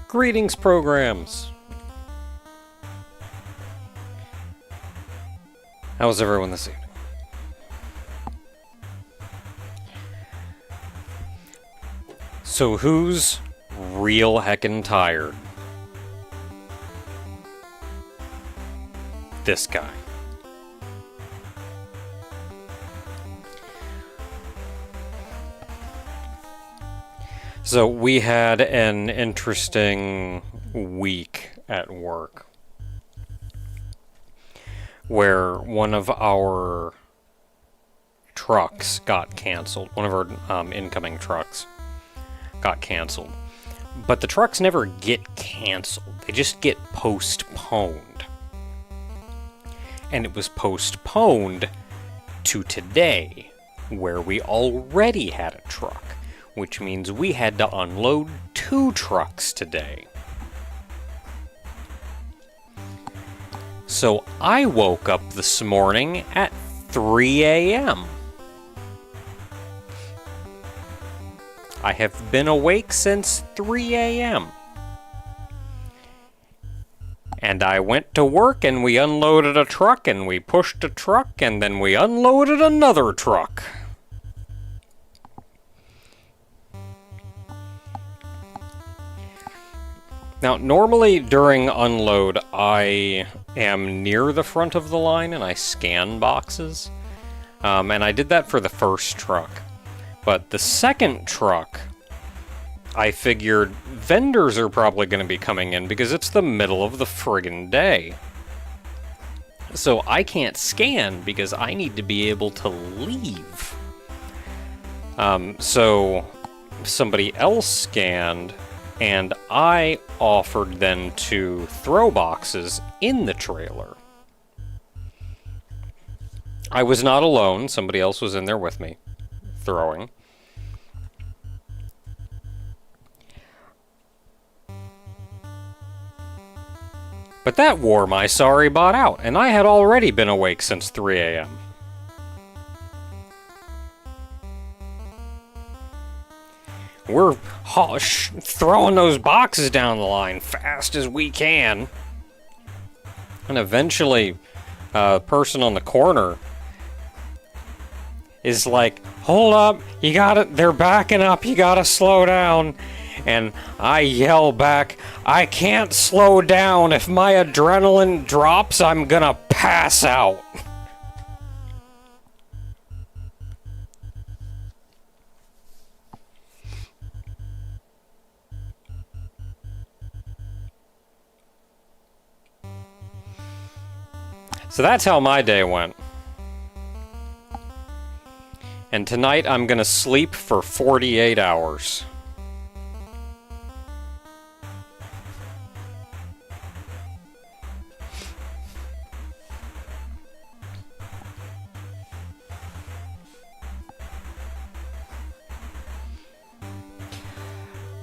Greetings, programs! How's everyone this evening? So who's real heckin' tired? This guy. So we had an interesting week at work where one of our trucks got canceled. One of our incoming trucks got canceled. But the trucks never get canceled. They just get postponed. And it was postponed to today, where we already had a truck, which means we had to unload 2 trucks today. So I woke up this morning at 3 a.m. I have been awake since 3 a.m. And I went to work and we unloaded a truck and we pushed a truck and then we unloaded another truck. Now, normally during unload, I am near the front of the line and I scan boxes. And I did that for the first truck. But the second truck, I figured vendors are probably going to be coming in because it's the middle of the friggin' day. So I can't scan because I need to be able to leave. So somebody else scanned, and I offered them to throw boxes in the trailer. I was not alone. Somebody else was in there with me, throwing. But that wore my sorry bot out, and I had already been awake since 3 a.m. We're throwing those boxes down the line fast as we can. And eventually, a person on the corner is like, hold up, you gotta, they're backing up, you gotta slow down. And I yell back, I can't slow down. If my adrenaline drops, I'm gonna pass out. So that's how my day went. And tonight I'm gonna sleep for 48 hours.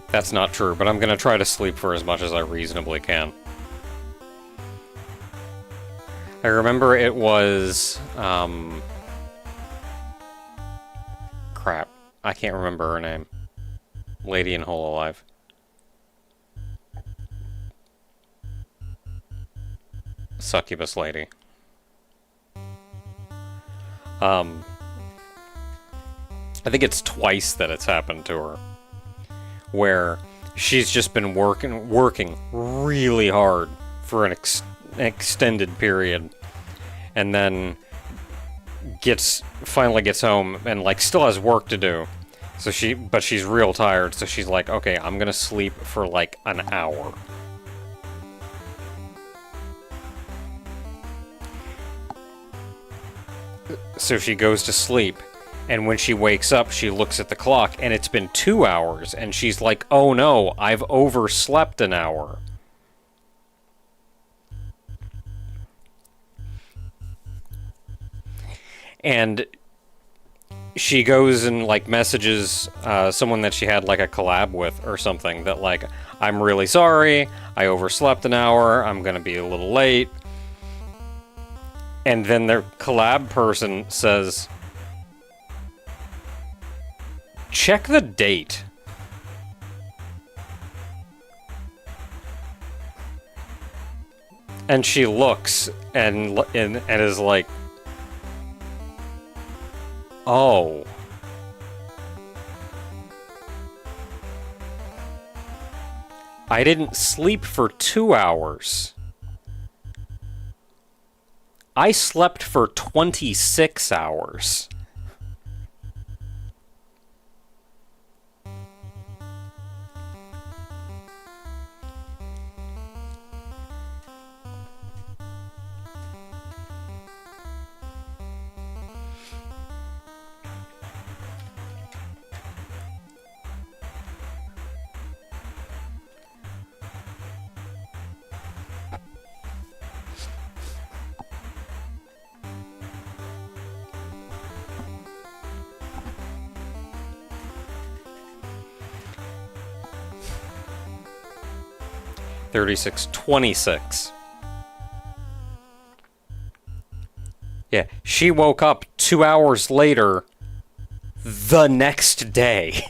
That's not true, but I'm gonna try to sleep for as much as I reasonably can. I remember it was, crap. I can't remember her name. Lady in Hololive. Succubus lady. I think it's twice that it's happened to her. Where she's just been working really hard for an extended period, and then finally gets home and like still has work to do. So but she's real tired, so she's like, okay, I'm gonna sleep for like an hour. So she goes to sleep. And when she wakes up, she looks at the clock, and it's been 2 hours, and she's like, oh no, I've overslept an hour. And she goes and, like, messages someone that she had, like, a collab with or something, that, like, I'm really sorry, I overslept an hour, I'm gonna be a little late. And then their collab person says, check the date. And she looks and is like, oh. I didn't sleep for 2 hours. I slept for 26 hours. $36.26. Yeah, she woke up 2 hours later the next day.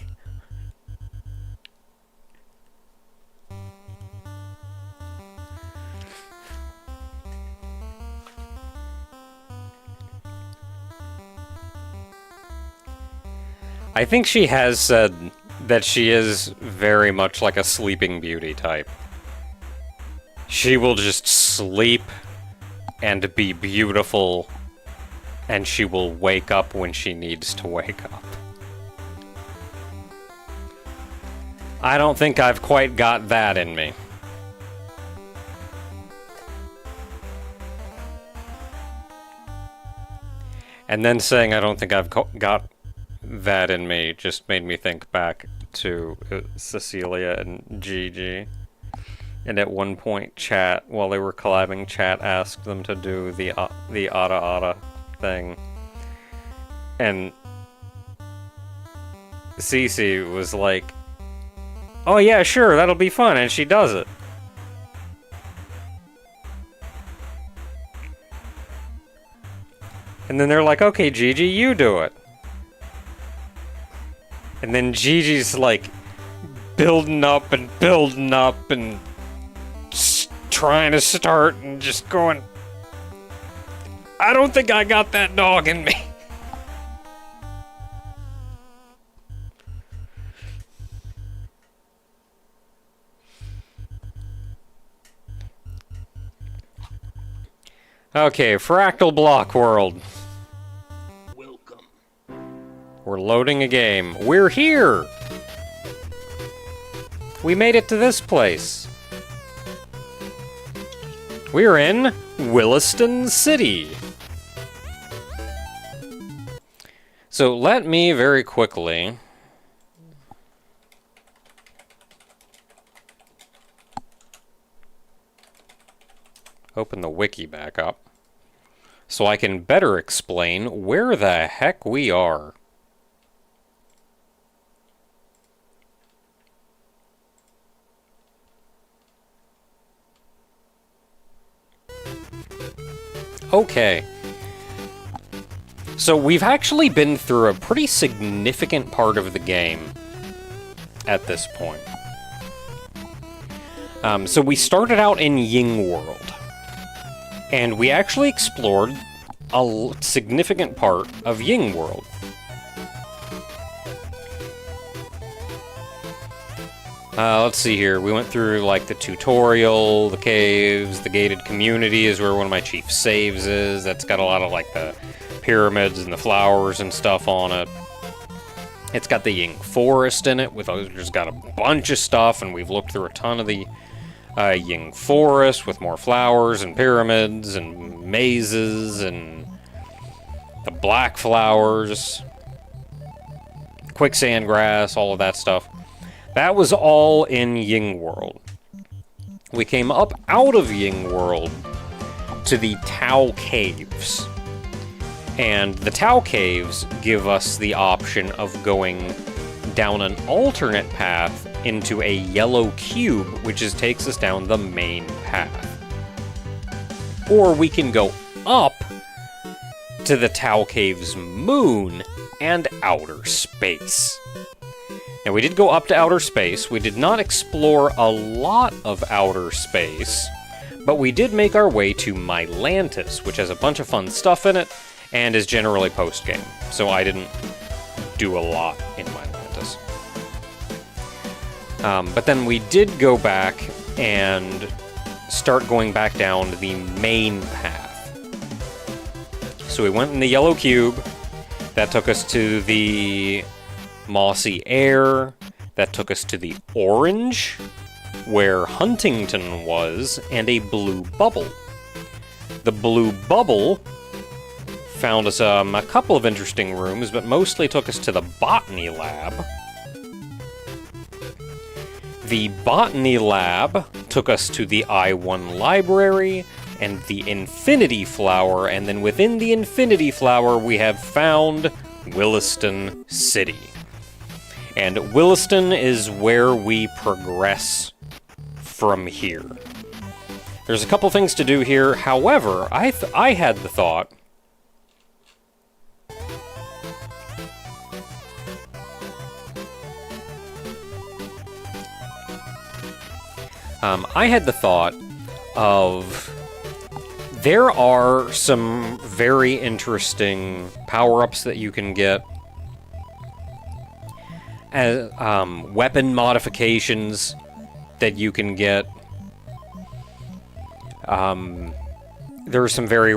I think she has said that she is very much like a Sleeping Beauty type. She will just sleep and be beautiful, and she will wake up when she needs to wake up. I don't think I've quite got that in me. And then saying I don't think I've got that in me just made me think back to Cecilia and Gigi. And at one point, chat, while they were collabing, chat asked them to do the Ada Ada thing. And Cece was like, oh yeah, sure, that'll be fun, and she does it. And then they're like, okay, Gigi, you do it. And then Gigi's like, building up and trying to start and just going, I don't think I got that dog in me. Okay, Fractal Block World. Welcome. We're loading a game. We're here! We made it to this place. We're in Williston City. So let me very quickly open the wiki back up so I can better explain where the heck we are. Okay. So we've actually been through a pretty significant part of the game at this point. So we started out in Ying World, and we actually explored a significant part of Ying World. Let's see here. We went through, like, the tutorial, the caves, the gated community is where one of my chief saves is. That's got a lot of, like, the pyramids and the flowers and stuff on it. It's got the Ying Forest in it, there's got a bunch of stuff, and we've looked through a ton of the Ying Forest with more flowers and pyramids and mazes and the black flowers, quicksand grass, all of that stuff. That was all in Ying World. We came up out of Ying World to the Tao Caves. And the Tao Caves give us the option of going down an alternate path into a yellow cube, which takes us down the main path. Or we can go up to the Tao Caves moon and outer space. Now, we did go up to outer space. We did not explore a lot of outer space, But we did make our way to Mylantis, which has a bunch of fun stuff in it, and is generally post-game. So I didn't do a lot in Mylantis. But then we did go back and start going back down the main path. So we went in the yellow cube. That took us to the mossy air. That took us to the orange, where Huntington was, and a blue bubble. The blue bubble found us a couple of interesting rooms, but mostly took us to the botany lab. The botany lab took us to the I-1 library and the Infinity Flower, and then within the Infinity Flower we have found Williston City. And Williston is where we progress from here. There's a couple things to do here. However, I had the thought of there are some very interesting power-ups that you can get, as weapon modifications that you can get. There are some very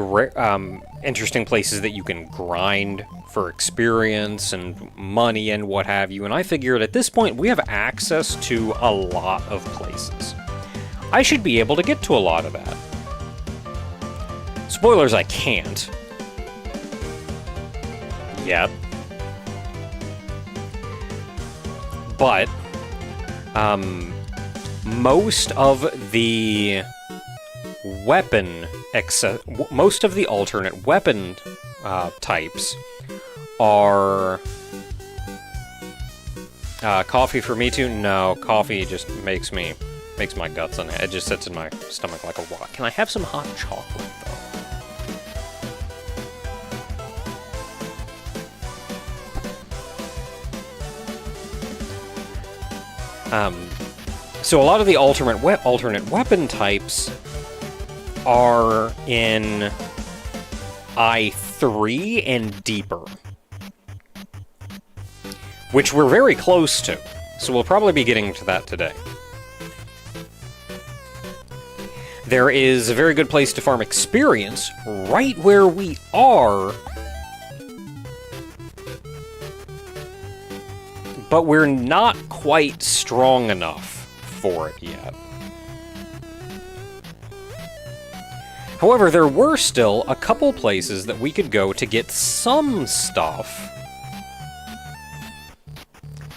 interesting places that you can grind for experience and money and what have you, and I figured at this point we have access to a lot of places. I should be able to get to a lot of that. Spoilers, I can't. Yet. But, most of the most of the alternate weapon types are... coffee for me too? No, coffee just makes my guts on it. It just sits in my stomach like a rock. Can I have some hot chocolate, though? So a lot of the alternate weapon types are in I3 and deeper, which we're very close to, so we'll probably be getting to that today. There is a very good place to farm experience right where we are, but we're not quite strong enough for it yet. However, there were still a couple places that we could go to get some stuff.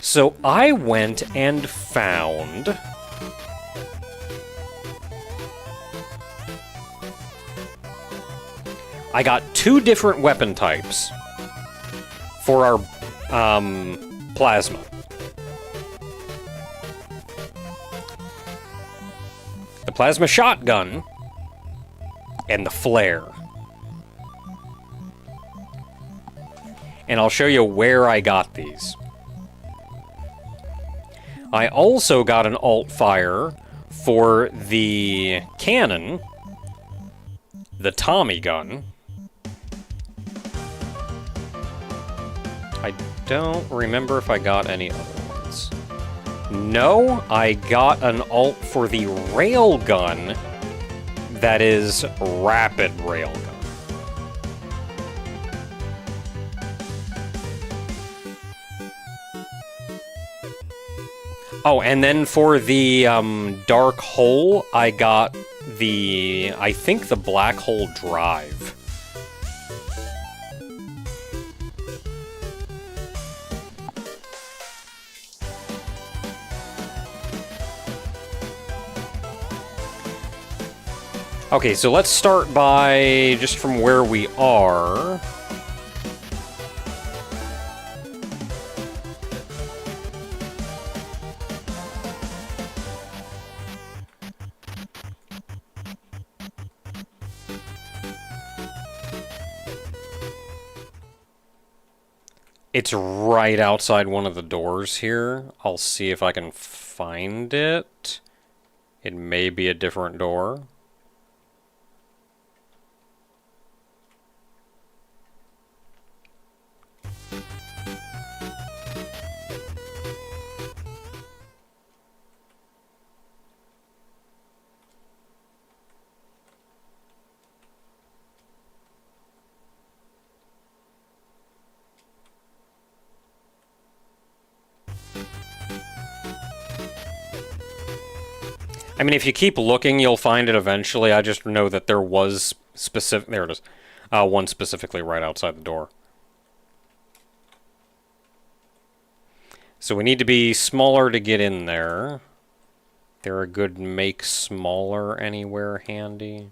So I went and found... I got 2 different weapon types for our plasma. The plasma shotgun and the flare. And I'll show you where I got these. I also got an alt fire for the cannon, the Tommy gun. I don't remember if I got any other ones. No, I got an alt for the railgun that is rapid railgun. Oh, and then for the dark hole, I got I think the black hole drive. Okay, so let's start by just from where we are. It's right outside one of the doors here. I'll see if I can find it. It may be a different door. I mean, if you keep looking, you'll find it eventually. I just know that there was specific... There it is. One specifically right outside the door. So we need to be smaller to get in there. There a good make smaller anywhere handy?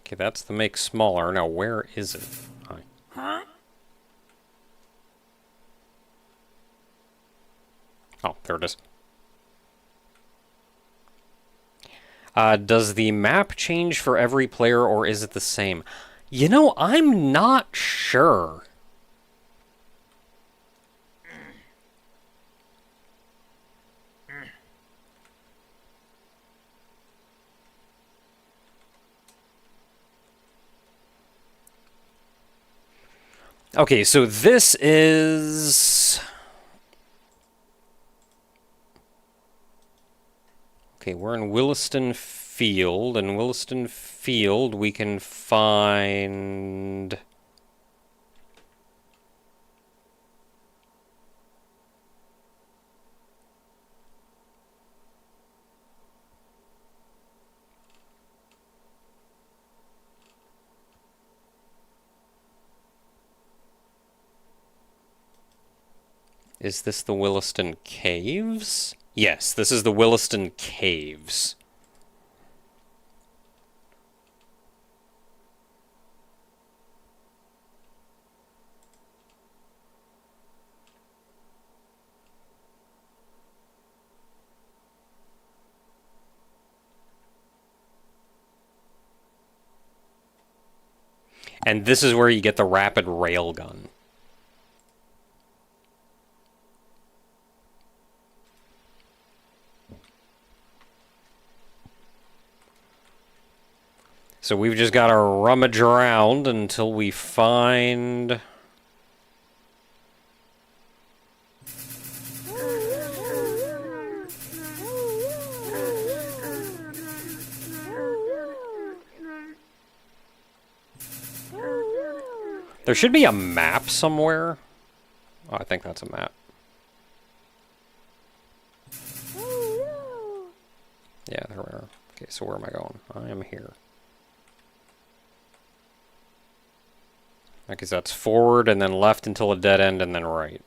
Okay, that's the make smaller. Now, where is it? Huh? Oh, there it is. Does the map change for every player, or is it the same? You know, I'm not sure. Okay, so this is... Okay, we're in Williston Field. In Williston Field, we can find... Is this the Williston Caves? Yes, this is the Williston Caves. And this is where you get the rapid railgun. So we've just got to rummage around until we find... There should be a map somewhere. Oh, I think that's a map. Yeah, there we are. Okay, so where am I going? I am here. Because that's forward and then left until a dead end and then right.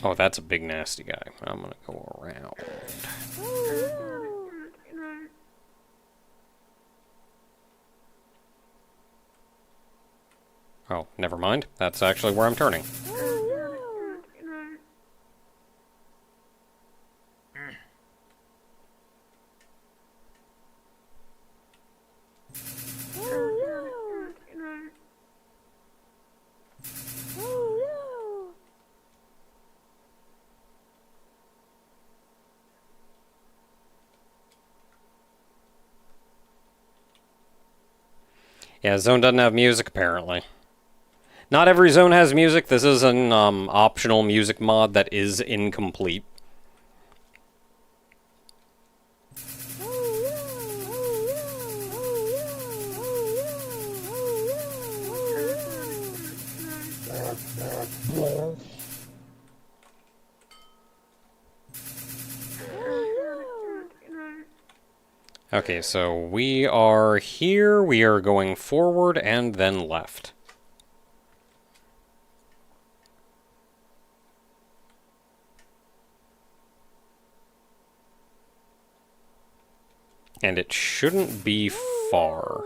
Oh, that's a big nasty guy. I'm gonna go around. Oh, never mind. That's actually where I'm turning. Yeah, zone doesn't have music, apparently. Not every zone has music. This is an optional music mod that is incomplete. Okay, so we are here. We are going forward and then left. And it shouldn't be far.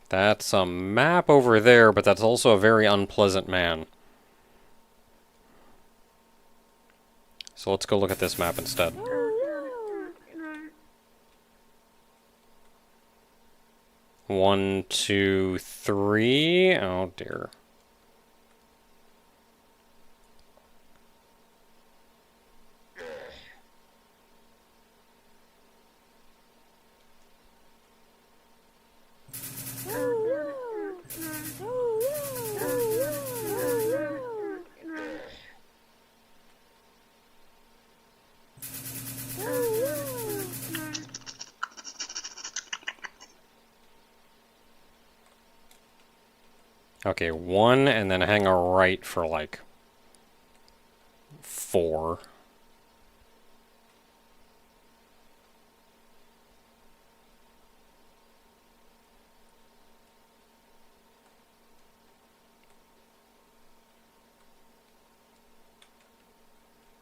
That's a map over there, but that's also a very unpleasant man. So let's go look at this map instead. One, two, three. Oh dear. Okay, one, and then hang a right for like 4.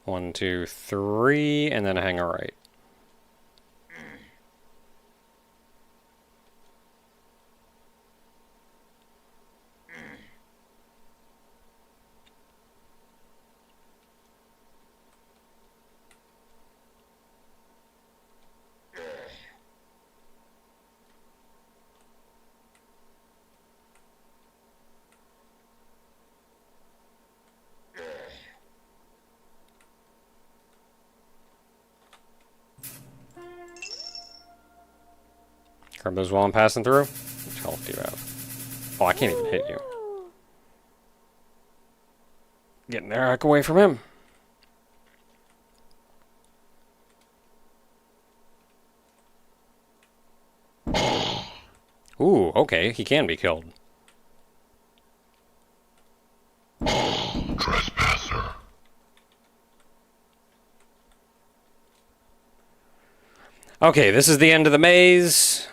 One, two, three, and then hang a right. Grab those while I'm passing through. Which health do you have? Oh, I can't even hit you. Getting the heck away from him. Ooh, okay, he can be killed. Trespasser. Okay, this is the end of the maze.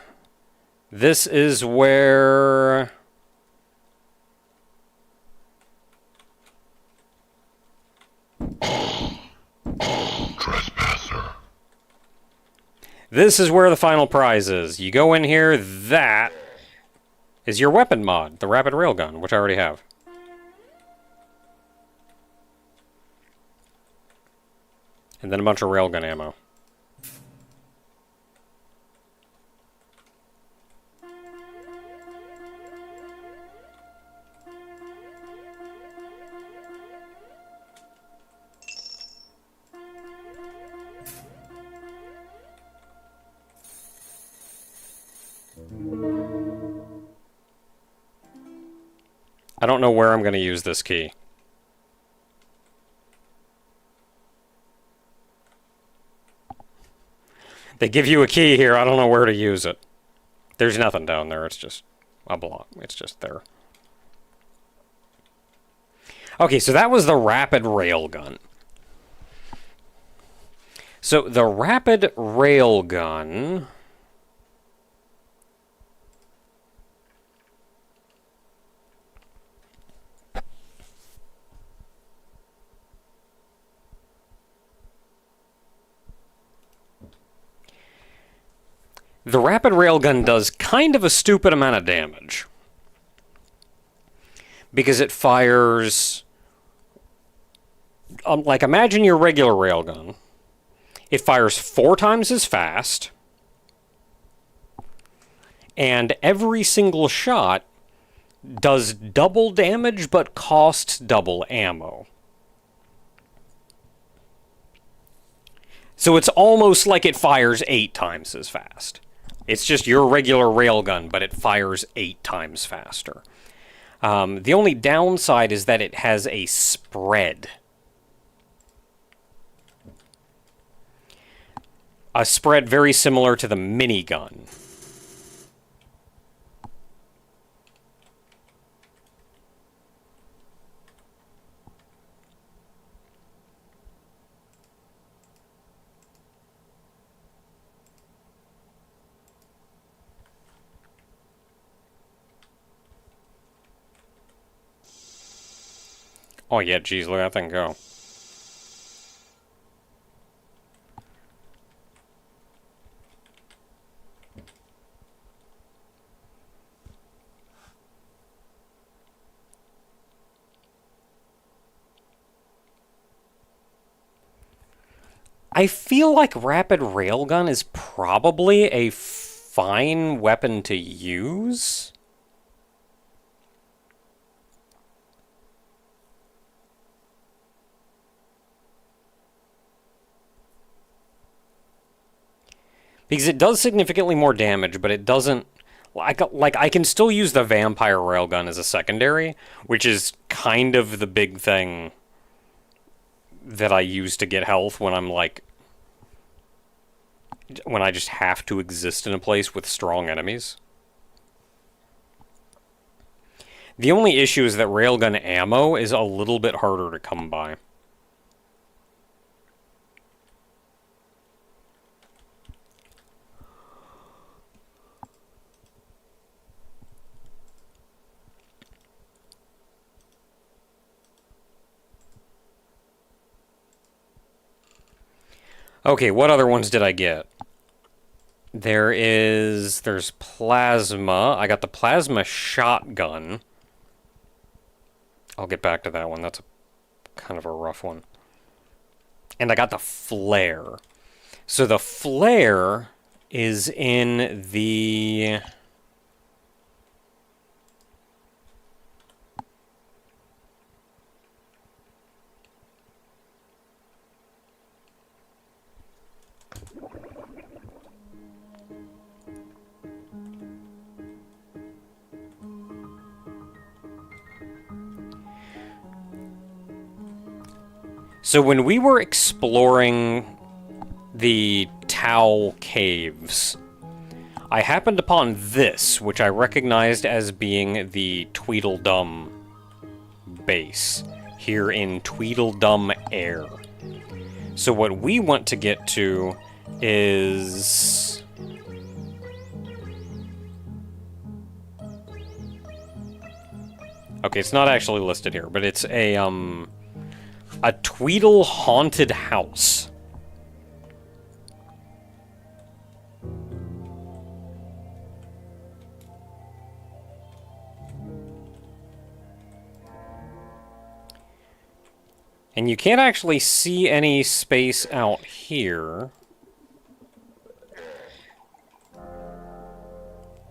This is where... Trespasser. This is where the final prize is. You go in here, that is your weapon mod, the rapid railgun, which I already have. And then a bunch of railgun ammo. I don't know where I'm going to use this key. They give you a key here, I don't know where to use it. There's nothing down there, it's just a block. It's just there. Okay, so that was the rapid railgun. So the rapid railgun... The rapid railgun does kind of a stupid amount of damage. Because it fires... like, imagine your regular railgun. It fires 4 times as fast. And every single shot does double damage, but costs double ammo. So it's almost like it fires 8 times as fast. It's just your regular railgun, but it fires 8 times faster. The only downside is that it has a spread. A spread very similar to the minigun. Oh yeah, geez, look at that thing go. I feel like rapid railgun is probably a fine weapon to use. Because it does significantly more damage, but it doesn't... Like, I can still use the vampire railgun as a secondary, which is kind of the big thing that I use to get health when I'm, like... when I just have to exist in a place with strong enemies. The only issue is that railgun ammo is a little bit harder to come by. Okay, what other ones did I get? There's plasma. I got the plasma shotgun. I'll get back to that one. That's kind of a rough one. And I got the flare. So the flare is in the... So when we were exploring the Tau Caves, I happened upon this, which I recognized as being the Tweedledum base, here in Tweedledum Air. So what we want to get to is... Okay, it's not actually listed here, but it's a Tweedle haunted house. And you can't actually see any space out here.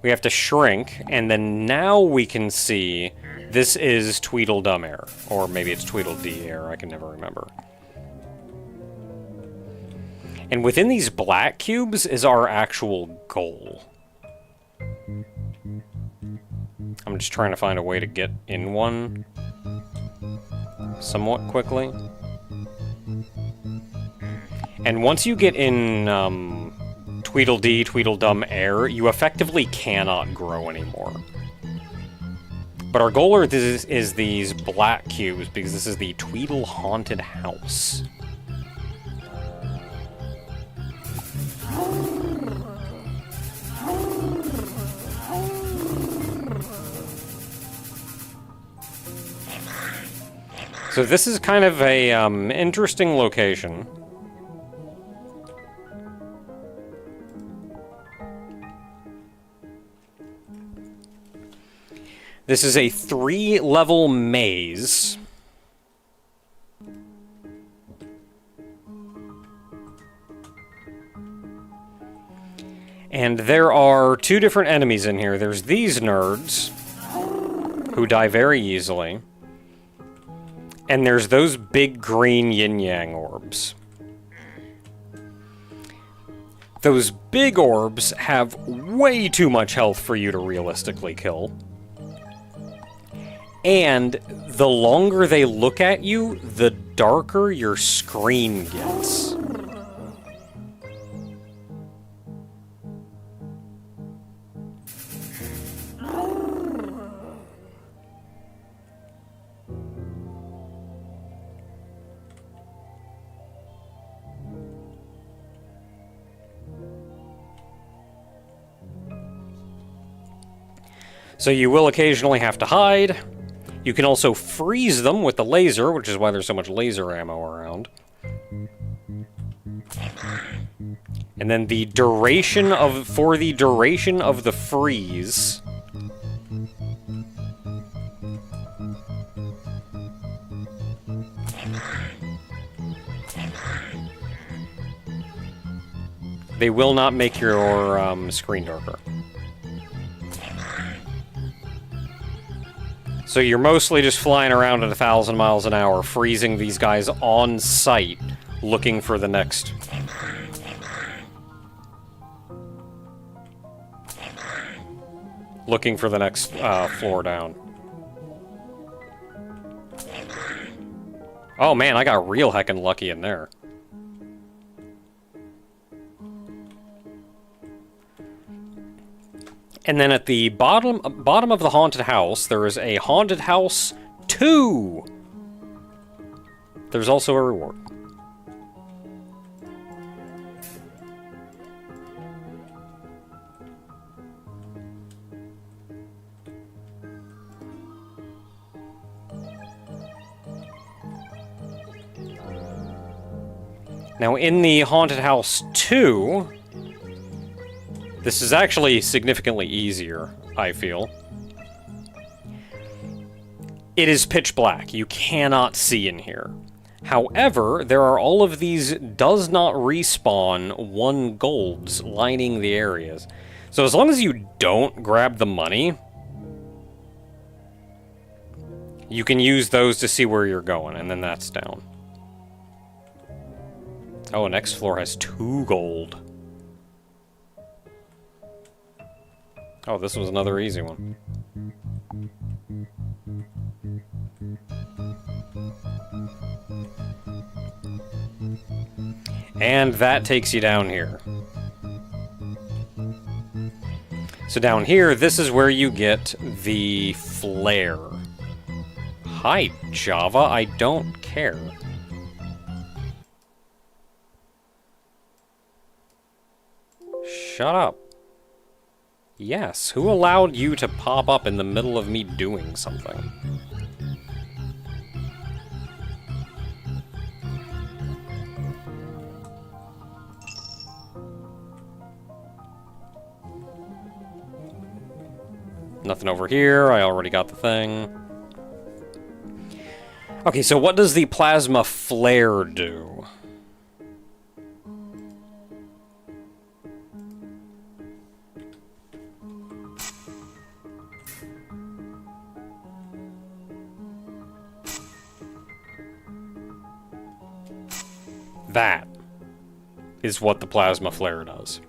We have to shrink, and then now we can see this is Tweedledum Air. Or maybe it's Tweedledee Air, I can never remember. And within these black cubes is our actual goal. I'm just trying to find a way to get in one somewhat quickly. And once you get in Tweedledee, Tweedledum Air, you effectively cannot grow anymore. But our goal is these black cubes, because this is the Tweedle Haunted House. So this is kind of a interesting location. This is a 3-level maze. And there are 2 different enemies in here. There's these nerds, who die very easily. And there's those big green yin-yang orbs. Those big orbs have way too much health for you to realistically kill. And the longer they look at you, the darker your screen gets. So you will occasionally have to hide. You can also freeze them with the laser, which is why there's so much laser ammo around. And then the duration of, for the duration of the freeze, They will not make your screen darker. So you're mostly just flying around at 1,000 miles an hour, freezing these guys on sight, looking for the next... looking for the next floor down. Oh man, I got real heckin' lucky in there. And then at the bottom of the haunted house, there is a Haunted House 2! There's also a reward. Now, in the Haunted House 2, this is actually significantly easier, I feel. It is pitch black. You cannot see in here. However, there are all of these does not respawn 1 golds lining the areas. So as long as you don't grab the money, you can use those to see where you're going, and then that's down. Oh, next floor has 2 gold. Oh, this was another easy one. And that takes you down here. So down here, this is where you get the flare. Hi, Java, I don't care. Shut up. Yes, who allowed you to pop up in the middle of me doing something? Nothing over here, I already got the thing. Okay, so what does the plasma flare do? That is what the plasma flare does.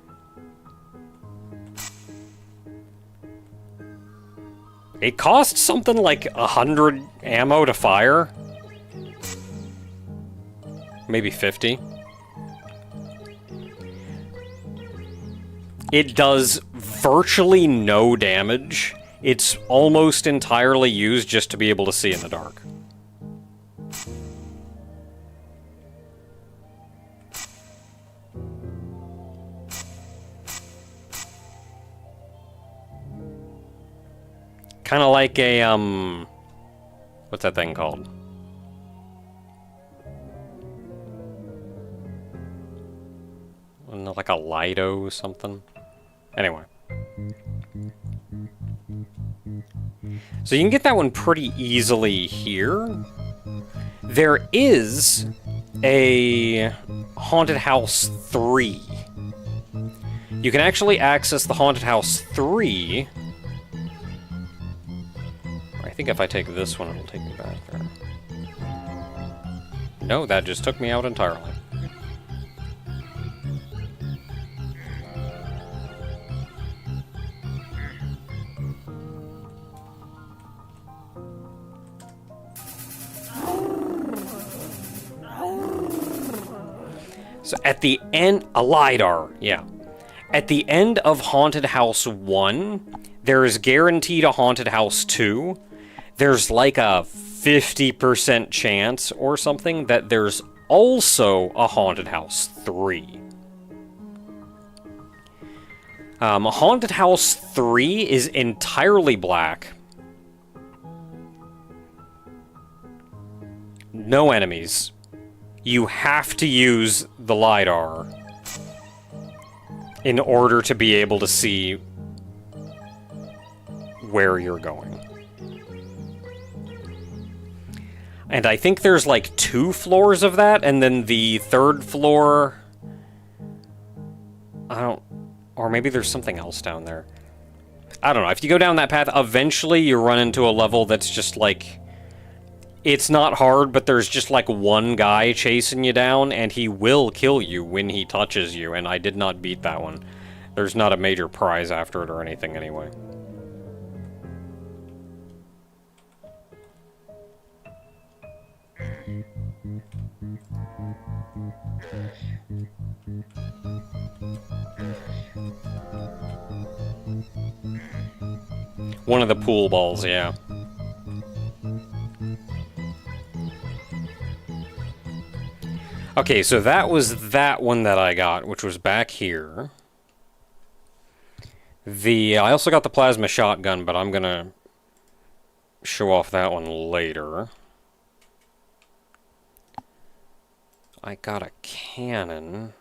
It costs something like 100 ammo to fire. Maybe 50. It does virtually no damage. It's almost entirely used just to be able to see in the dark. Kind of like a, what's that thing called? Like a Lido something? Anyway. So you can get that one pretty easily here. There is a Haunted House 3. You can actually access the Haunted House 3... I think if I take this one, it'll take me back there. No, that just took me out entirely. So at the end, a LiDAR, yeah. At the end of Haunted House 1, there is guaranteed a Haunted House 2. There's like a 50% chance or something that there's also a Haunted House 3. Haunted House 3 is entirely black. No enemies. You have to use the LiDAR in order to be able to see where you're going. And I think there's like 2 floors of that, and then the 3rd floor... I don't... Or maybe there's something else down there. I don't know. If you go down that path, eventually you run into a level that's just like... It's not hard, but there's just like one guy chasing you down, and he will kill you when he touches you, and I did not beat that one. There's not a major prize after it or anything anyway. One of the pool balls, yeah. Okay, so that was that one that I got, which was back here. I also got the plasma shotgun, but I'm gonna show off that one later. I got a cannon.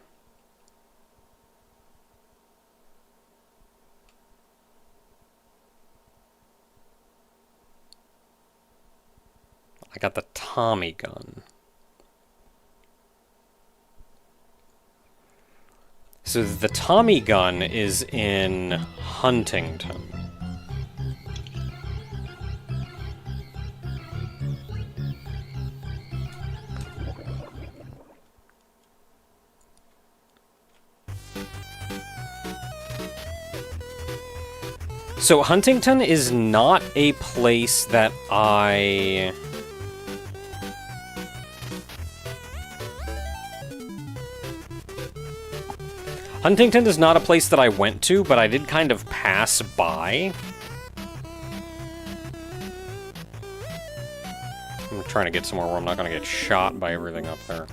I got the Tommy gun. So the Tommy gun is in Huntington. So Huntington is not a place that I... Huntington is not a place that I went to, but I did kind of pass by. I'm trying to get somewhere where I'm not going to get shot by everything up there.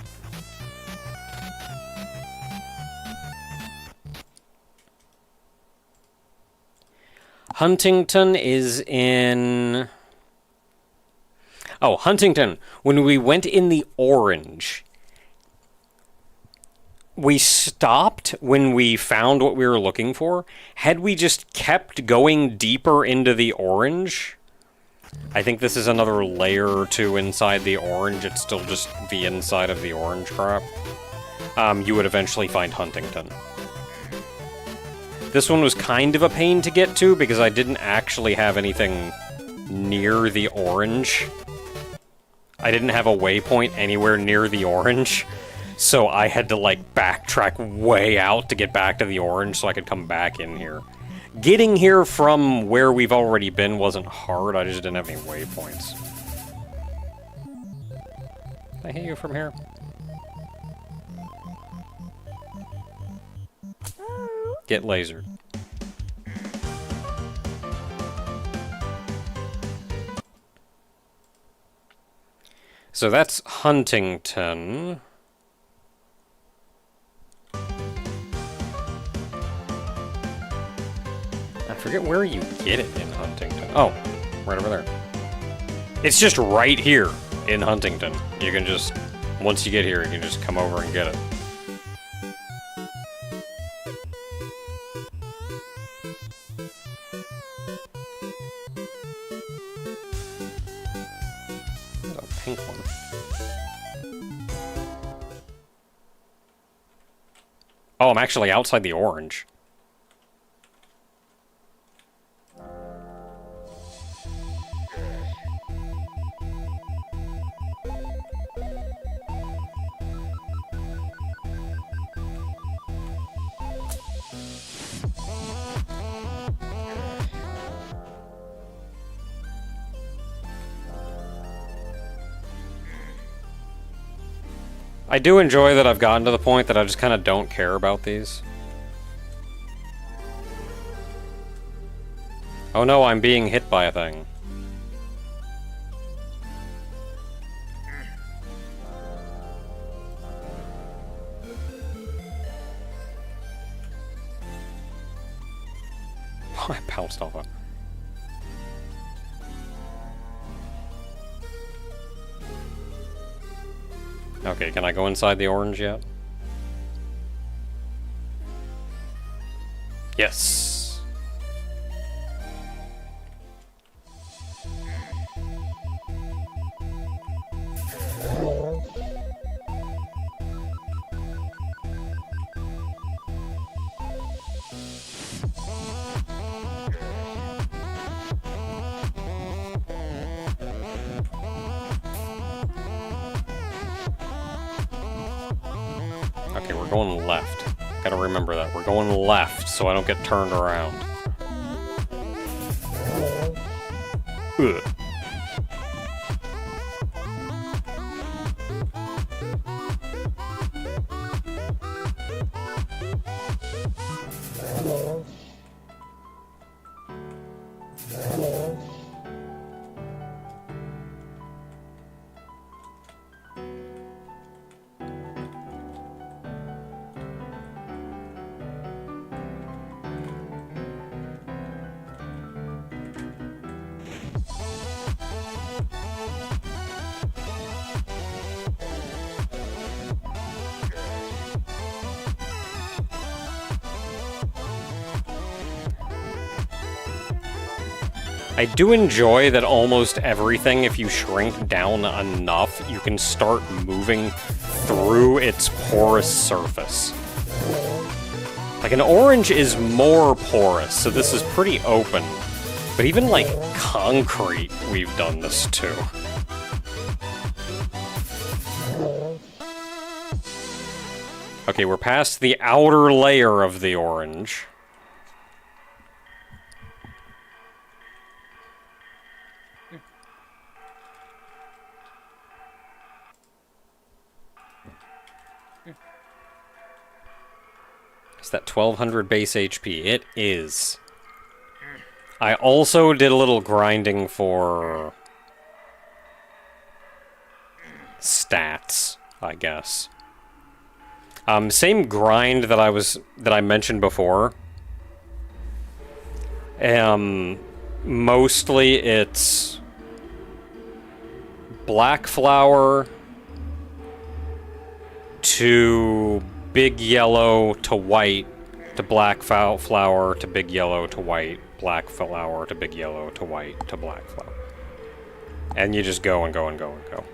Huntington is in... Oh, Huntington. When we went in the orange... We stopped when we found what we were looking for. Had we just kept going deeper into the orange, I think this is another layer or two inside the orange. It's still just the inside of the orange crap. You would eventually find Huntington. This one was kind of a pain to get to because I didn't actually have anything near the orange. I didn't have a waypoint anywhere near the orange. So I had to, like, backtrack way out to get back to the orange so I could come back in here. Getting here from where we've already been wasn't hard, I just didn't have any waypoints. Can I hit you from here? Get lasered. So that's Huntington. I forget where you get it in Huntington. Oh, right over there. It's just right here in Huntington. You can just, once you get here, you can just come over and get it. There's a pink one. Oh, I'm actually outside the orange. I do enjoy that I've gotten to the point that I just kind of don't care about these. Oh no, I'm being hit by a thing. I bounced off it. Okay, can I go inside the orange yet? Yes! we're going left. Gotta remember that. We're going left, so I don't get turned around. Ugh. I do enjoy that almost everything, if you shrink down enough, you can start moving through its porous surface. Like, an orange is more porous, so this is pretty open. But even, like, concrete, we've done this to. Okay, we're past the outer layer of the orange. Is that 1200 base HP? It is. I also did a little grinding for stats, I guess. Same grind that I mentioned before. Mostly it's black flower to big yellow to white to black flower to big yellow to white, black flower to big yellow to white to black flower. And you just go and go and go and go.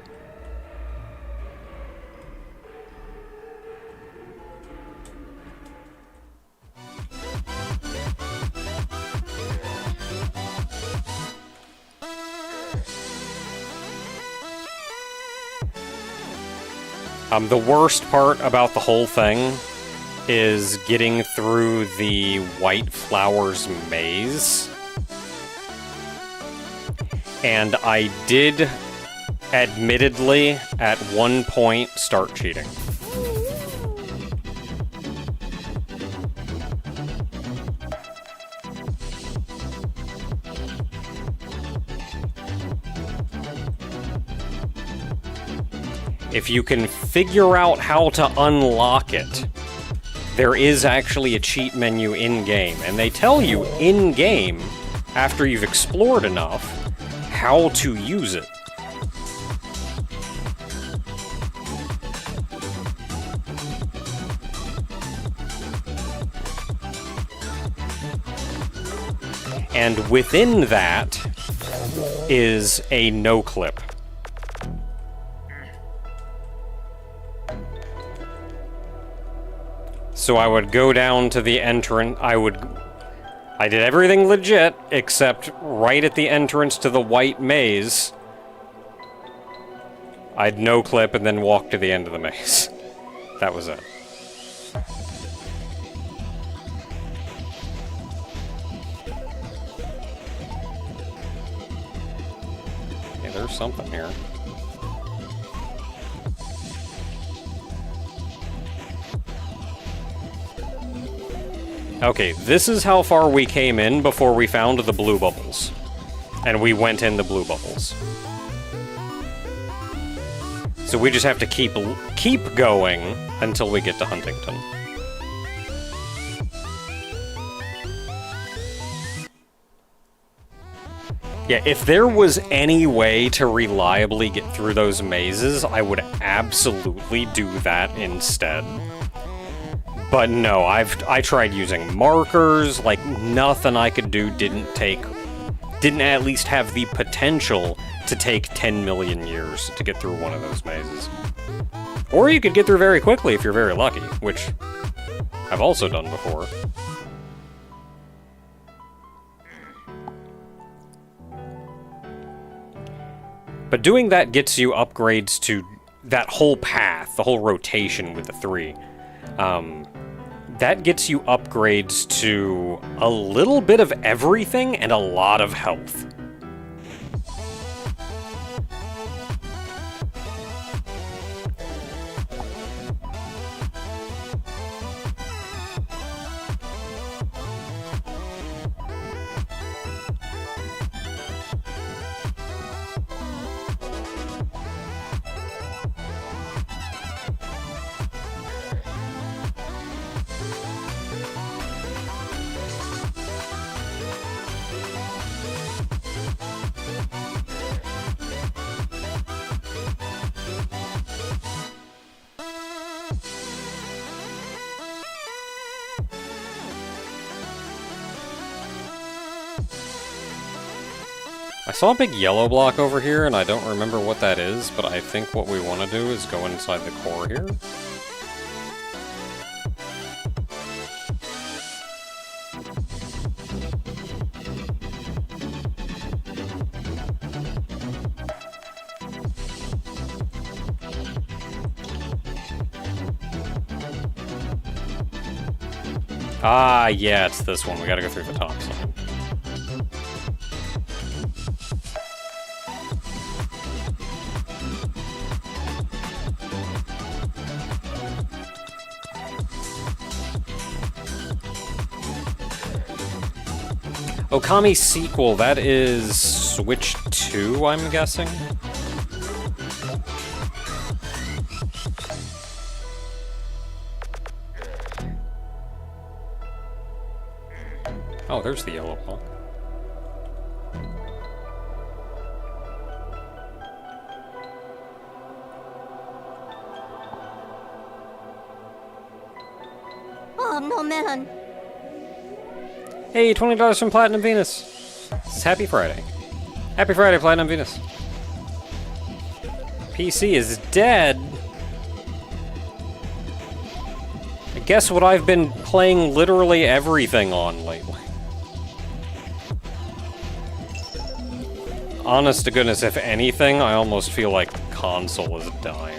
The worst part about the whole thing is getting through the white flowers maze. And I did, admittedly, at one point, start cheating. If you can figure out how to unlock it, there is actually a cheat menu in-game, and they tell you in-game, after you've explored enough, how to use it. And within that is a no-clip. So I would go down to the entrance, I did everything legit, except right at the entrance to the white maze, I'd no-clip and then walk to the end of the maze. That was it. Okay, there's something here. Okay, this is how far we came in before we found the blue bubbles. And we went in the blue bubbles. So we just have to keep going until we get to Huntington. Yeah, if there was any way to reliably get through those mazes, I would absolutely do that instead. But no, I tried using markers, like nothing I could do didn't at least have the potential to take 10 million years to get through one of those mazes. Or you could get through very quickly if you're very lucky, which I've also done before. But doing that gets you upgrades to that whole path, the whole rotation with the 3. That gets you upgrades to a little bit of everything and a lot of health. I saw a big yellow block over here, and I don't remember what that is, but I think what we want to do is go inside the core here. Ah, yeah, it's this one. We gotta go through the top side. Okami's sequel, that is Switch 2, I'm guessing? Oh, there's the yellow block. Oh, no, man. Hey, $20 from Platinum Venus. It's Happy Friday. Happy Friday, Platinum Venus. PC is dead. I guess what I've been playing literally everything on lately. Honest to goodness, if anything, I almost feel like the console is dying.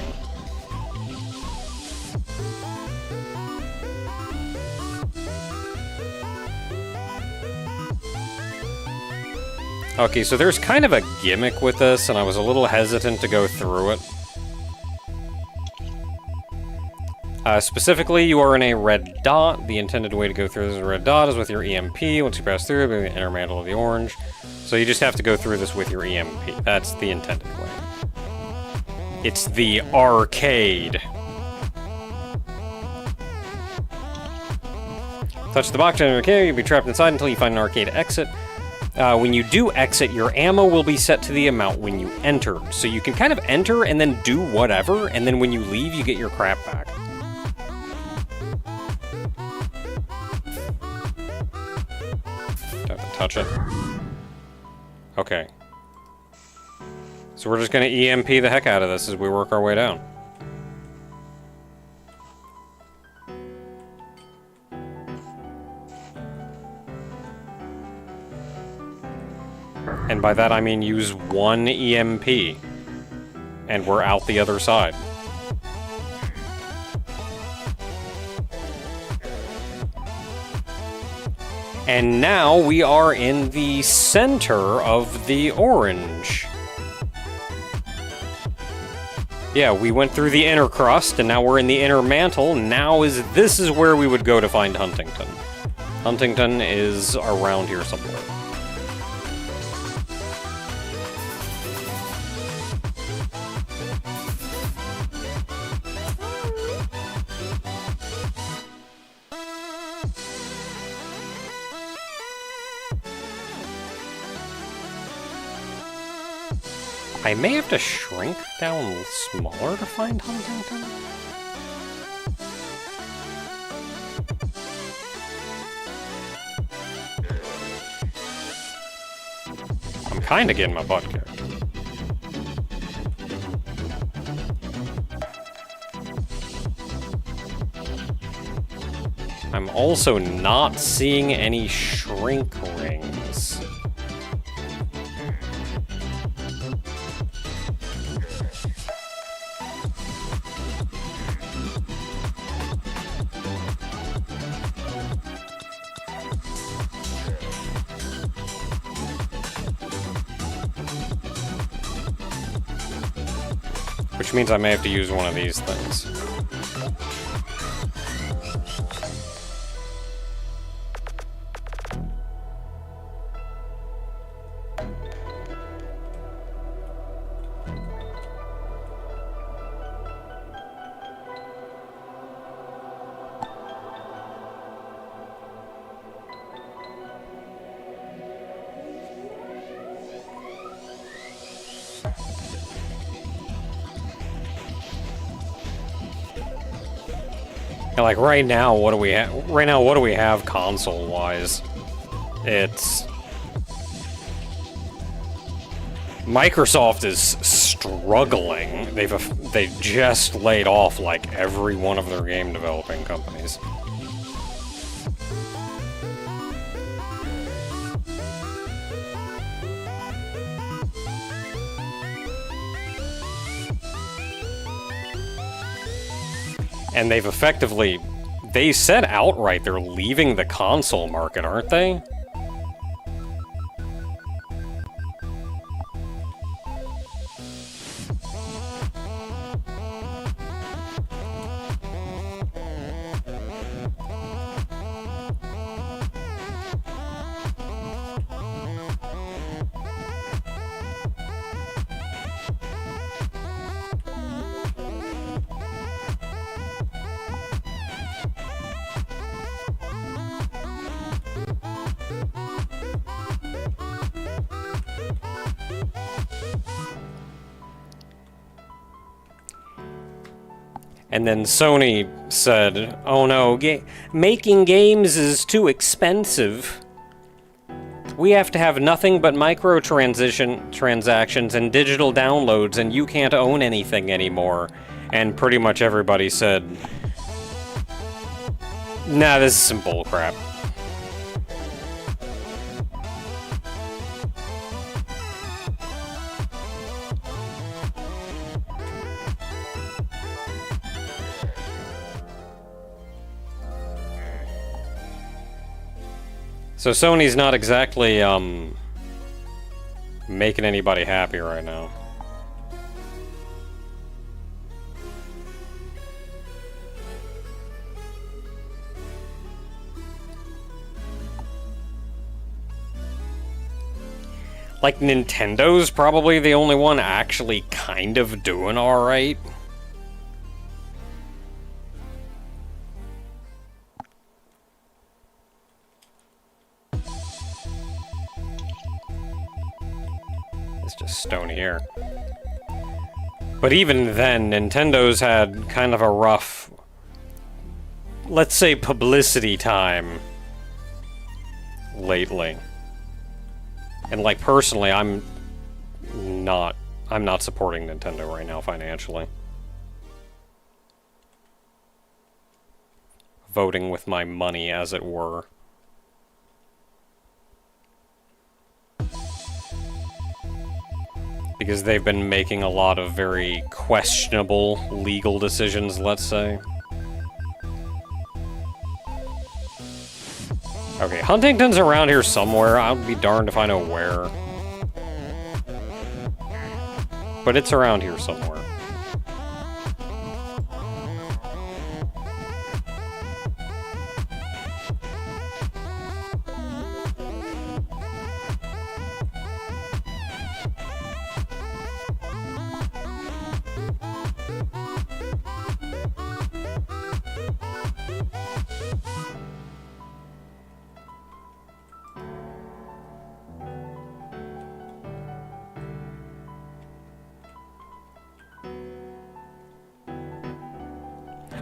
Okay, so there's kind of a gimmick with this, and I was a little hesitant to go through it. Specifically, you are in a red dot. The intended way to go through this red dot is with your EMP. Once you pass through, the inner mantle of the orange. So you just have to go through this with your EMP. That's the intended way. It's the arcade. Touch the box in the arcade, you'll be trapped inside until you find an arcade exit. When you do exit, your ammo will be set to the amount when you enter. So you can kind of enter and then do whatever, and then when you leave, you get your crap back. Don't have to touch it. Okay. So we're just gonna EMP the heck out of this as we work our way down. And by that I mean use one EMP. And we're out the other side. And now we are in the center of the orange. Yeah, we went through the inner crust, and now we're in the inner mantle. This is where we would go to find Huntington. Huntington is around here somewhere. I may have to shrink down smaller to find Huntington. I'm kinda getting my butt kicked. I'm also not seeing any shrink rings. Which means I may have to use one of these things. And like right now, what do we have? Right now, what do we have console-wise? It's Microsoft is struggling. They just laid off like every one of their game developing companies. And they've effectively, they said outright they're leaving the console market, aren't they? And then Sony said, oh no, making games is too expensive. We have to have nothing but transactions and digital downloads, and you can't own anything anymore. And pretty much everybody said, nah, this is some bullcrap. So Sony's not exactly, making anybody happy right now. Like, Nintendo's probably the only one actually kind of doing alright. It's just stony air. But even then, Nintendo's had kind of a rough, let's say, publicity time lately. And like personally, I'm not supporting Nintendo right now financially. Voting with my money, as it were. Because they've been making a lot of very questionable legal decisions, let's say. Okay, Huntington's around here somewhere. I'll be darned if I know where. But it's around here somewhere.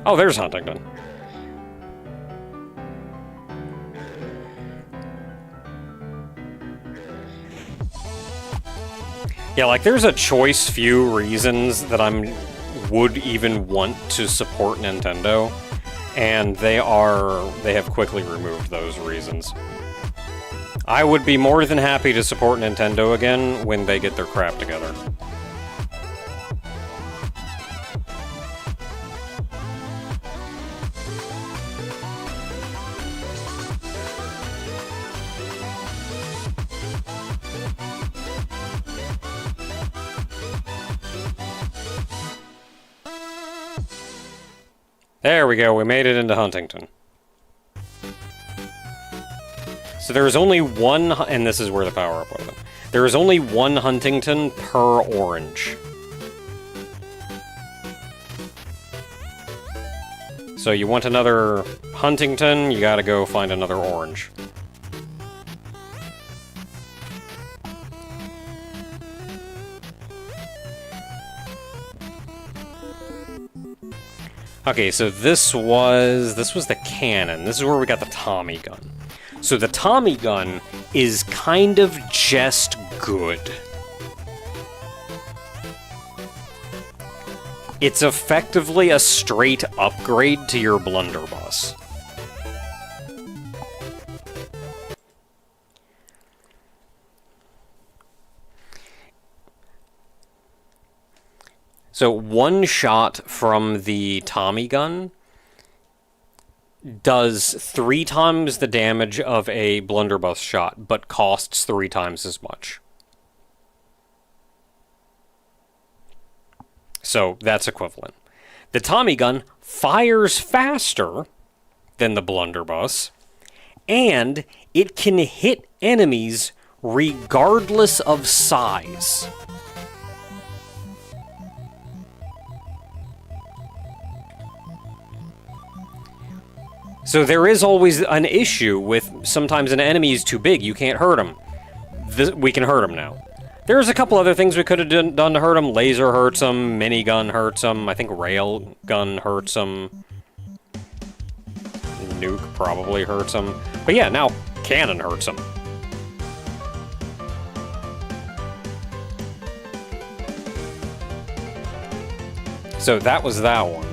Oh, there's Huntington. Yeah, like, there's a choice few reasons that would even want to support Nintendo, and they have quickly removed those reasons. I would be more than happy to support Nintendo again when they get their crap together. There we go, we made it into Huntington. So there is only one, and this is where the power-up would have been. There is only one Huntington per orange. So you want another Huntington, you gotta go find another orange. Okay, so this was the cannon. This is where we got the Tommy gun. So the Tommy gun is kind of just good. It's effectively a straight upgrade to your blunderbuss. So one shot from the Tommy gun does 3 times the damage of a blunderbuss shot, but costs 3 times as much. So that's equivalent. The Tommy gun fires faster than the blunderbuss, and it can hit enemies regardless of size. So there is always an issue with sometimes an enemy is too big, you can't hurt him. We can hurt him now. There's a couple other things we could have done to hurt him. Laser hurts him, minigun hurts him, I think rail gun hurts him. Nuke probably hurts him. But yeah, now cannon hurts him. So that was that one.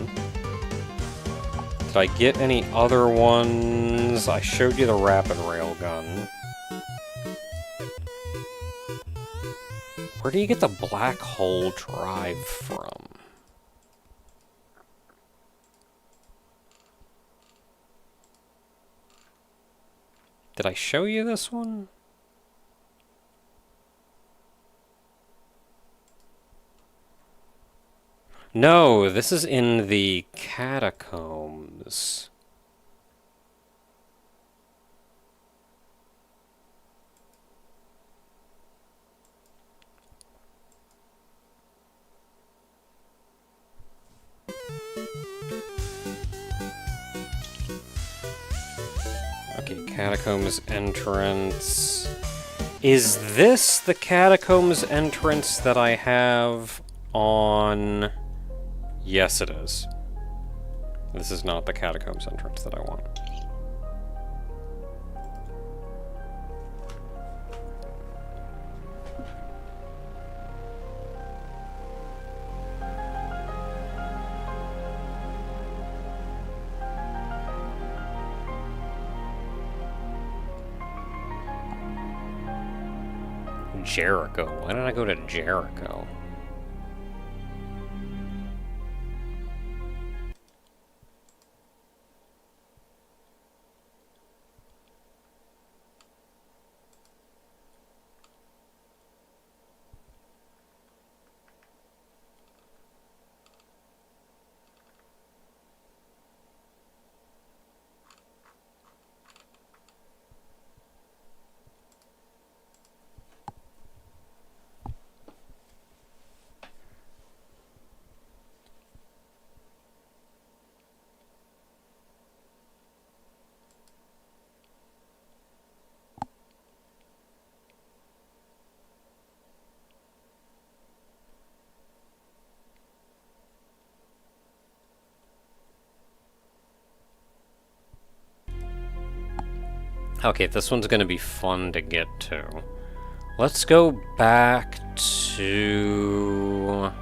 Did I get any other ones? I showed you the rapid railgun. Where do you get the black hole drive from? Did I show you this one? No, this is in the catacombs. Okay, catacombs entrance. Is this the catacombs entrance that I have on... Yes, it is. This is not the catacombs entrance that I want. Jericho. Why did I go to Jericho? Okay, this one's gonna be fun to get to. Let's go back to...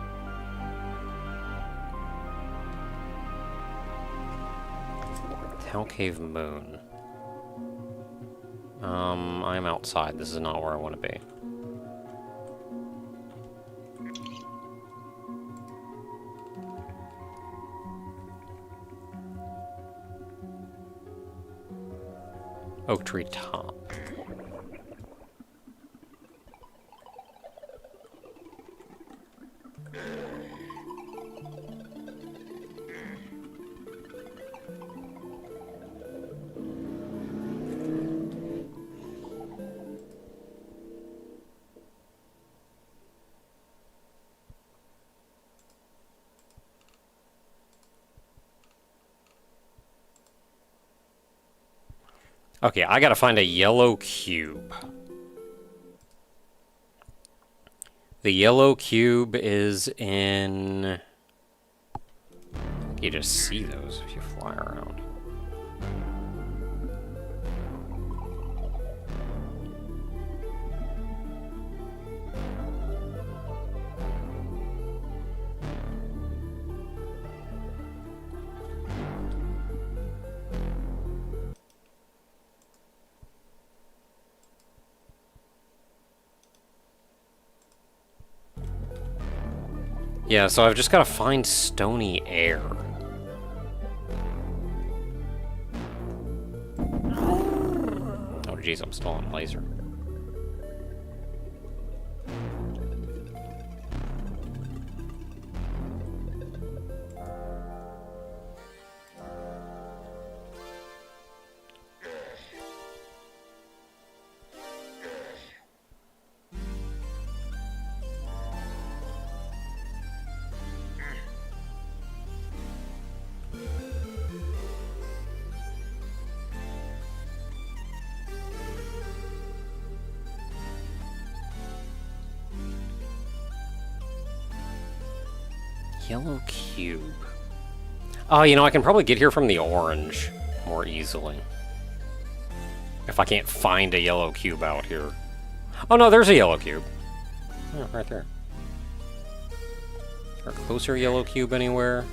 Hell Cave Moon. I'm outside. This is not where I want to be. Oak Tree Top. Okay, I gotta find a yellow cube. The yellow cube is in... You just see those if you fly around. Yeah, so I've just got to find stony air. Oh, jeez, I'm still on laser. Yellow cube. Oh, you know, I can probably get here from the orange more easily. If I can't find a yellow cube out here. Oh, no, there's a yellow cube. Oh, right there. Is there a closer yellow cube anywhere?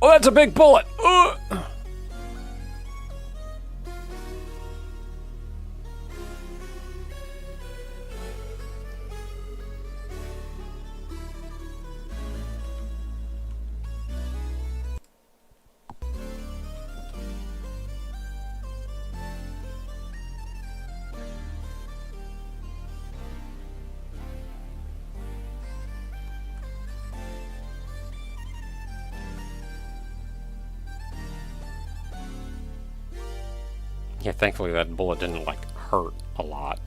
Oh, that's a big bullet! Ugh. Yeah, thankfully that bullet didn't, like, hurt a lot.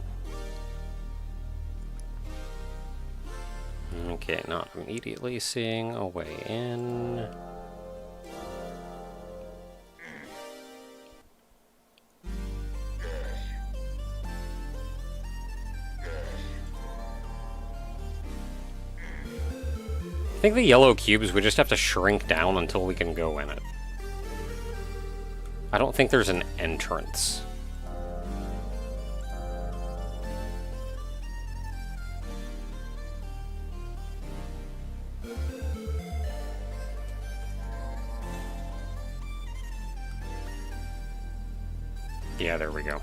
Okay, not immediately seeing a way in. I think the yellow cubes, we just have to shrink down until we can go in it. I don't think there's an entrance. Yeah, there we go.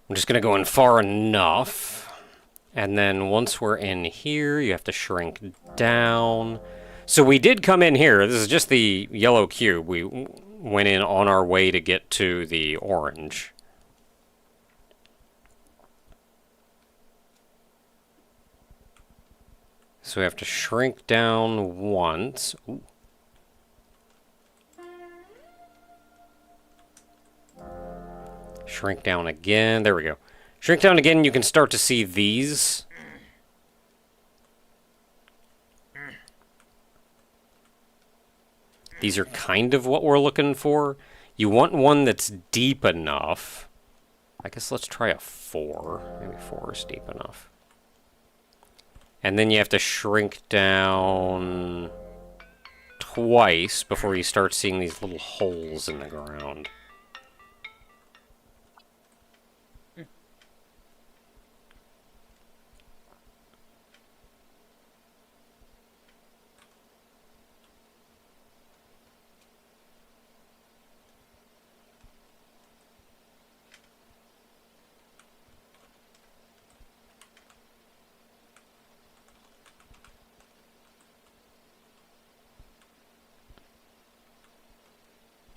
I'm just gonna go in far enough. And then once we're in here, you have to shrink down. So we did come in here. This is just the yellow cube. We went in on our way to get to the orange. So we have to shrink down once. Ooh. Shrink down again. There we go. Shrink down again, you can start to see these. These are kind of what we're looking for. You want one that's deep enough. I guess let's try a 4. Maybe 4 is deep enough. And then you have to shrink down twice before you start seeing these little holes in the ground.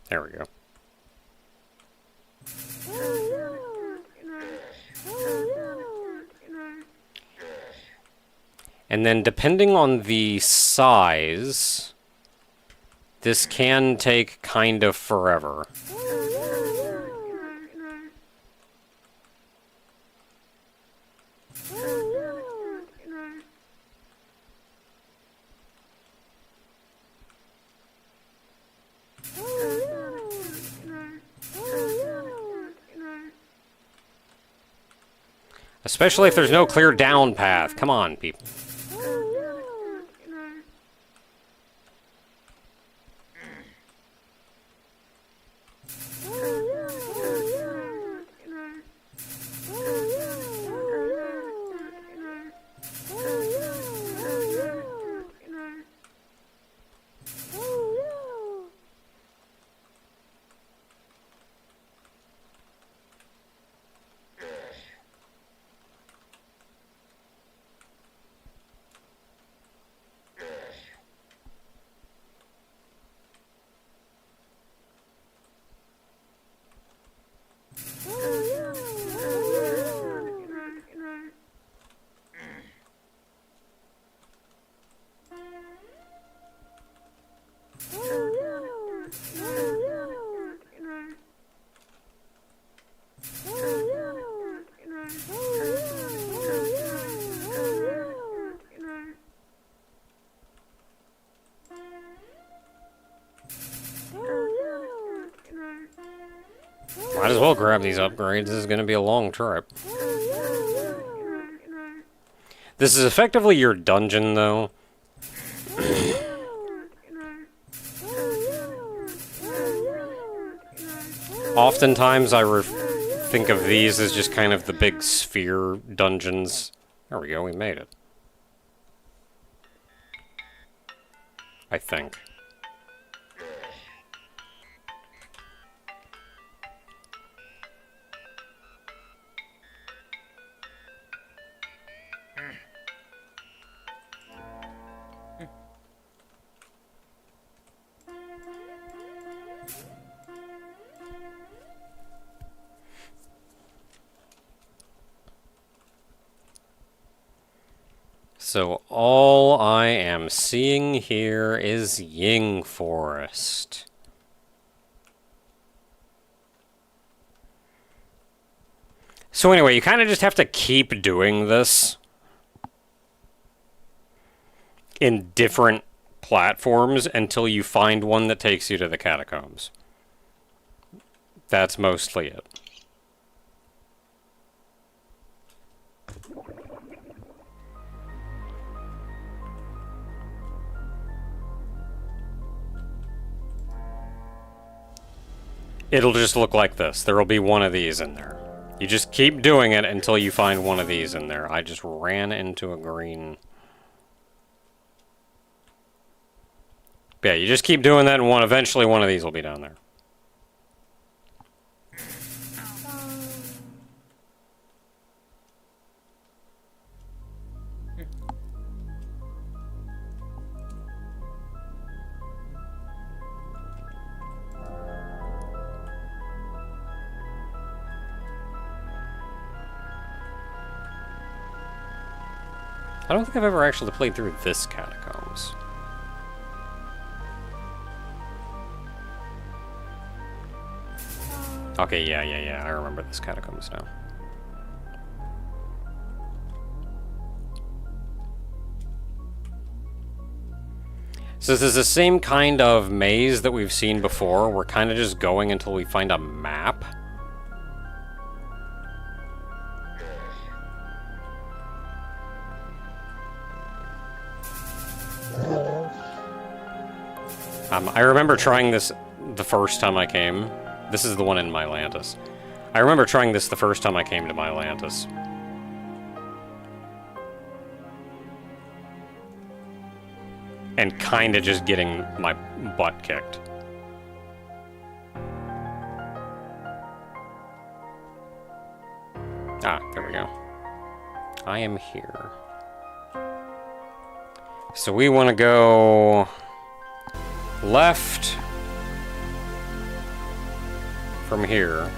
There we go. And then depending on the size, This can take kind of forever. Especially if there's no clear down path. Come on, people. Might as well grab these upgrades. This is going to be a long trip. This is effectively your dungeon, though. Oftentimes, I think of these as just kind of the big sphere dungeons. There we go, we made it. I think. So all I am seeing here is Ying Forest. So anyway, you kind of just have to keep doing this in different platforms until you find one that takes you to the catacombs. That's mostly it. It'll just look like this. There will be one of these in there. You just keep doing it until you find one of these in there. I just ran into a green... Yeah, you just keep doing that and eventually one of these will be down there. I don't think I've ever actually played through this catacombs. Okay, yeah, I remember this catacombs now. So this is the same kind of maze that we've seen before. We're kind of just going until we find a map. I remember trying this the first time I came. This is the one in Mylantis. I remember trying this the first time I came to Mylantis. And kinda just getting my butt kicked. Ah, there we go. I am here. So we want to go... left from here.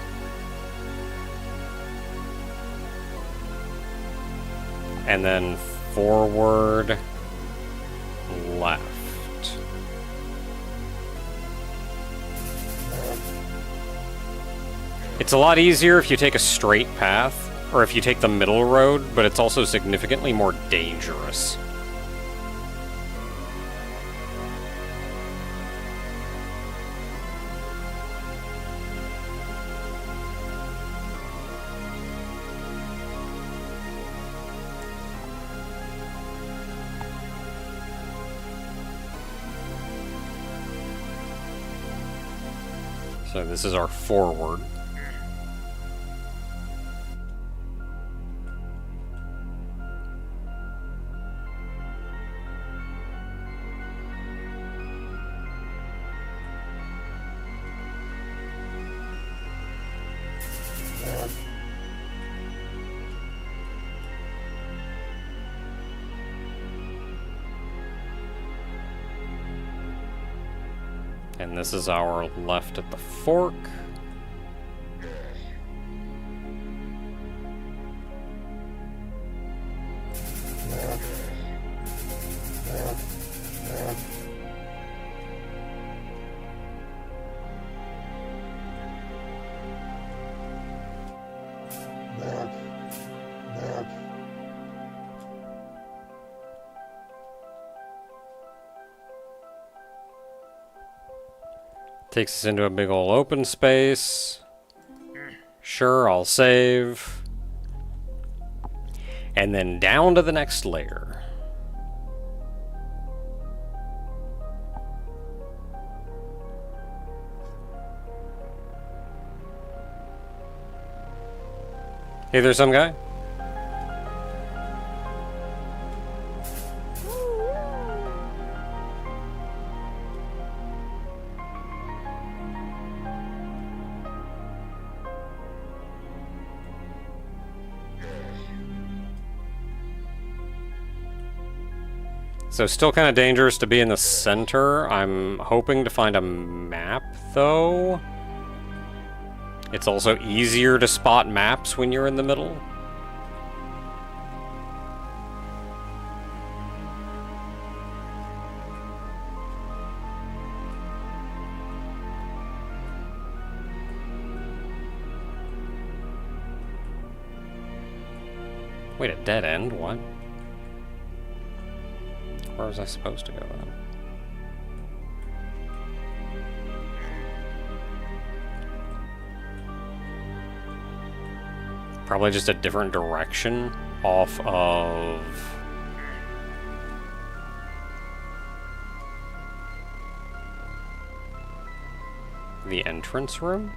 And then forward left. It's a lot easier if you take a straight path, or if you take the middle road, but it's also significantly more dangerous. So this is our forward. And this is our left at the fork. Takes us into a big old open space. Sure, I'll save. And then down to the next layer. Hey, there's some guy. So still kind of dangerous to be in the center. I'm hoping to find a map, though. It's also easier to spot maps when you're in the middle. Wait, a dead end? What? Where was I supposed to go then? Probably just a different direction off of the entrance room?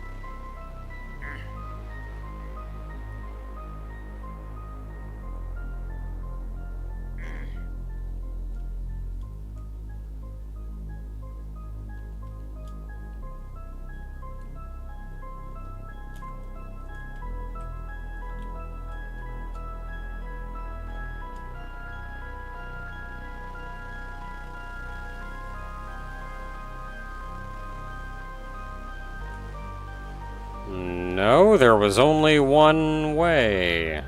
No, there was only one way.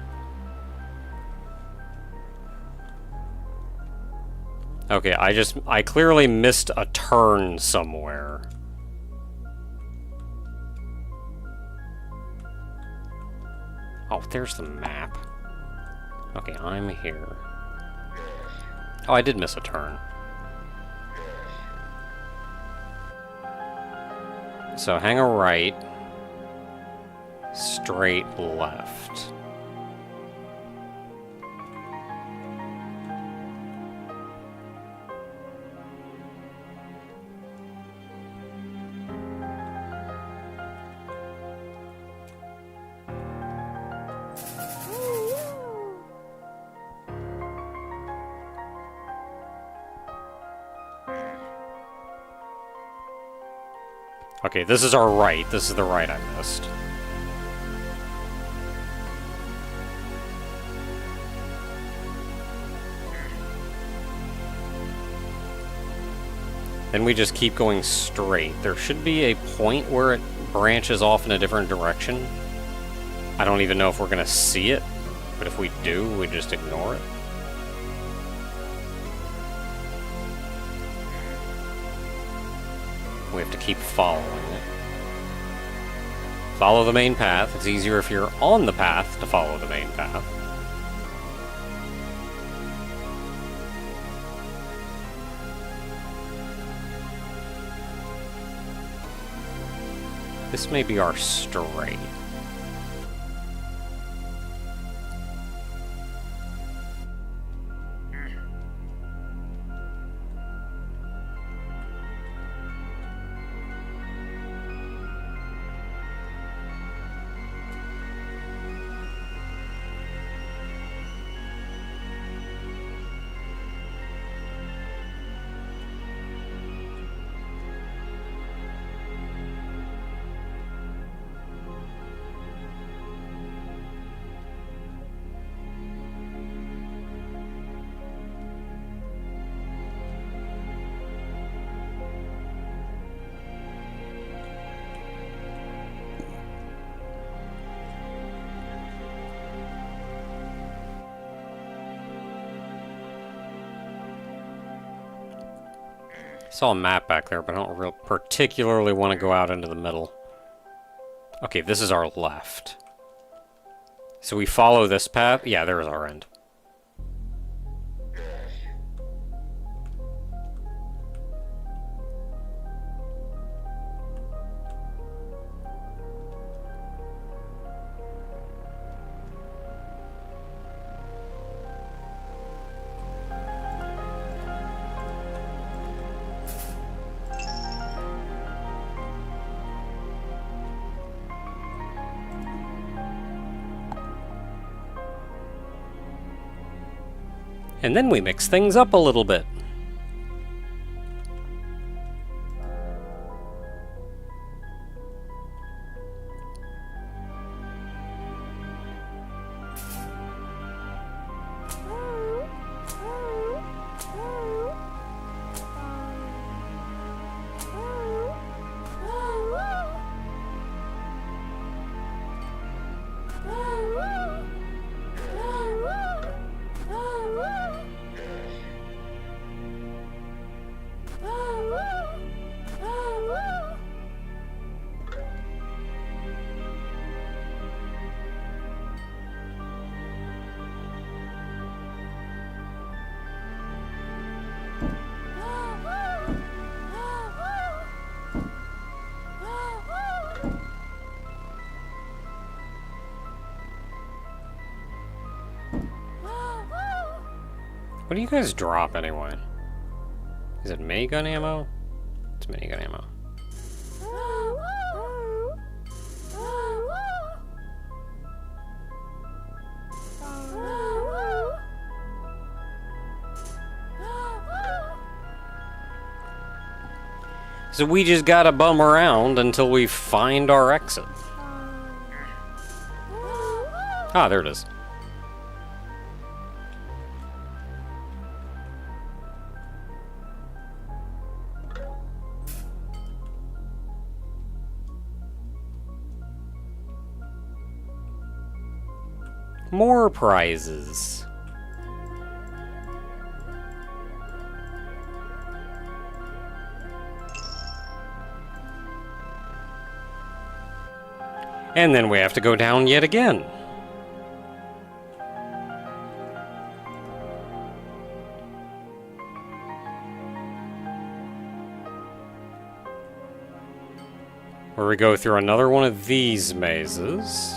Okay, I clearly missed a turn somewhere. Oh, there's the map. Okay, I'm here. Oh, I did miss a turn. So hang a right. Straight left. Okay, this is our right. This is the right I missed. Then we just keep going straight. There should be a point where it branches off in a different direction. I don't even know if we're going to see it, but if we do, we just ignore it. We have to keep following it. Follow the main path. It's easier if you're on the path to follow the main path. This may be our straight. Saw a map back there, but I don't particularly want to go out into the middle. Okay, this is our left. So we follow this path. Yeah, there's our end. And then we mix things up a little bit. What do you guys drop anyway? Is it minigun ammo? It's minigun ammo. So we just gotta bum around until we find our exit. Ah, there it is. More prizes. And then we have to go down yet again. Where we go through another one of these mazes.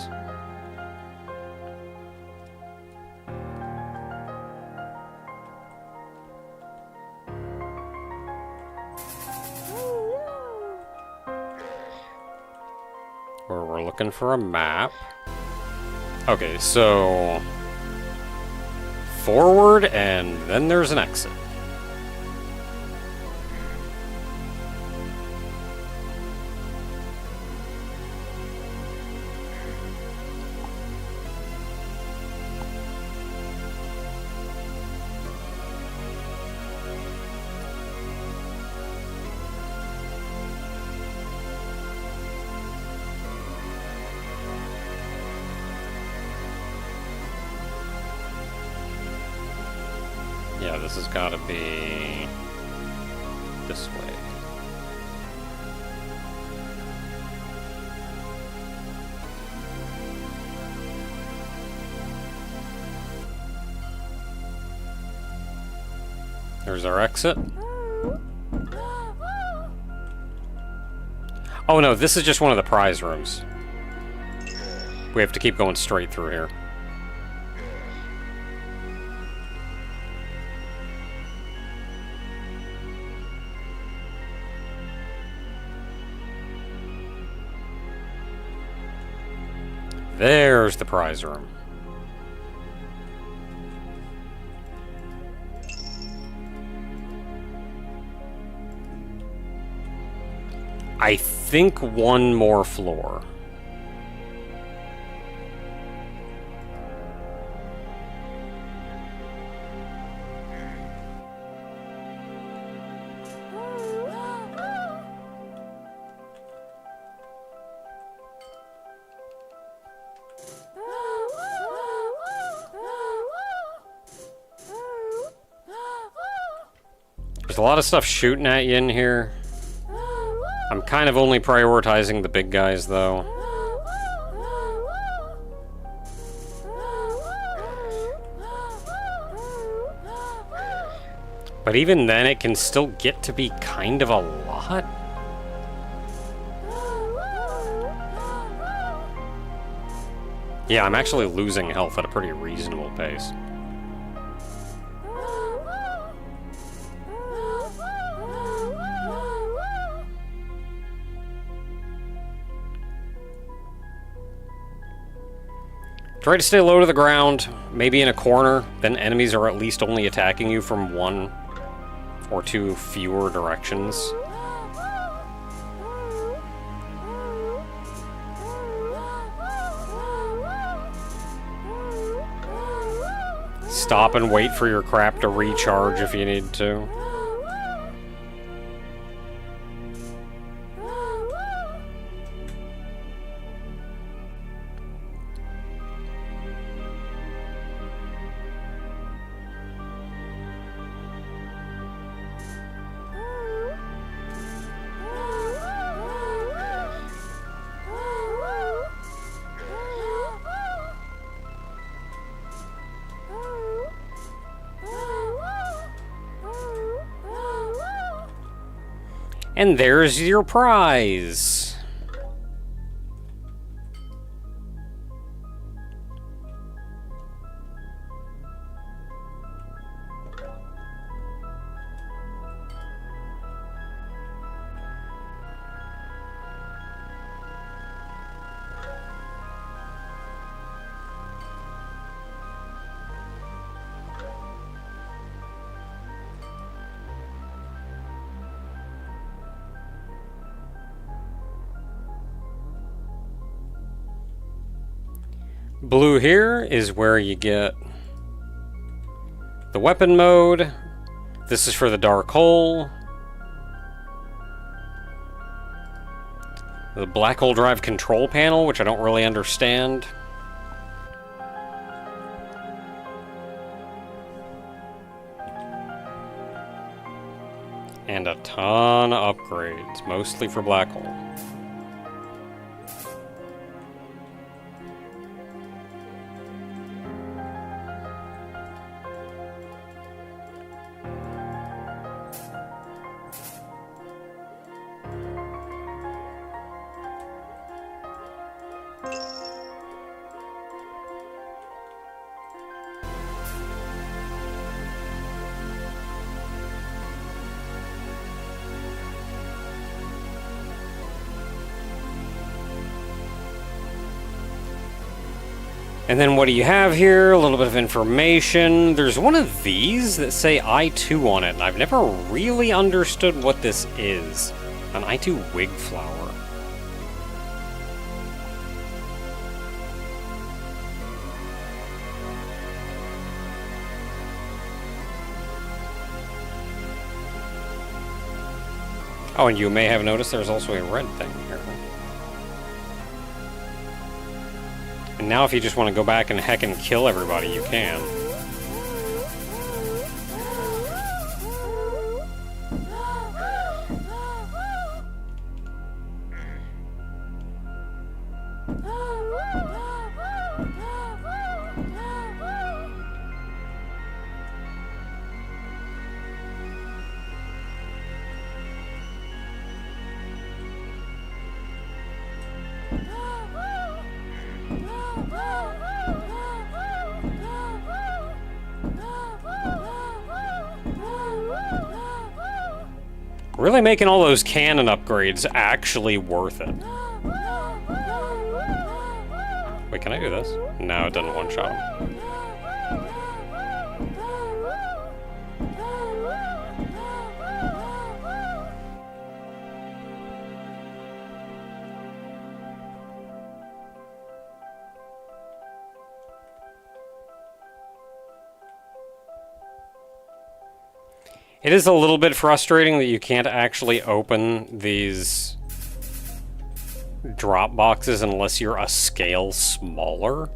Where we're looking for a map. Okay, so forward and then there's an exit. Yeah, this has got to be this way. There's our exit. Oh no, this is just one of the prize rooms. We have to keep going straight through here. There's the prize room. I think one more floor. There's a lot of stuff shooting at you in here. I'm kind of only prioritizing the big guys, though. But even then, it can still get to be kind of a lot. Yeah, I'm actually losing health at a pretty reasonable pace. Try to stay low to the ground, maybe in a corner, then enemies are at least only attacking you from one or two fewer directions. Stop and wait for your crap to recharge if you need to. And there's your prize! Blue here is where you get the weapon mode. This is for the dark hole. The black hole drive control panel, which I don't really understand. And a ton of upgrades, mostly for black hole. And then what do you have here? A little bit of information. There's one of these that say I2 on it, and I've never really understood what this is. An I2 wig flower. Oh, and you may have noticed there's also a red thing here. And now if you just want to go back and heck and kill everybody, you can. Really making all those cannon upgrades actually worth it. Wait, can I do this? No, it doesn't one-shot him. It is a little bit frustrating that you can't actually open these drop boxes unless you're a scale smaller.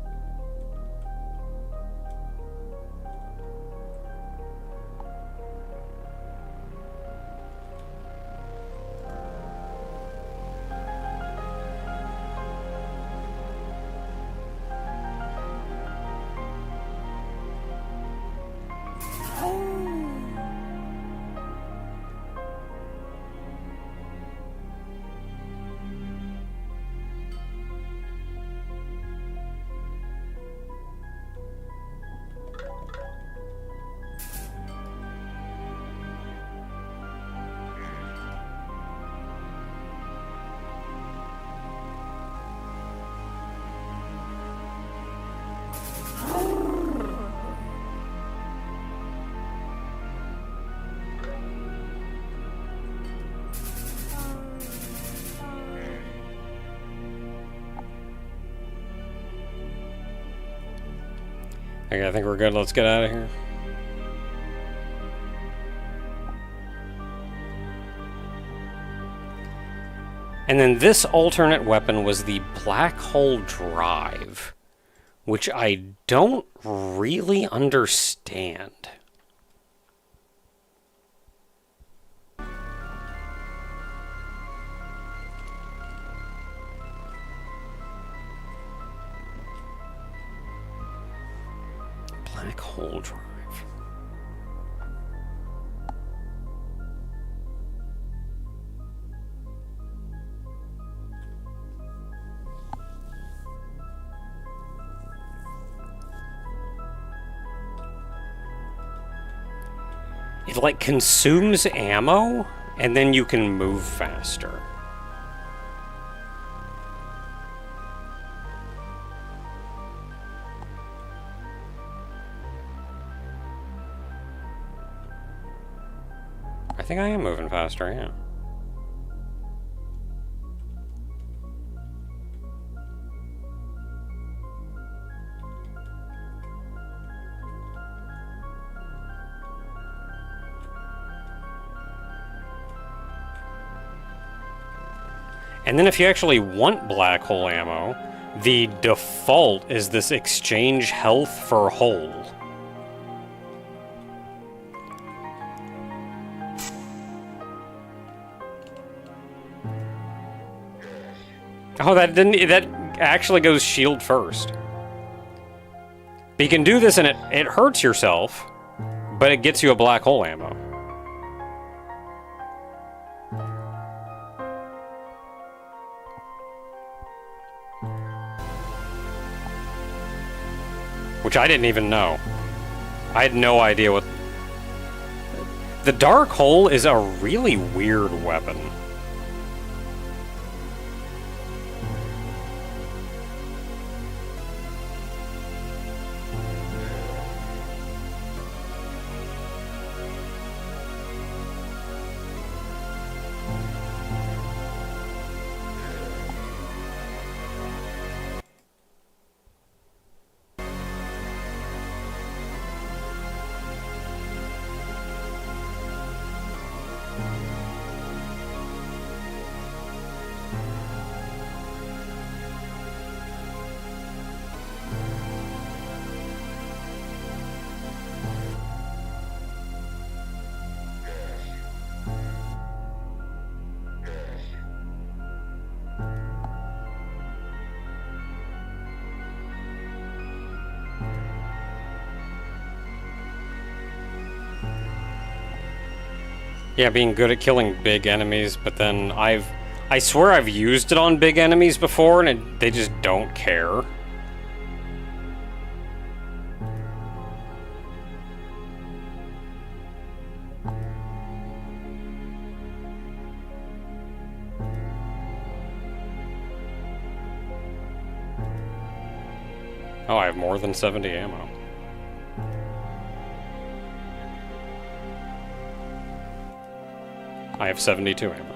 Okay, I think we're good. Let's get out of here. And then this alternate weapon was the Black Hole Drive, which I don't really understand. Black Hole Drive. It like consumes ammo, and then you can move faster. I think I am moving faster, yeah. And then if you actually want black hole ammo, the default is this exchange health for hole. Oh, that actually goes shield first. But you can do this and it hurts yourself, but it gets you a black hole ammo. Which I didn't even know. I had no idea what... The dark hole is a really weird weapon. Yeah, being good at killing big enemies, but then I swear I've used it on big enemies before, and they just don't care. Oh, I have more than 70 ammo. I have 72 ammo.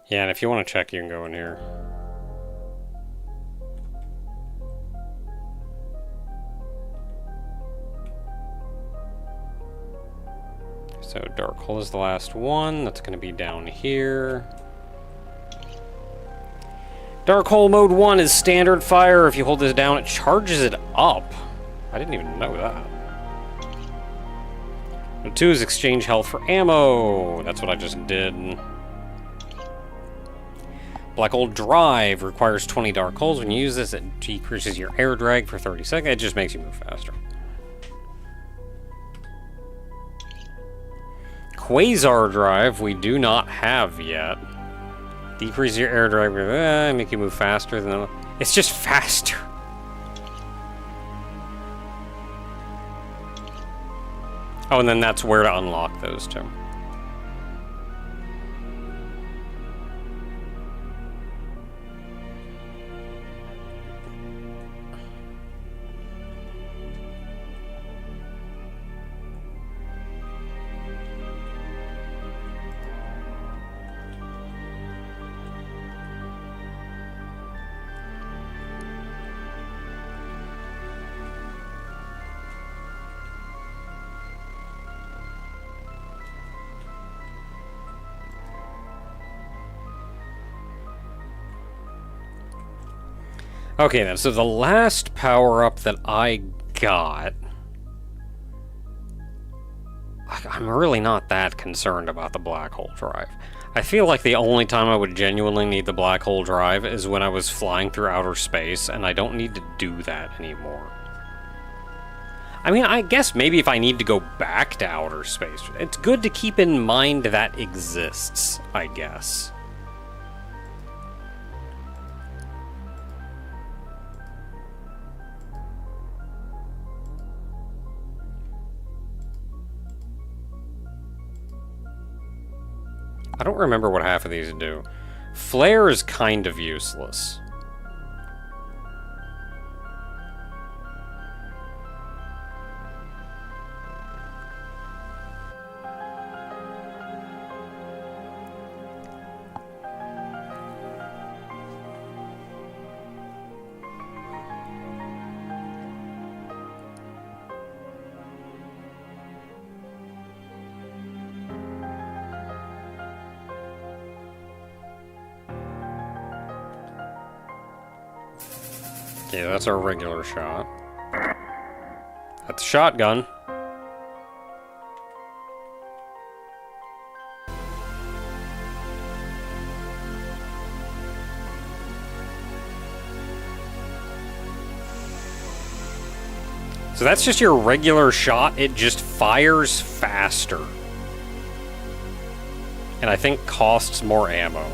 Yeah, and if you want to check, you can go in here. So dark hole is the last one. That's going to be down here. Dark hole mode 1 is standard fire. If you hold this down, it charges it up. I didn't even know that. And 2 is exchange health for ammo. That's what I just did. Black hole drive requires 20 dark holes. When you use this, it decreases your air drag for 30 seconds. It just makes you move faster. Quasar drive we do not have yet. Decrease your air drag, make you move faster than... It's just faster. Oh, and then that's where to unlock those two. Okay then, so the last power-up that I got... I'm really not that concerned about the black hole drive. I feel like the only time I would genuinely need the black hole drive is when I was flying through outer space, and I don't need to do that anymore. I mean, I guess maybe if I need to go back to outer space, it's good to keep in mind that exists, I guess. I don't remember what half of these do. Flare is kind of useless. Okay, that's our regular shot. That's a shotgun. So that's just your regular shot. It just fires faster. And I think costs more ammo.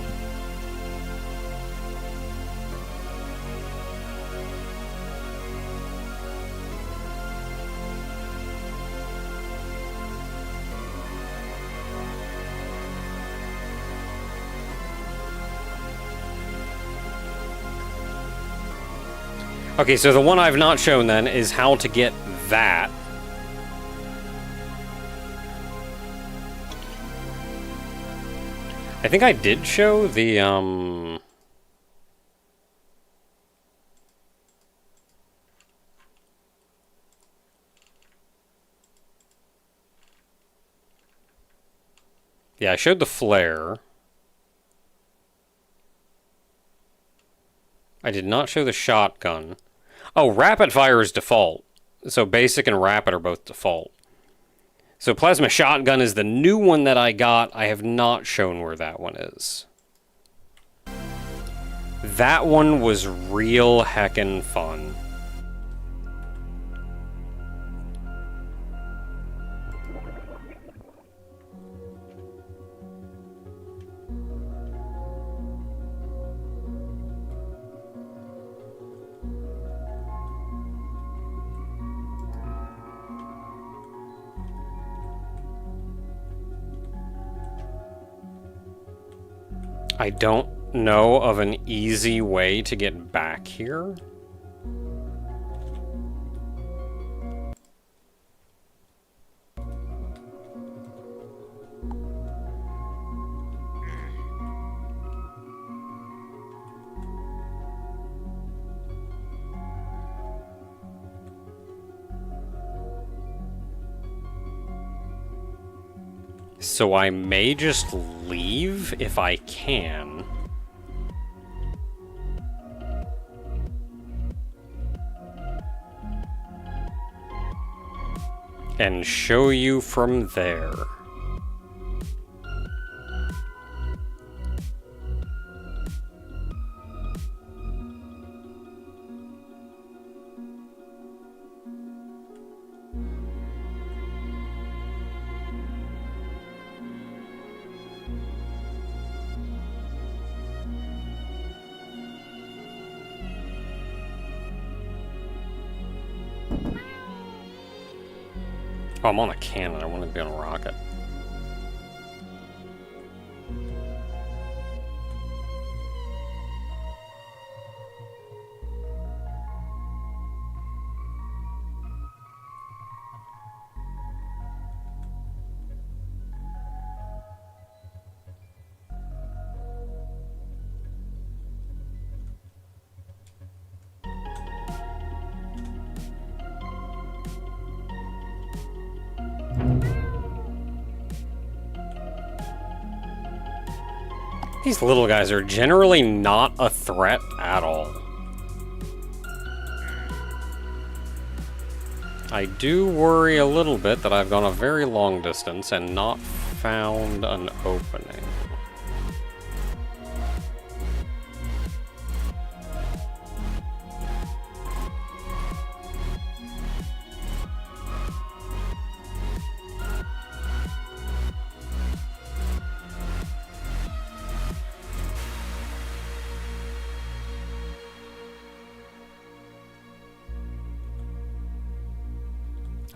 Okay, so the one I've not shown then is how to get that. I think I did show the, yeah, I showed the flare. I did not show the shotgun. Oh, rapid fire is default. So basic and rapid are both default. So plasma shotgun is the new one that I got. I have not shown where that one is. That one was real heckin' fun. I don't know of an easy way to get back here. So I may just leave if I can. And show you from there. Oh, I'm on a cannon. I want to be on a rocket. These little guys are generally not a threat at all. I do worry a little bit that I've gone a very long distance and not found an opening.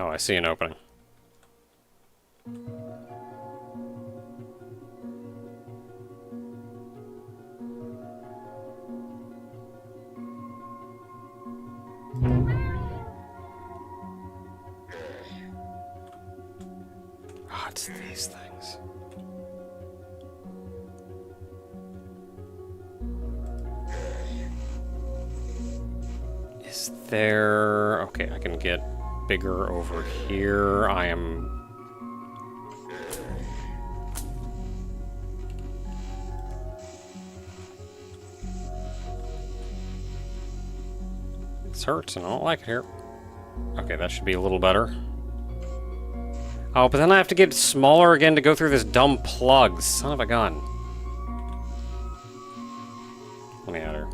Oh, I see an opening. Oh, it's these things. Is there... Okay, I can get bigger over here. I am... This hurts and I don't like it here. Okay, that should be a little better. Oh, but then I have to get smaller again to go through this dumb plug. Son of a gun. Let me out here.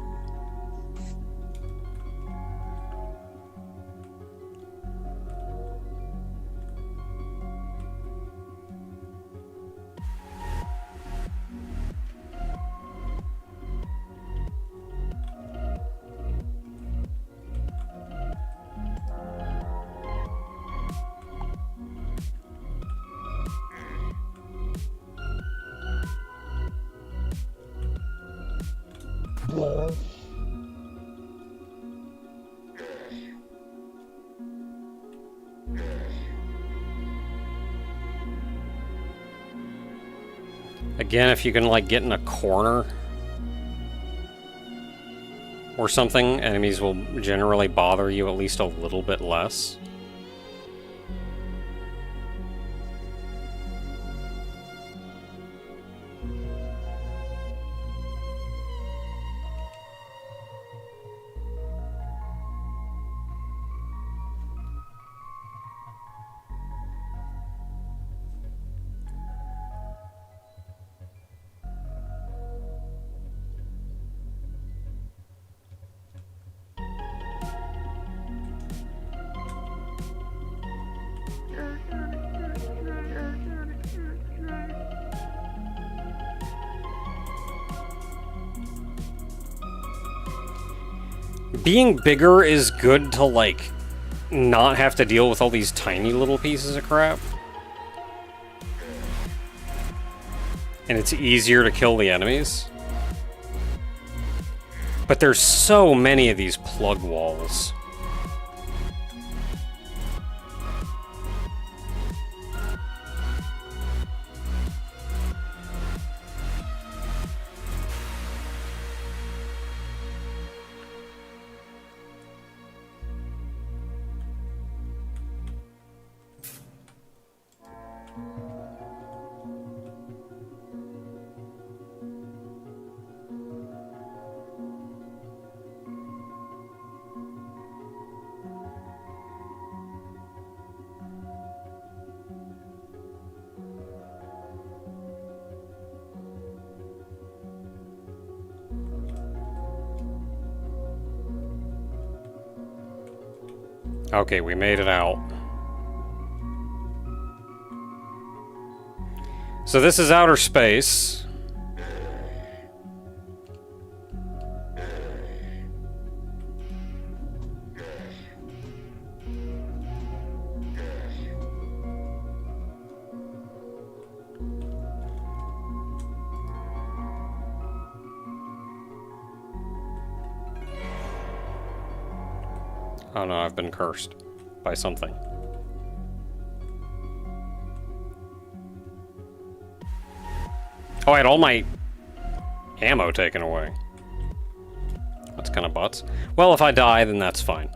Again, if you can, like, get in a corner or something, enemies will generally bother you at least a little bit less. Being bigger is good to, like, not have to deal with all these tiny little pieces of crap. And it's easier to kill the enemies. But there's so many of these plug walls. Okay, we made it out. So this is outer space. Oh no, I've been cursed by something. Oh, I had all my ammo taken away. That's kind of butts. Well, if I die, then that's fine.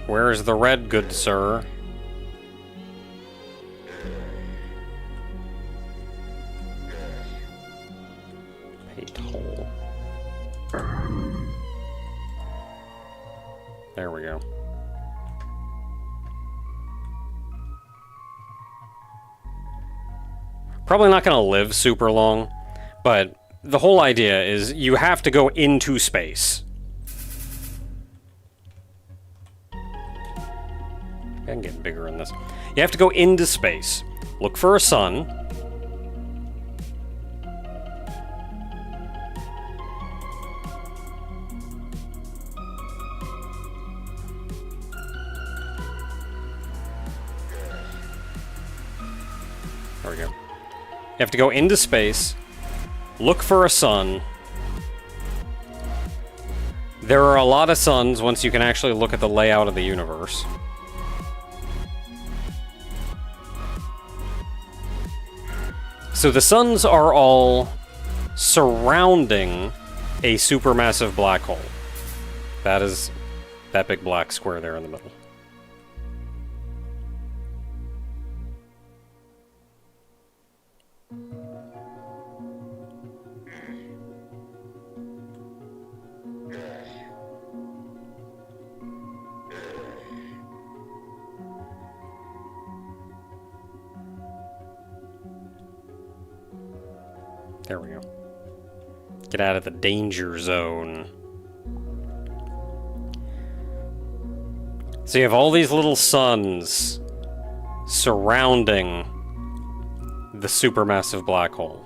Where is the red, good sir? Pate hole. There we go. Probably not gonna live super long, but the whole idea is you have to go into space. I'm getting bigger in this. You have to go into space. Look for a sun. There we go. You have to go into space. Look for a sun. There are a lot of suns once you can actually look at the layout of the universe. So the suns are all surrounding a supermassive black hole. That is that big black square there in the middle. There we go. Get out of the danger zone. So you have all these little suns surrounding the supermassive black hole.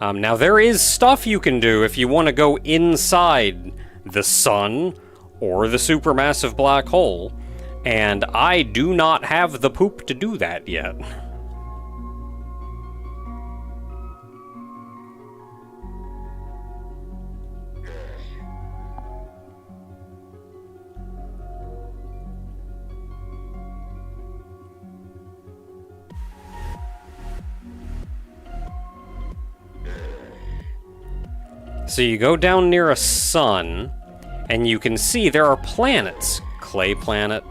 Now there is stuff you can do if you want to go inside the sun or the supermassive black hole. And I do not have the poop to do that yet. So you go down near a sun, and you can see there are planets. Clay planet.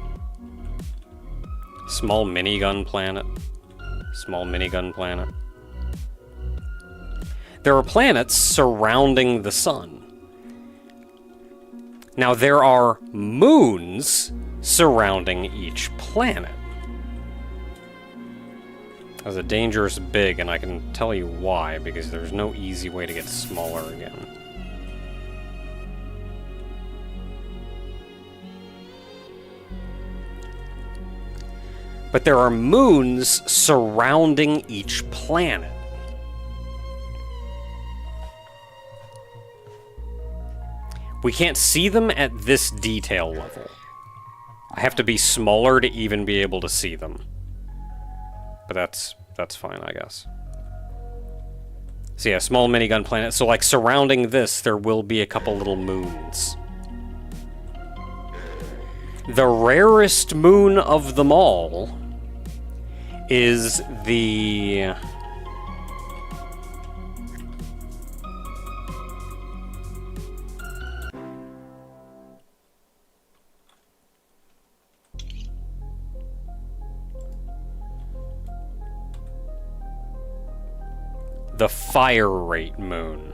Small minigun planet. Small minigun planet. There are planets surrounding the sun. Now there are moons surrounding each planet. as a dangerous big, and I can tell you why, because there's no easy way to get smaller again. But there are moons surrounding each planet. We can't see them at this detail level. I have to be smaller to even be able to see them. But that's fine, I guess. So yeah, small minigun planet. So like surrounding this, there will be a couple little moons. The rarest moon of them all is the... the fire rate moon.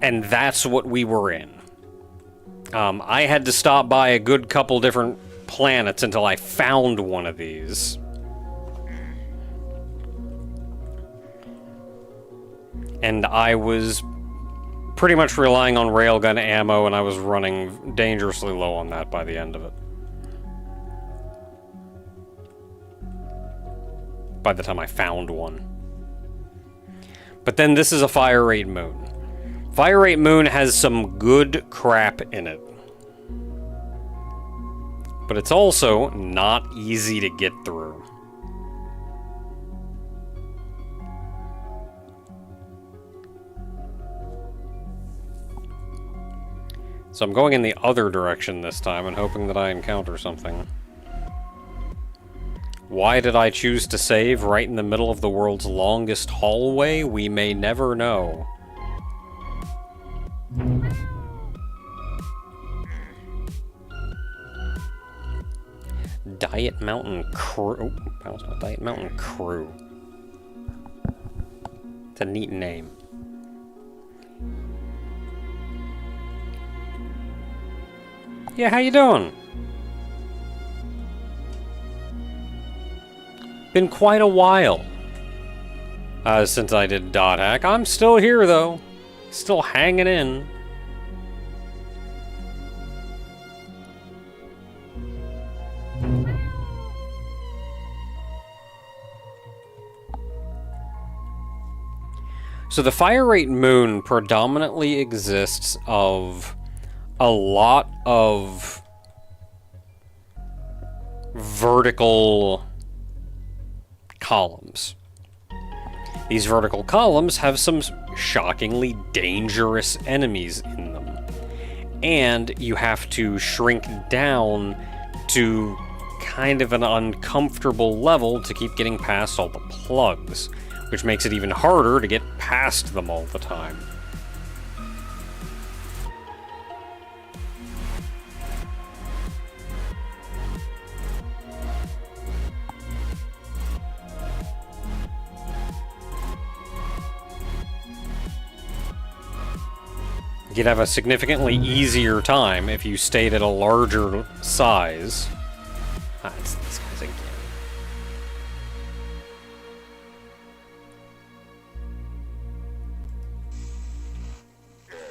And that's what we were in. I had to stop by a good couple different planets until I found one of these. And I was pretty much relying on railgun ammo, and I was running dangerously low on that by the end of it. By the time I found one. But then this is a fire rate moon. Fire rate moon has some good crap in it. But it's also not easy to get through. So I'm going in the other direction this time and hoping that I encounter something. Why did I choose to save right in the middle of the world's longest hallway? We may never know. Diet Mountain Crew. Oh, it's not Diet Mountain Crew. It's a neat name. Yeah, how you doing? Been quite a while since I did Dot Hack. I'm still here, though. Still hanging in. So the fire rate moon predominantly exists of a lot of vertical columns. These vertical columns have some shockingly dangerous enemies in them. And you have to shrink down to kind of an uncomfortable level to keep getting past all the plugs, which makes it even harder to get past them all the time. You'd have a significantly easier time if you stayed at a larger size. Ah, it's these guys again.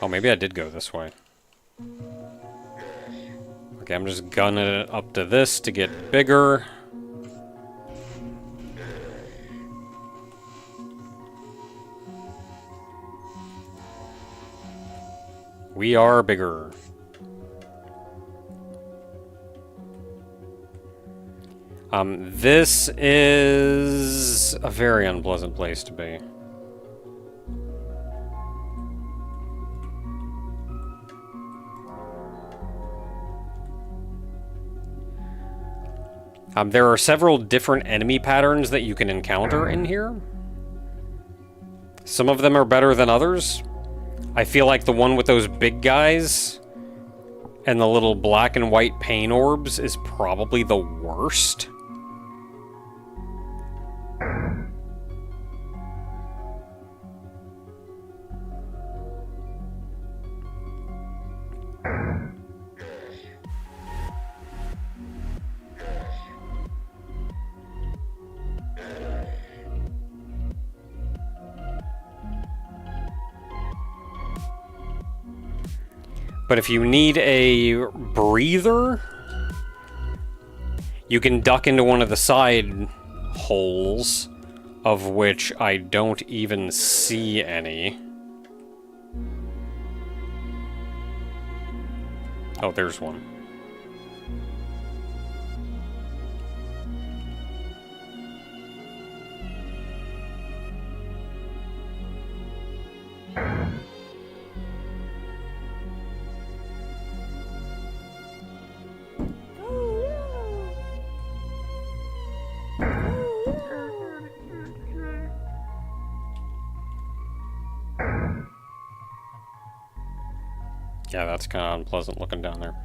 Oh, maybe I did go this way. Okay, I'm just gunning it up to this to get bigger. We are bigger. This is a very unpleasant place to be. There are several different enemy patterns that you can encounter in here. Some of them are better than others. I feel like the one with those big guys and the little black and white pain orbs is probably the worst. But if you need a breather, you can duck into one of the side holes, of which I don't even see any. Oh, there's one. Yeah, that's kind of unpleasant looking down there.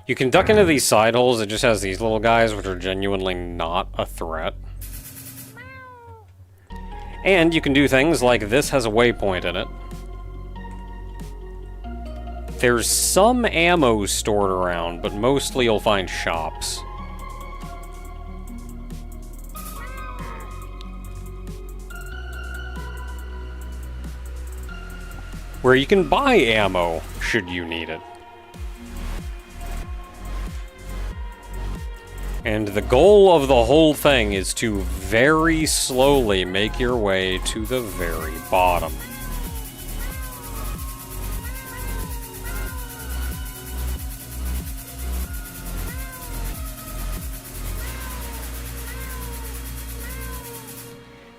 You can duck into these side holes. It just has these little guys, which are genuinely not a threat. And you can do things like this has a waypoint in it. There's some ammo stored around, but mostly you'll find shops. Where you can buy ammo, should you need it. And the goal of the whole thing is to very slowly make your way to the very bottom.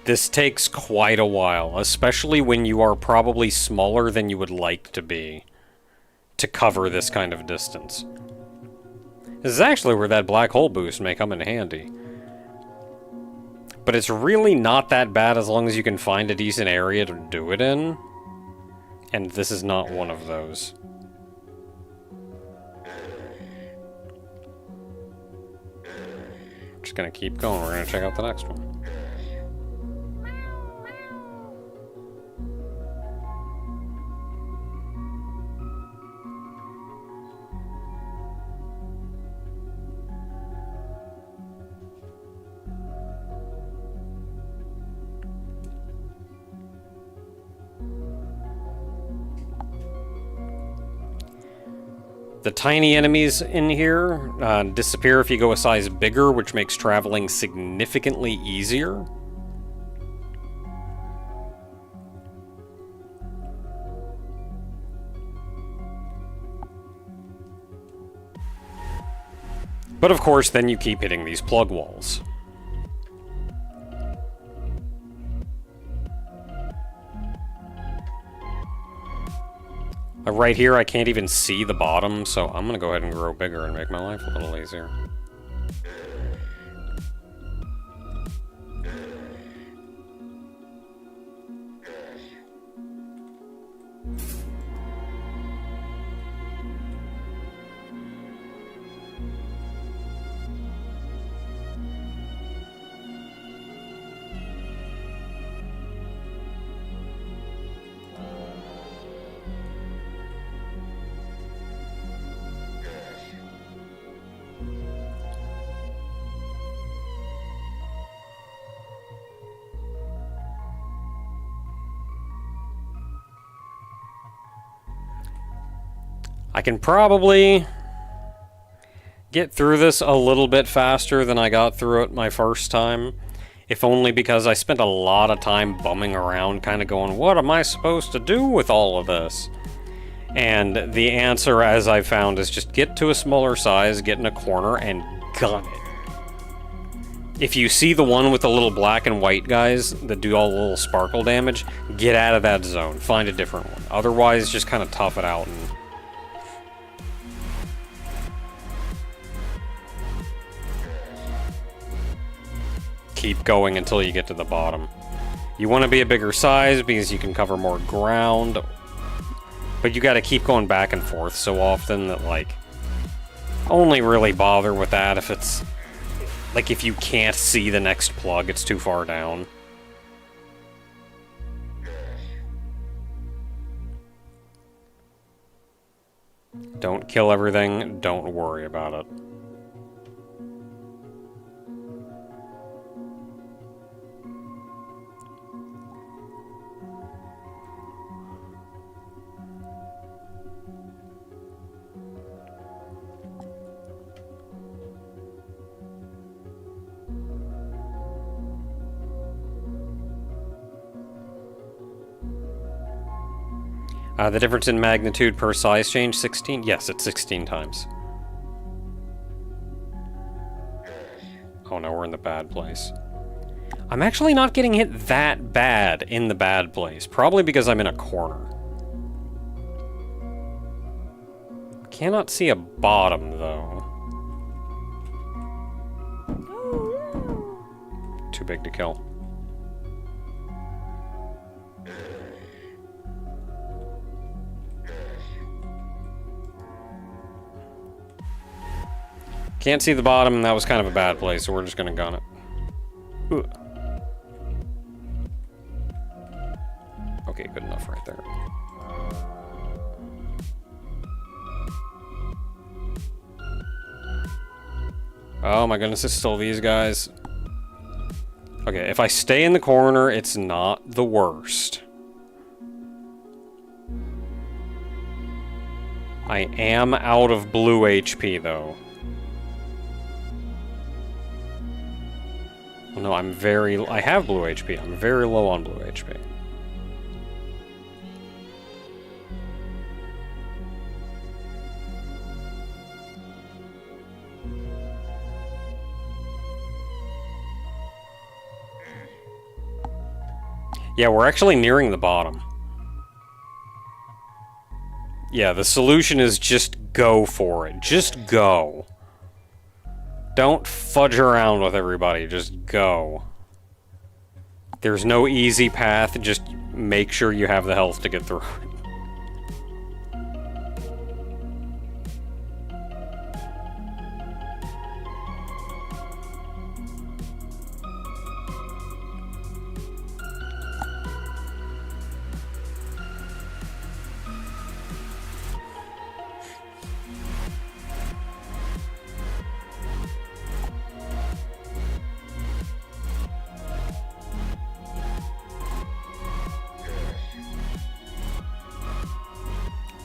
This takes quite a while, especially when you are probably smaller than you would like to be, to cover this kind of distance. This is actually where that black hole boost may come in handy. But it's really not that bad as long as you can find a decent area to do it in. And this is not one of those. Just gonna keep going, we're gonna check out the next one. The tiny enemies in here disappear if you go a size bigger, which makes traveling significantly easier. But of course, then you keep hitting these plug walls. Right here, I can't even see the bottom, so I'm gonna go ahead and grow bigger and make my life a little easier. I can probably get through this a little bit faster than I got through it my first time, if only because I spent a lot of time bumming around kind of going, what am I supposed to do with all of this? And the answer, as I've found, is just get to a smaller size, get in a corner, and gun it. If you see the one with the little black and white guys that do all the little sparkle damage, get out of that zone. Find a different one. Otherwise, just kind of tough it out and keep going until you get to the bottom. You want to be a bigger size because you can cover more ground, but you got to keep going back and forth so often that, like, only really bother with that if it's, like, if you can't see the next plug, it's too far down. Don't kill everything, don't worry about it. The difference in magnitude per size change, 16? Yes, it's 16 times. Oh no, we're in the bad place. I'm actually not getting hit that bad in the bad place. Probably because I'm in a corner. Cannot see a bottom, though. Too big to kill. Can't see the bottom, that was kind of a bad place, so we're just gonna gun it. Ooh. Okay, good enough right there. Oh my goodness, it's still these guys. Okay, if I stay in the corner, it's not the worst. I am out of blue HP, though. No, I have blue HP. I'm very low on blue HP. Yeah, we're actually nearing the bottom. Yeah, the solution is just go for it. Just go. Don't fudge around with everybody, just go. There's no easy path, just make sure you have the health to get through it.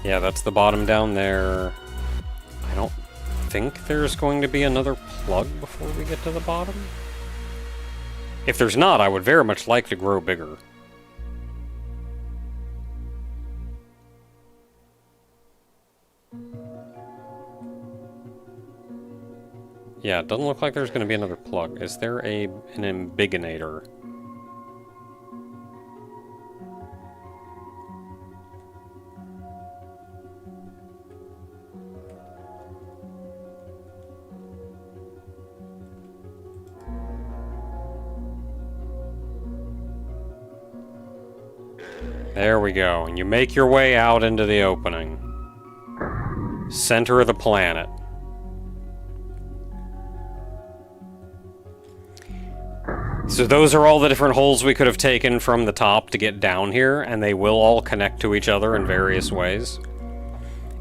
Yeah, that's the bottom down there. I don't think there's going to be another plug before we get to the bottom. If there's not, I would very much like to grow bigger. Yeah, it doesn't look like there's going to be another plug. Is there an ambiginator? There we go, and you make your way out into the opening. Center of the planet. So those are all the different holes we could have taken from the top to get down here, and they will all connect to each other in various ways.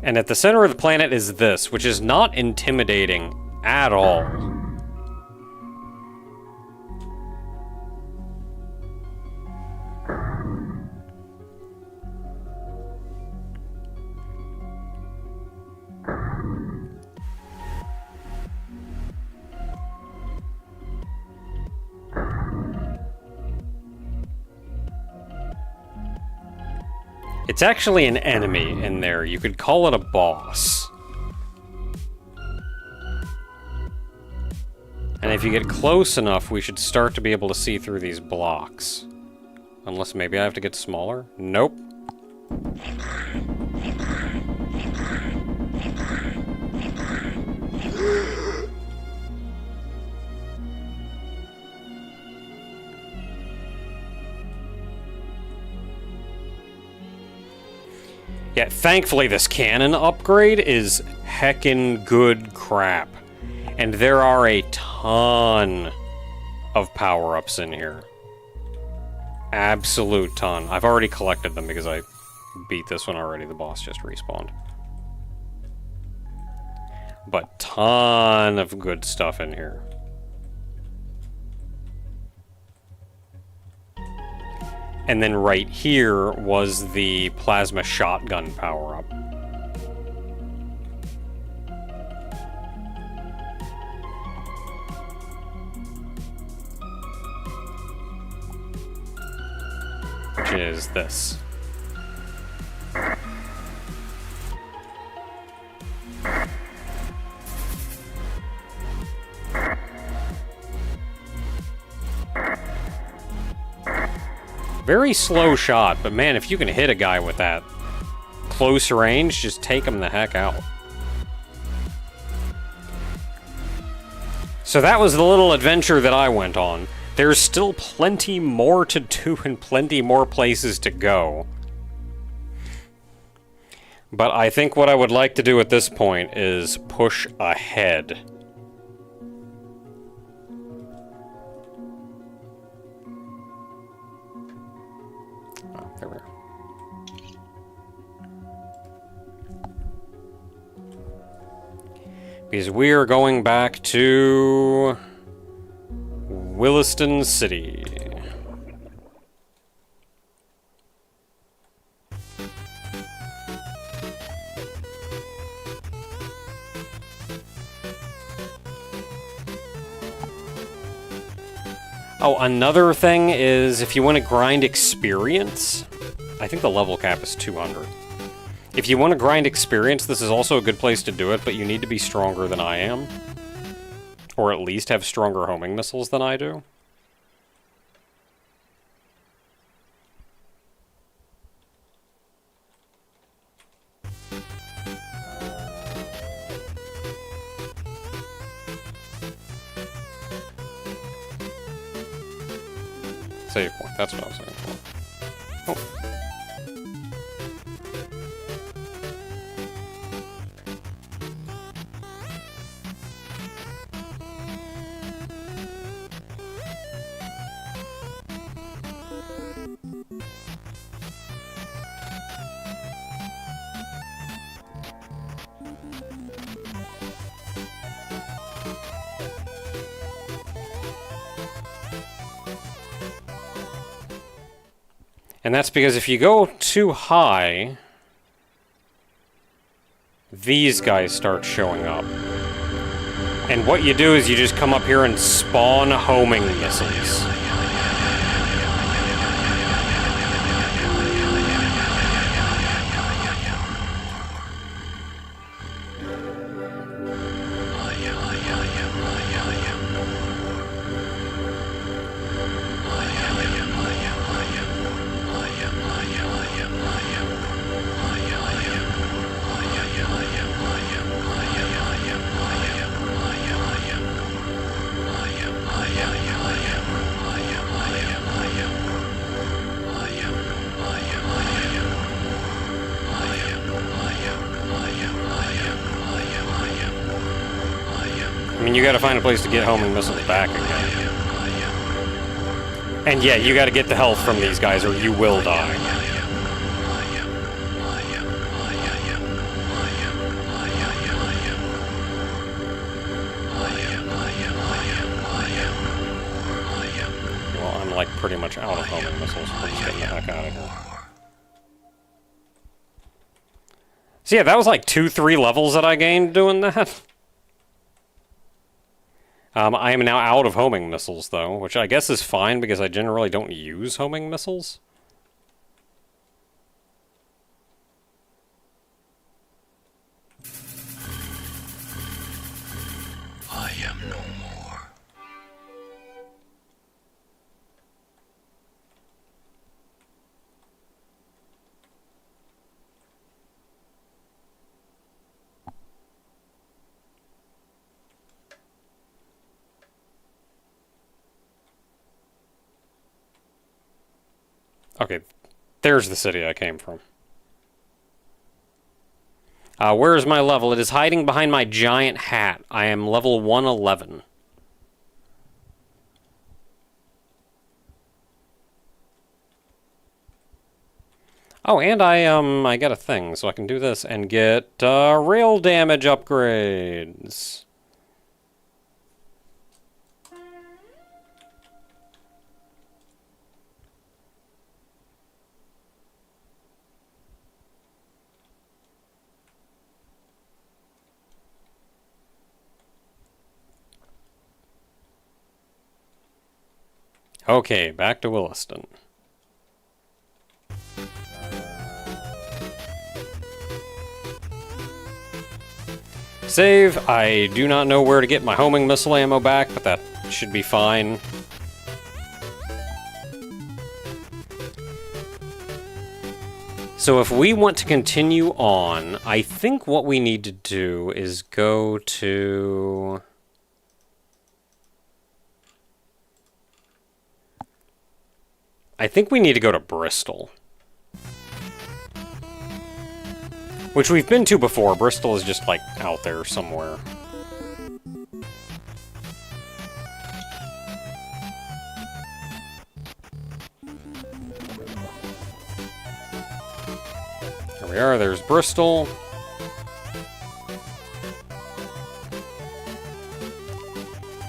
And at the center of the planet is this, which is not intimidating at all. It's actually an enemy in there. You could call it a boss. And if you get close enough, we should start to be able to see through these blocks. Unless maybe I have to get smaller? Nope. Yeah, thankfully this cannon upgrade is heckin' good crap. And there are a ton of power-ups in here. Absolute ton. I've already collected them because I beat this one already. The boss just respawned. But ton of good stuff in here. And then right here was the plasma shotgun power-up. Which is this. Very slow shot, but man, if you can hit a guy with that close range, just take him the heck out. So that was the little adventure that I went on. There's still plenty more to do and plenty more places to go. But I think what I would like to do at this point is push ahead. Oh, there we go. Because we are going back to Williston City. Oh, another thing is if you want to grind experience, I think the level cap is 200. If you want to grind experience, this is also a good place to do it, but you need to be stronger than I am. Or at least have stronger homing missiles than I do. Save point, that's what I was looking for. Oh. And that's because if you go too high, these guys start showing up. And what you do is you just come up here and spawn homing missiles. I mean, you gotta find a place to get homing missiles back again. And yeah, you gotta get the health from these guys or you will die. Well, I'm like pretty much out of homing missiles. We're just getting the heck out of here. So yeah, that was like 2-3 levels that I gained doing that. I am now out of homing missiles, though, which I guess is fine because I generally don't use homing missiles. I am no more. Okay, there's the city I came from. Where is my level? It is hiding behind my giant hat. I am level 111. Oh, and I got a thing, so I can do this and get rail damage upgrades. Okay, back to Williston. Save. I do not know where to get my homing missile ammo back, but that should be fine. So if we want to continue on, I think what we need to do is go to... I think we need to go to Bristol. Which we've been to before. Bristol is just, like, out there somewhere. There we are, there's Bristol.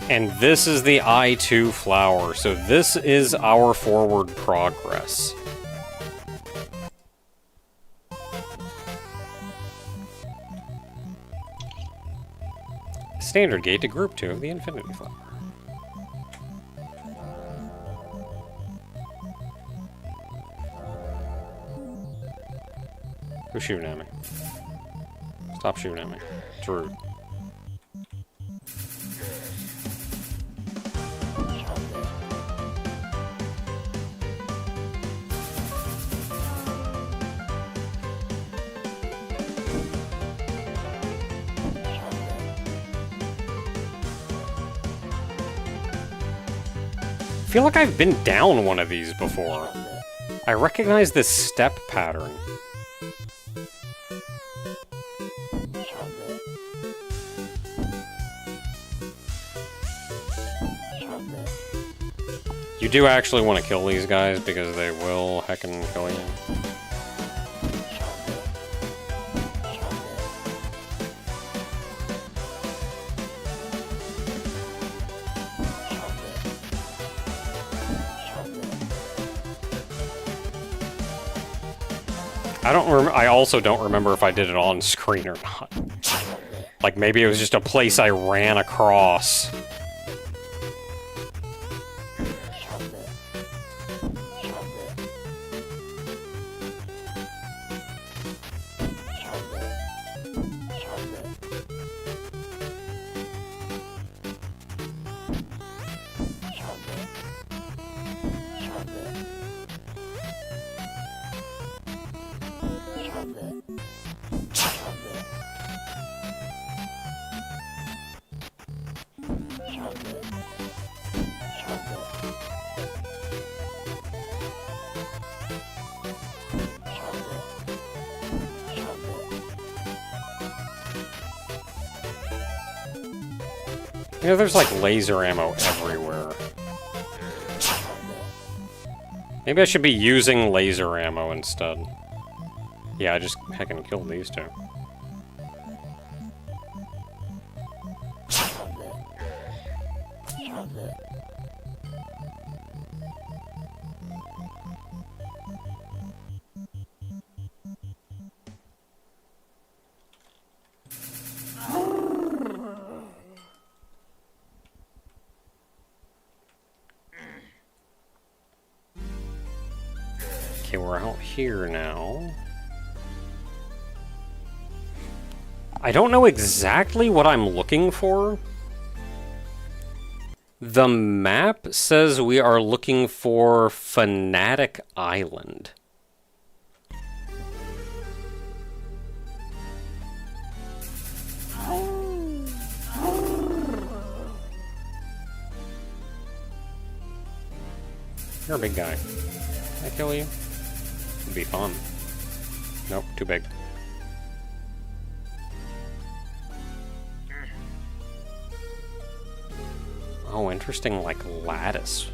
And this is the I-2 flower, so this is our forward progress. Standard gate to group 2 of the Infinity Flower. Who's shooting at me? Stop shooting at me. It's rude. I feel like I've been down one of these before. I recognize this step pattern. You do actually want to kill these guys because they will heckin' kill you. I also don't remember if I did it on screen or not. Like, maybe it was just a place I ran across. You know, there's like laser ammo everywhere. Maybe I should be using laser ammo instead. Yeah, I just heckin' killed these two. Okay, we're out here now. I don't know exactly what I'm looking for. The map says we are looking for Fanatic Island. You're a big guy. Can I kill you? It'd be fun. Nope, too big. Oh, interesting, like lattice.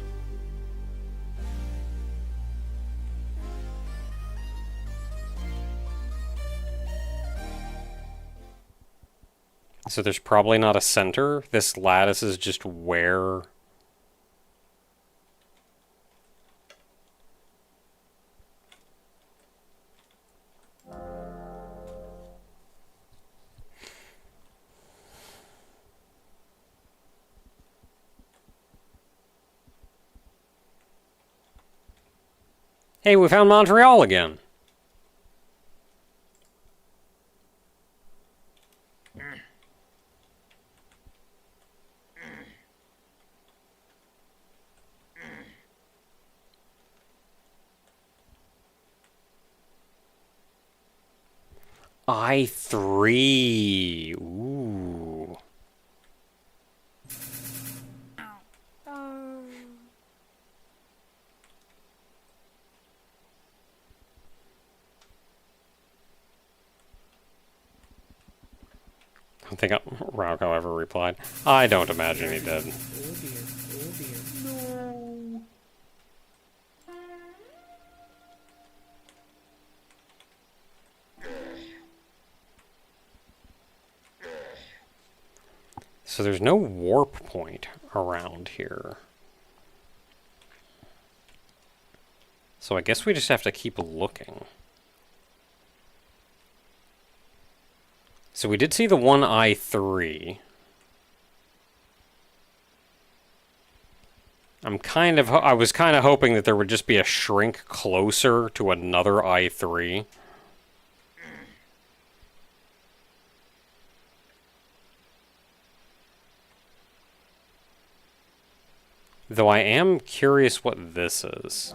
So there's probably not a center. This lattice is just where... Hey, we found Montreal again. I3. Ooh. I don't think Rauco ever replied. I don't imagine he did. So there's no warp point around here. So I guess we just have to keep looking. So we did see the one I3. I was kind of hoping that there would just be a shrink closer to another I3. Though I am curious what this is.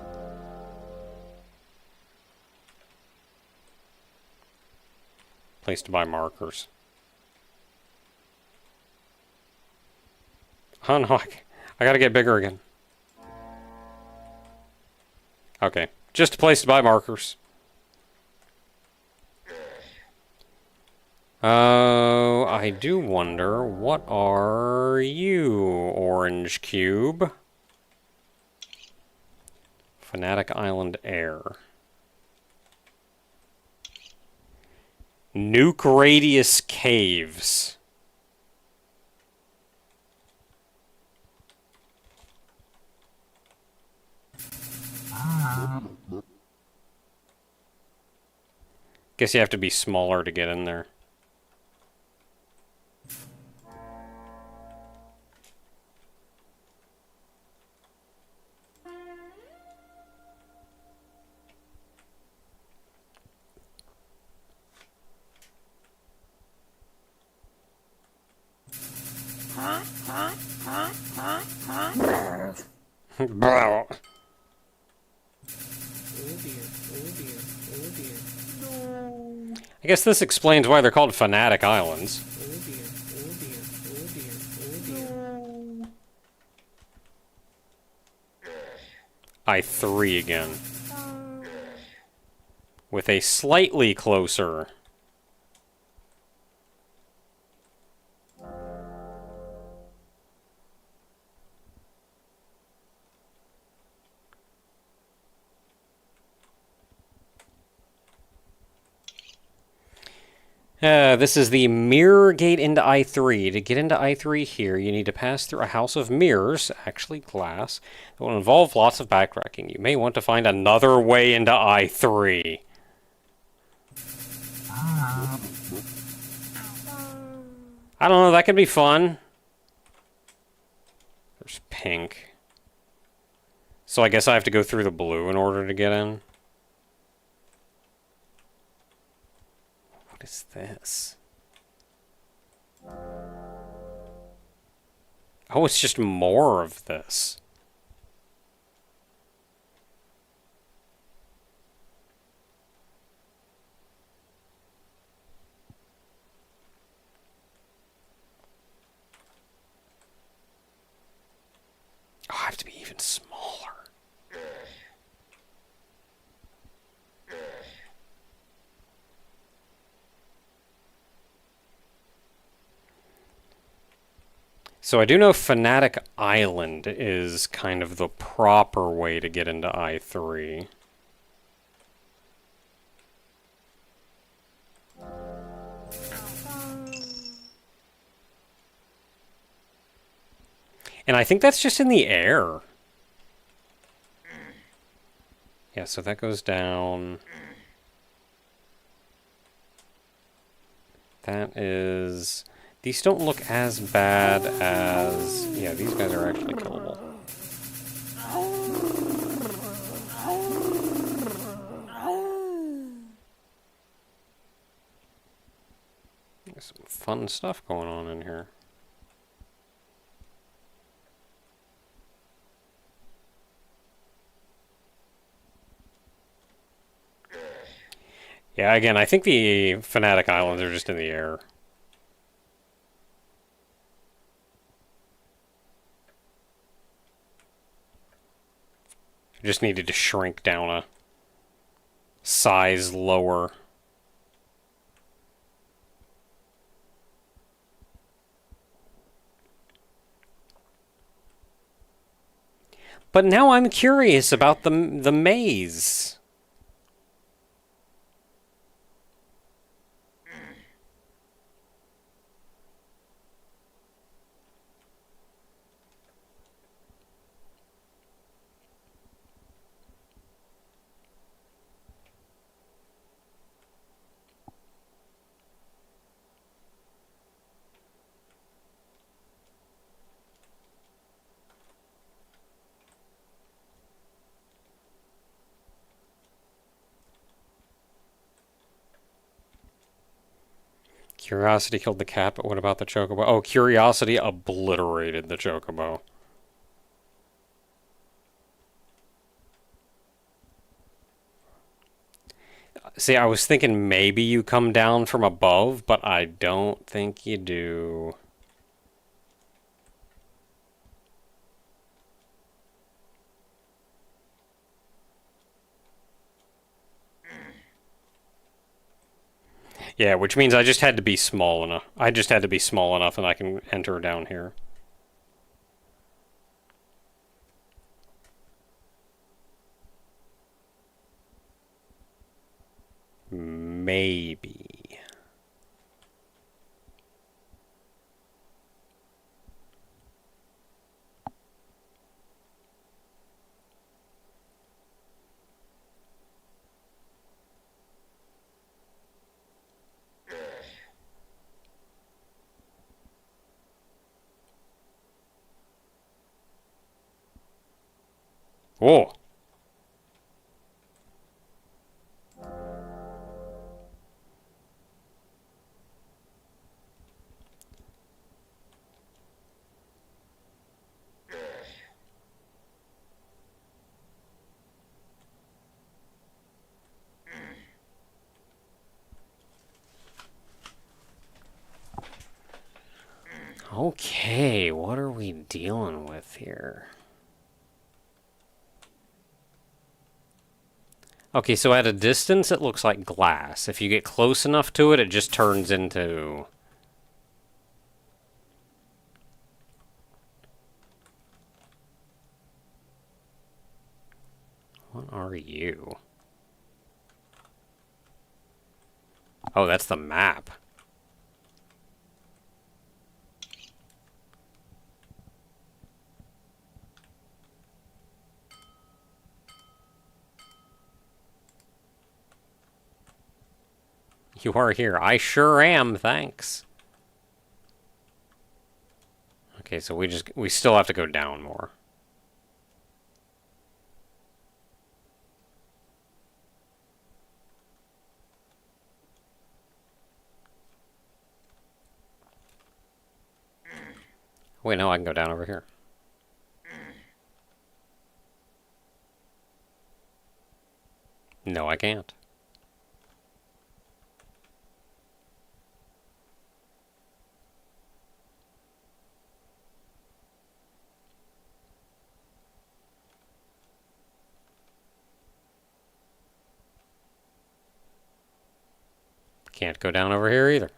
Place to buy markers. Oh no, I gotta get bigger again. Okay, just a place to buy markers. Oh, I do wonder, what are you, Orange Cube? Fanatic Island Air. Nuke Radius Caves. Guess you have to be smaller to get in there. Bro. I guess this explains why they're called Fanatic Islands. I3 again. With a slightly closer. This is the mirror gate into I3. To get into I3 here, you need to pass through a house of mirrors, actually glass. It will involve lots of backtracking. You may want to find another way into I3. I don't know, that could be fun. There's pink. So I guess I have to go through the blue in order to get in. What is this? Oh, it's just more of this. Oh, I have to be even smaller. So I do know Fanatic Island is kind of the proper way to get into I3. And I think that's just in the air. Yeah, so that goes down. That is... These don't look as bad as... Yeah, these guys are actually killable. There's some fun stuff going on in here. Yeah, again, I think the Fanatic Islands are just in the air. I just needed to shrink down a size lower. But now I'm curious about the maze. Curiosity killed the cat, but what about the chocobo? Oh, curiosity obliterated the chocobo. See, I was thinking maybe you come down from above, but I don't think you do. Yeah, which means I just had to be small enough. I just had to be small enough and I can enter down here. Maybe. Oh. Okay, what are we dealing with here? Okay, so at a distance it looks like glass. If you get close enough to it, it just turns into... What are you? Oh, that's the map. You are here. I sure am, thanks. Okay, so we still have to go down more. Wait, no, I can go down over here. No, I can't. Can't go down over here either.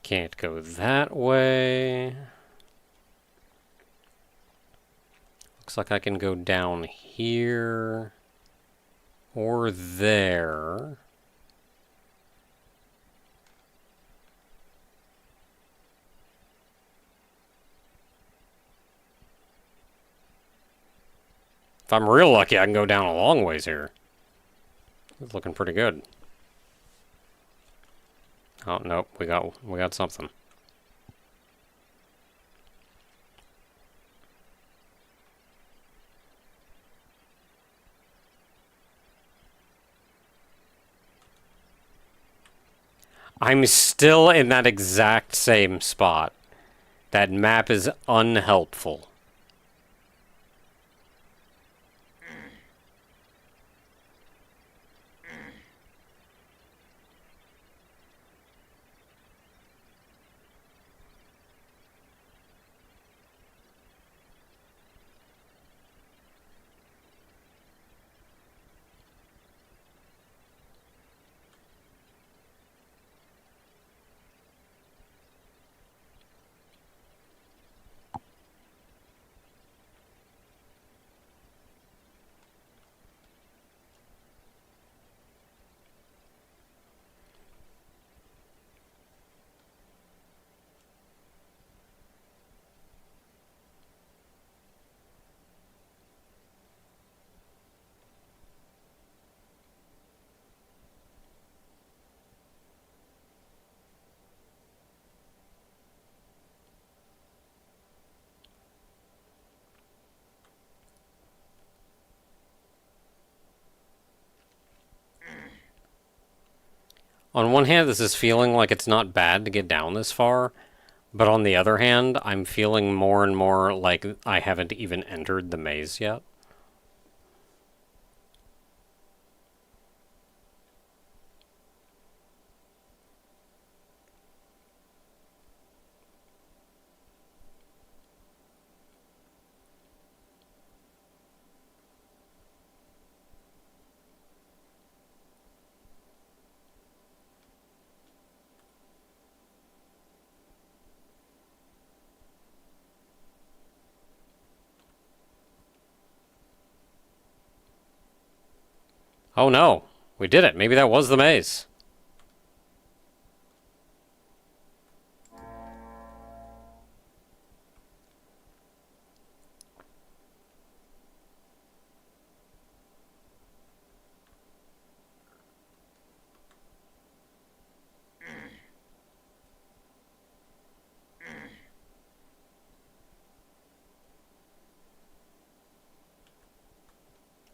Can't go that way. Looks like I can go down here. Or there. If I'm real lucky, I can go down a long ways here. It's looking pretty good. Oh, nope, we got something. I'm still in that exact same spot. That map is unhelpful. On one hand, this is feeling like it's not bad to get down this far, but on the other hand, I'm feeling more and more like I haven't even entered the maze yet. Oh no, we did it. Maybe that was the maze.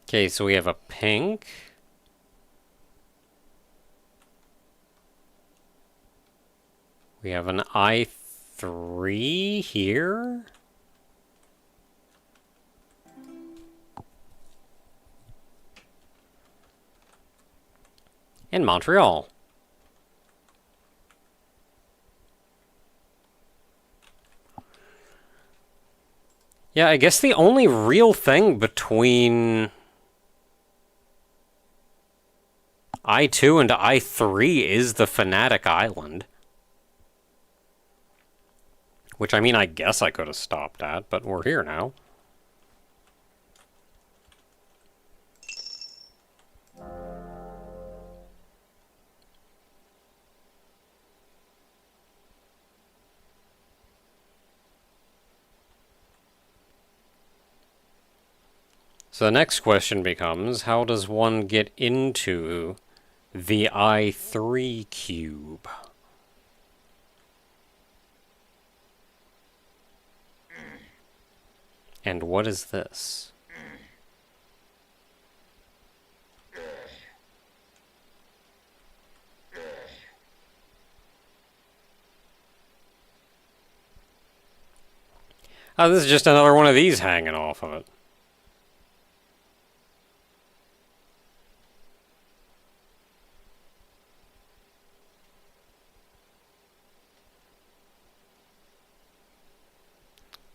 Okay, so we have a pink. We have an I3 here. In Montreal. Yeah, I guess the only real thing between I2 and I3 is the Fanatic Island. Which, I mean, I guess I could have stopped at, but we're here now. So the next question becomes, how does one get into the I3 cube? And what is this? Oh, this is just another one of these hanging off of it.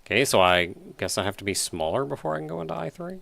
Okay, so I guess I have to be smaller before I can go into I3?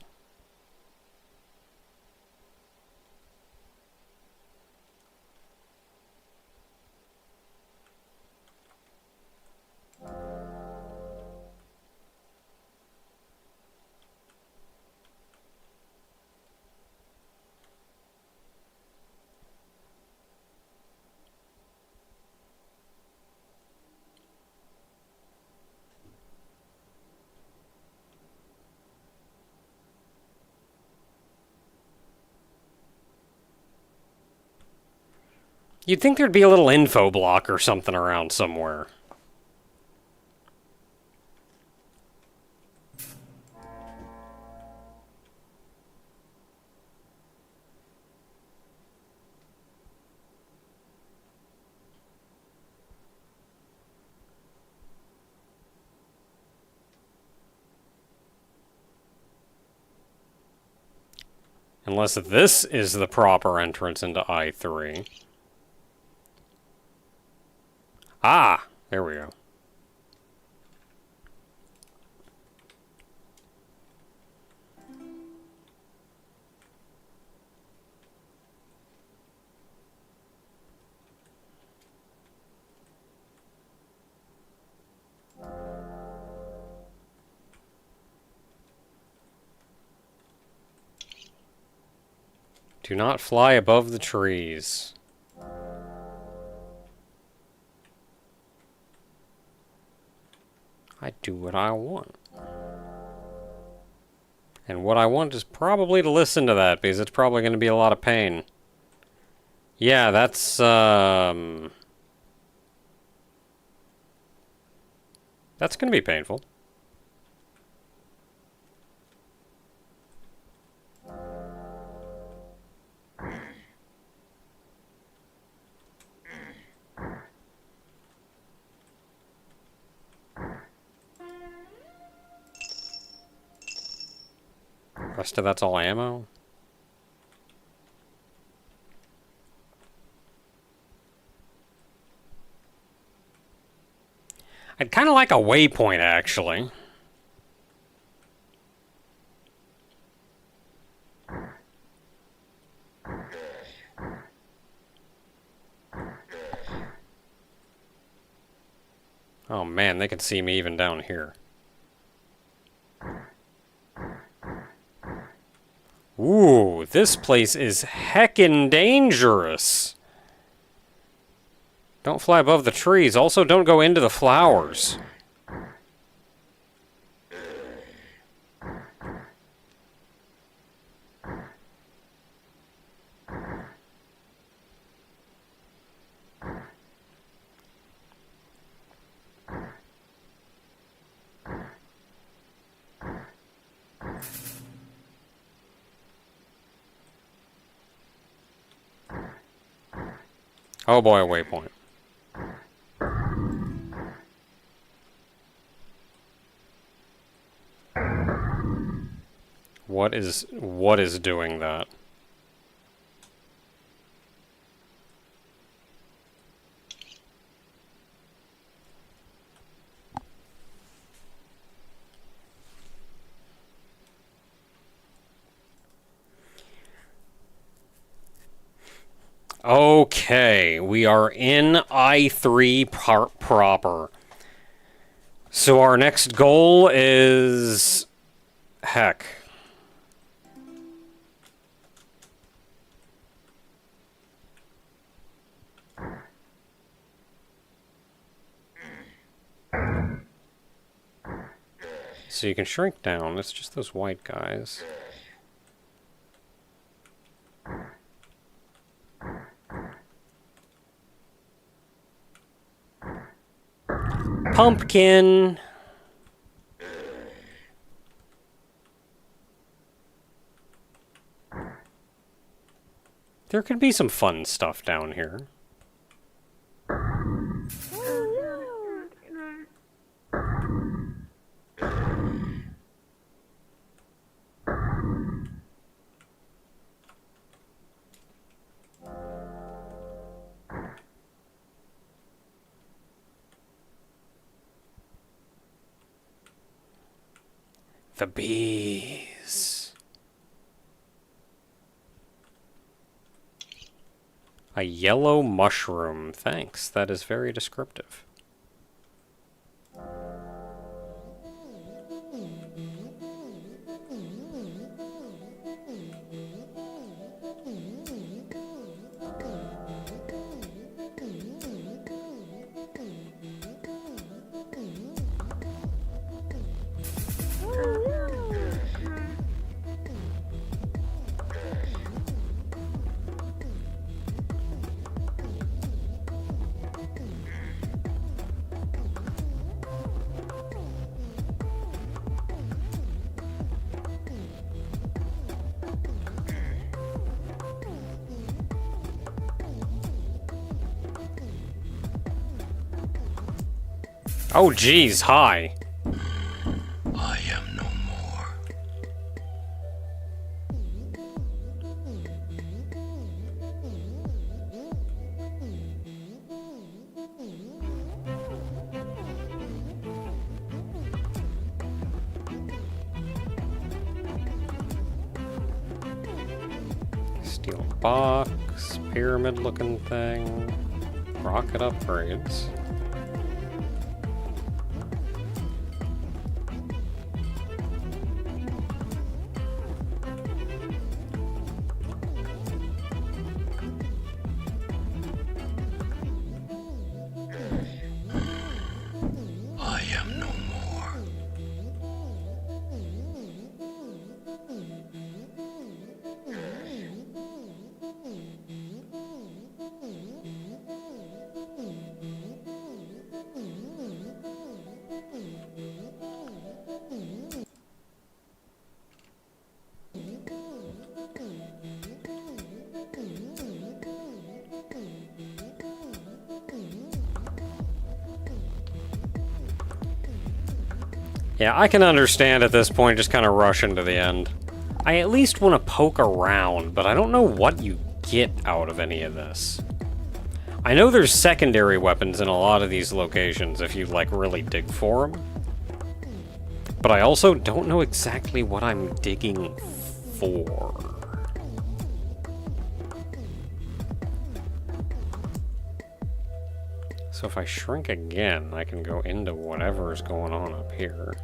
You'd think there'd be a little info block or something around somewhere. Unless this is the proper entrance into I3. Ah! There we go. Do not fly above the trees. I do what I want. And what I want is probably to listen to that, because it's probably going to be a lot of pain. Yeah, that's, that's going to be painful. Rest of that's all ammo? I'd kind of like a waypoint, actually. Oh man, they can see me even down here. Ooh, this place is heckin' dangerous. Don't fly above the trees. Also, don't go into the flowers. Oh boy, a waypoint. What is doing that? Okay, we are in I3 proper. So our next goal is... heck. So you can shrink down, it's just those white guys. Pumpkin! There could be some fun stuff down here. The bees. A yellow mushroom. Thanks. That is very descriptive. Oh, geez, hi. I am no more. Steel box, pyramid-looking thing, rocket upgrades. I am no more. Yeah, I can understand at this point just kind of rushing to the end. I at least want to poke around, but I don't know what you get out of any of this. I know there's secondary weapons in a lot of these locations if you, like, really dig for them. But I also don't know exactly what I'm digging for. So if I shrink again, I can go into whatever's going on up here.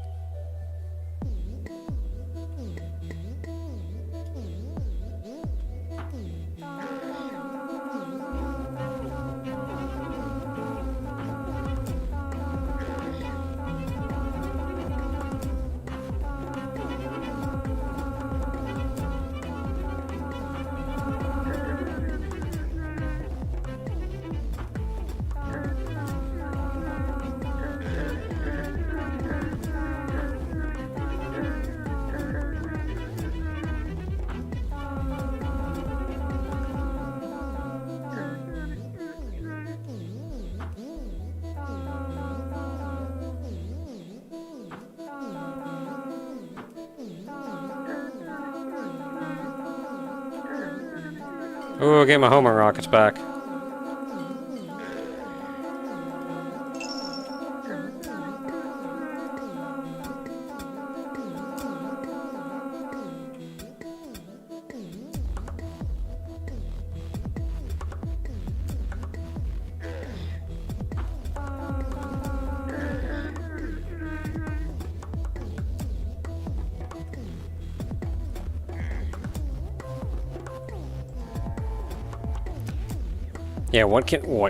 Ooh, get my homing rockets back. Yeah, what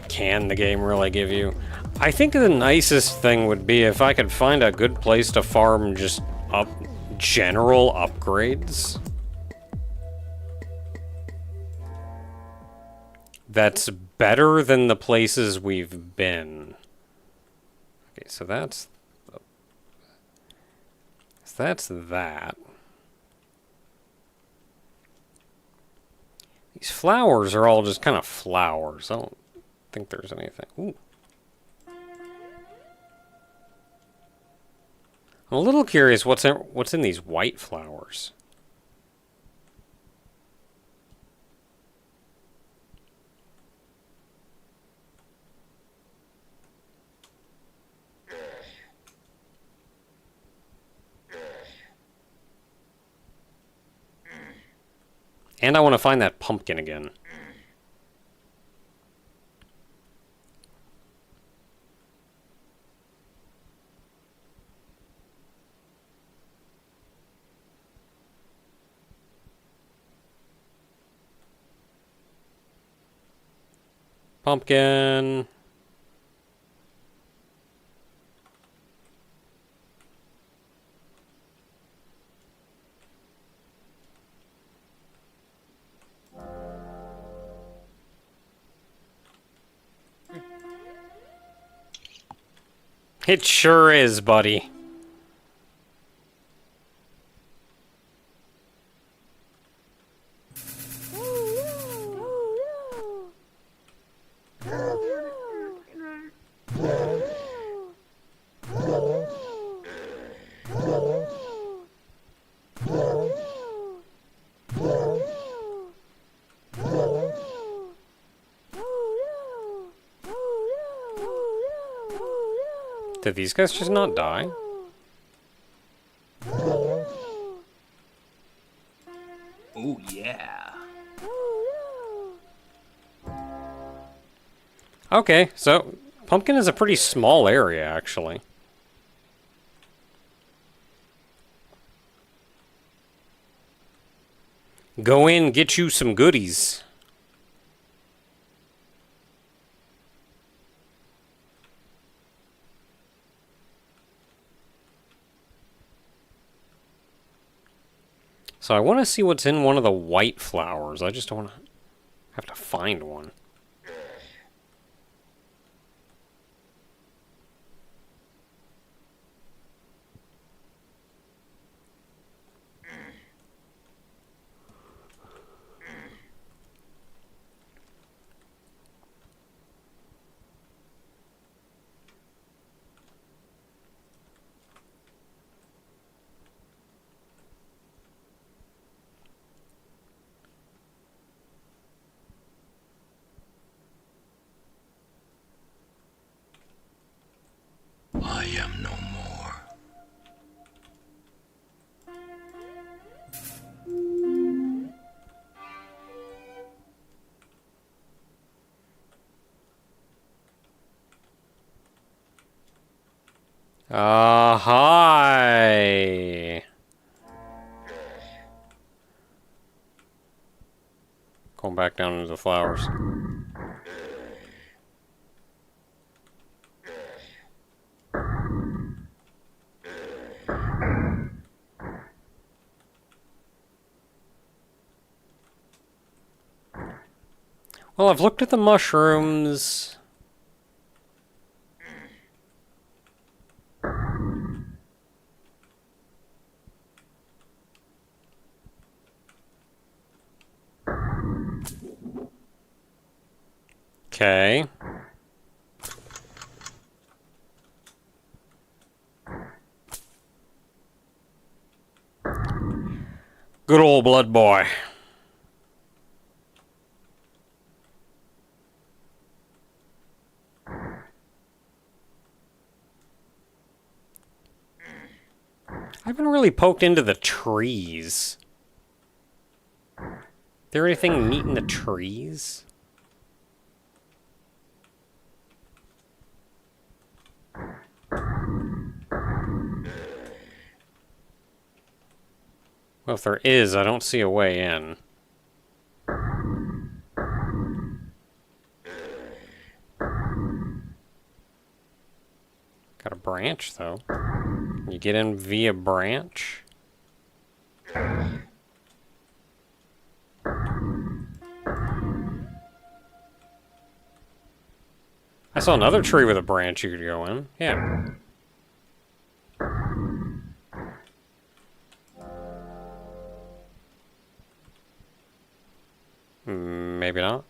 can the game really give you? I think the nicest thing would be if I could find a good place to farm just general upgrades. That's better than the places we've been. Okay, so that's that. These flowers are all just kind of flowers. I don't think there's anything. Ooh. I'm a little curious what's in these white flowers. And I want to find that pumpkin again. Pumpkin. It sure is, buddy. Did these guys just not die? Oh, yeah. Okay, so Pumpkin is a pretty small area, actually. Go in, get you some goodies. So I want to see what's in one of the white flowers. I just don't want to have to find one. I am no more. Hi. Going back down into the flowers. Well, I've looked at the mushrooms. Okay. Good old blood boy. I haven't really poked into the trees. There anything neat in the trees? Well, if there is, I don't see a way in. Got a branch, though. You get in via branch? I saw another tree with a branch you could go in. Yeah. Maybe not.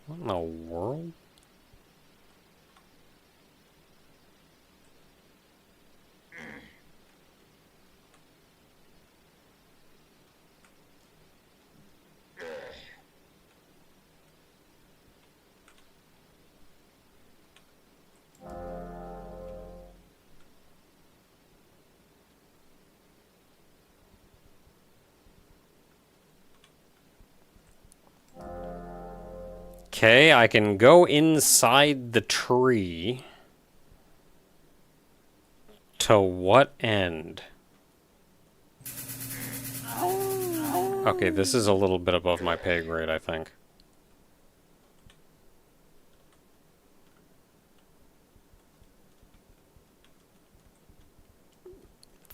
What in the world? Okay, I can go inside the tree. To what end? Okay, this is a little bit above my pay grade, I think.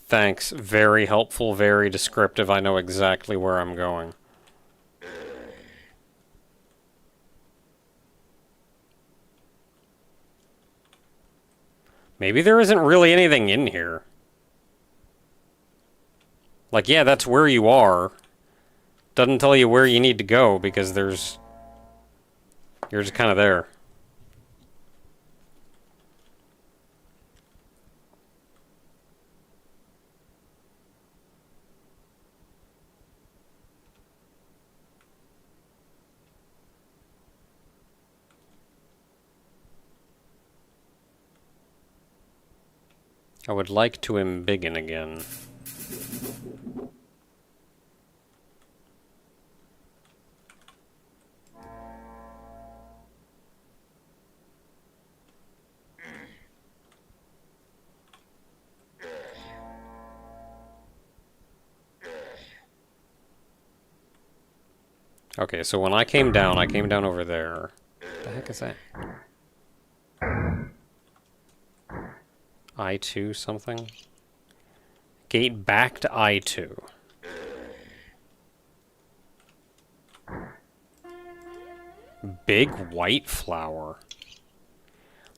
Thanks. Very helpful, very descriptive. I know exactly where I'm going. Maybe there isn't really anything in here. Like, yeah, that's where you are. Doesn't tell you where you need to go because there's... You're just kind of there. I would like to embiggen again. Okay, so when I came down over there. What the heck is that? I2 something? Gate back to I2. Big white flower.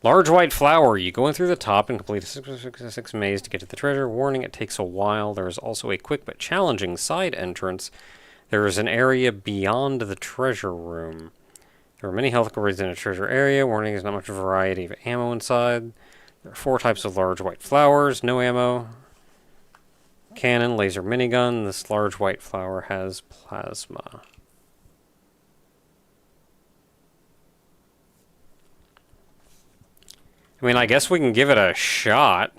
Large white flower. You go in through the top and complete a 6x6 maze to get to the treasure. Warning, it takes a while. There is also a quick but challenging side entrance. There is an area beyond the treasure room. There are many health upgrades in a treasure area. Warning, there's not much variety of ammo inside. There are 4 types of large white flowers. No ammo. Cannon, laser minigun. This large white flower has plasma. I mean, I guess we can give it a shot.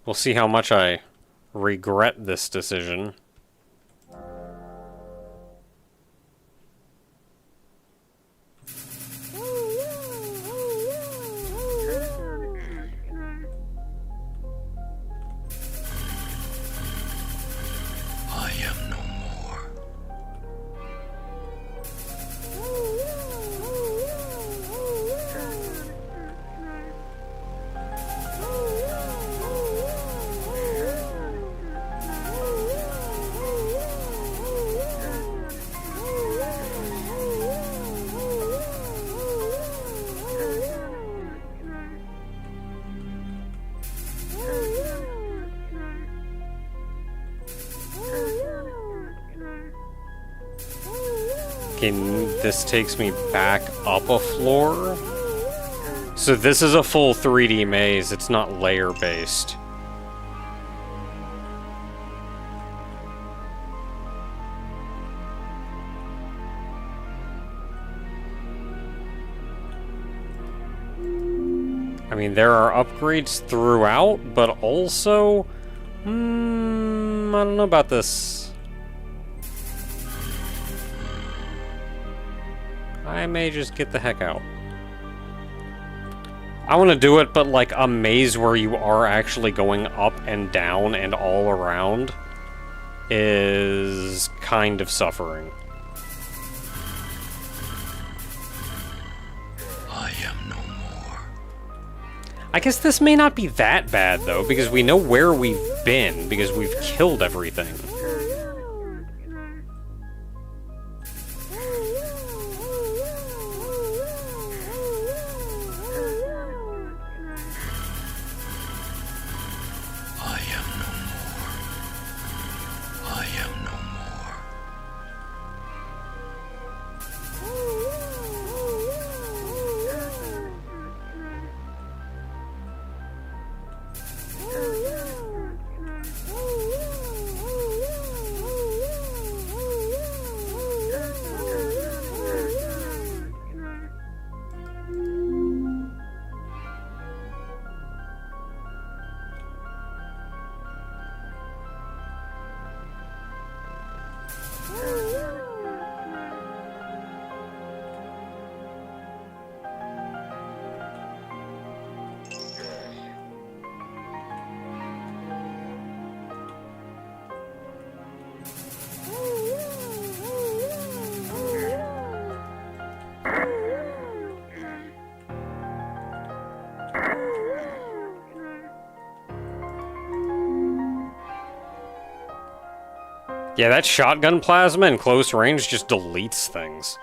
We'll see how much I regret this decision. I am no more. Okay, this takes me back up a floor. So this is a full 3D maze, it's not layer-based. I mean, there are upgrades throughout, but also... I don't know about this. I may just get the heck out. I want to do it, but like a maze where you are actually going up and down and all around is kind of suffering. I am no more. I guess this may not be that bad, though, because we know where we've been, because we've killed everything. Yeah, that shotgun plasma in close range just deletes things.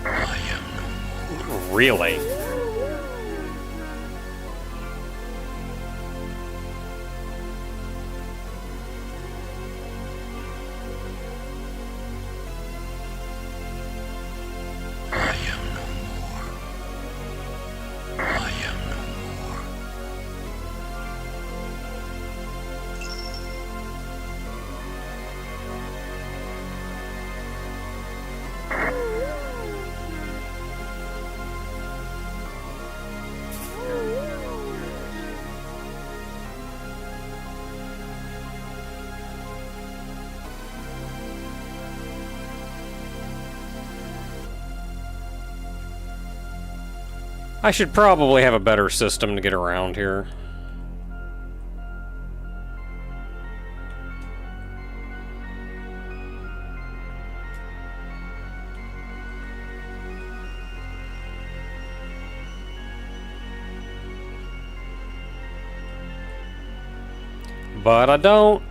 I am no more. Really? I am no more. I am no more. I should probably have a better system to get around here. But I don't.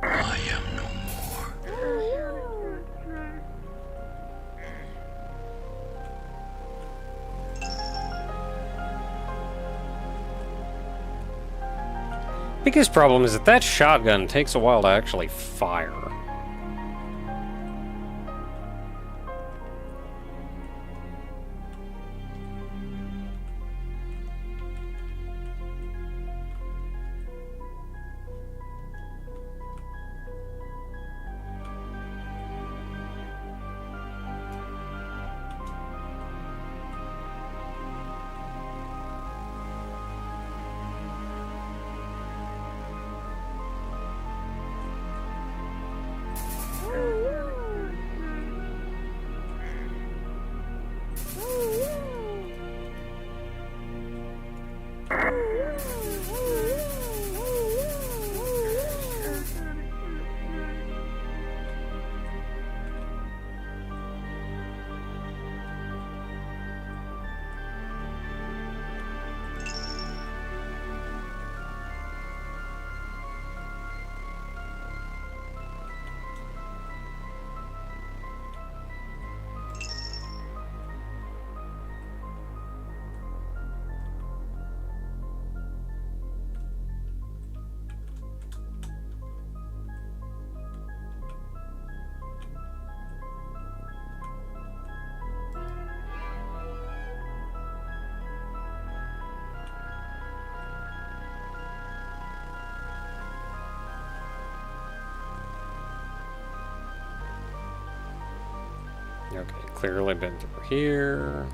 I am no more. Biggest problem is that that shotgun takes a while to actually fire. Okay, clearly been through here.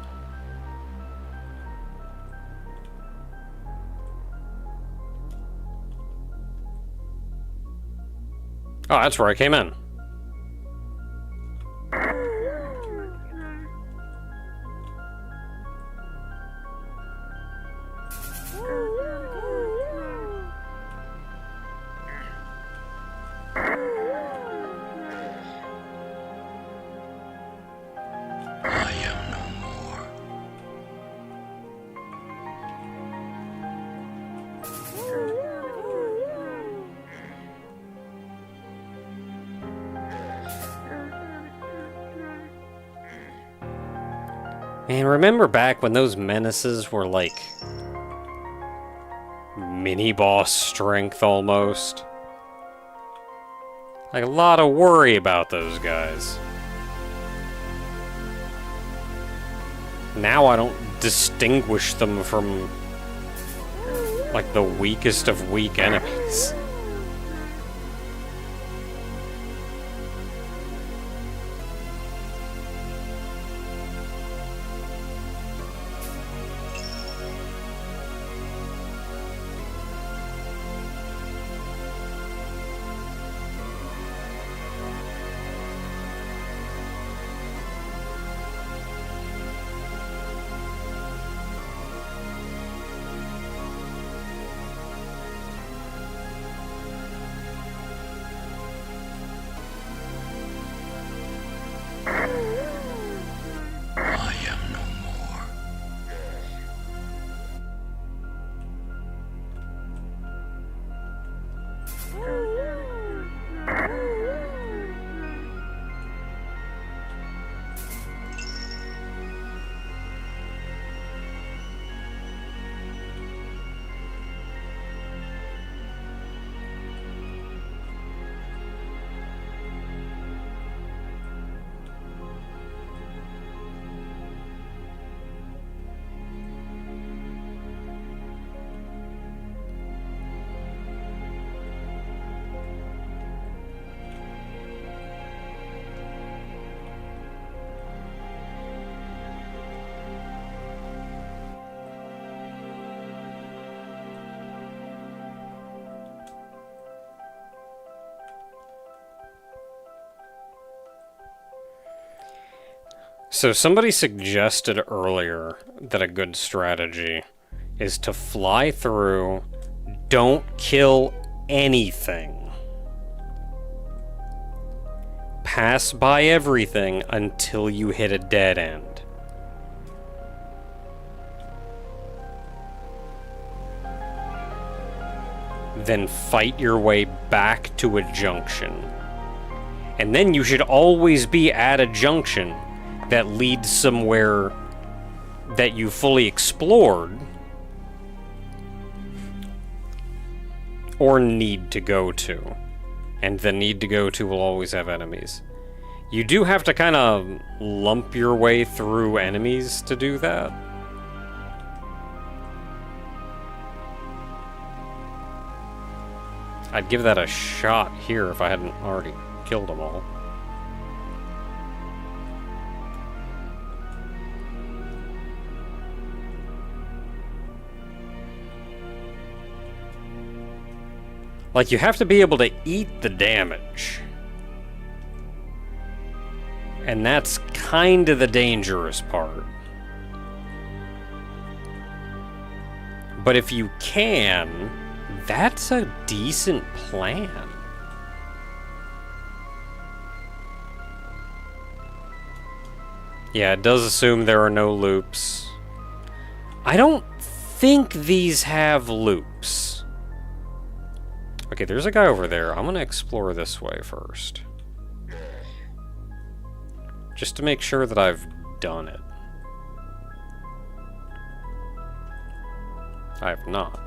Oh, that's where I came in. I am no more. Man, remember back when those menaces were like mini-boss strength almost? Like a lot of worry about those guys. Now I don't distinguish them from like the weakest of weak enemies. So somebody suggested earlier that a good strategy is to fly through, don't kill anything. Pass by everything until you hit a dead end. Then fight your way back to a junction. And then you should always be at a junction that leads somewhere that you fully explored or need to go to. And the need to go to will always have enemies. You do have to kind of lump your way through enemies to do that. I'd give that a shot here if I hadn't already killed them all. Like, you have to be able to eat the damage. And that's kind of the dangerous part. But if you can, that's a decent plan. Yeah, it does assume there are no loops. I don't think these have loops. Okay, there's a guy over there. I'm gonna explore this way first. Just to make sure that I've done it. I have not.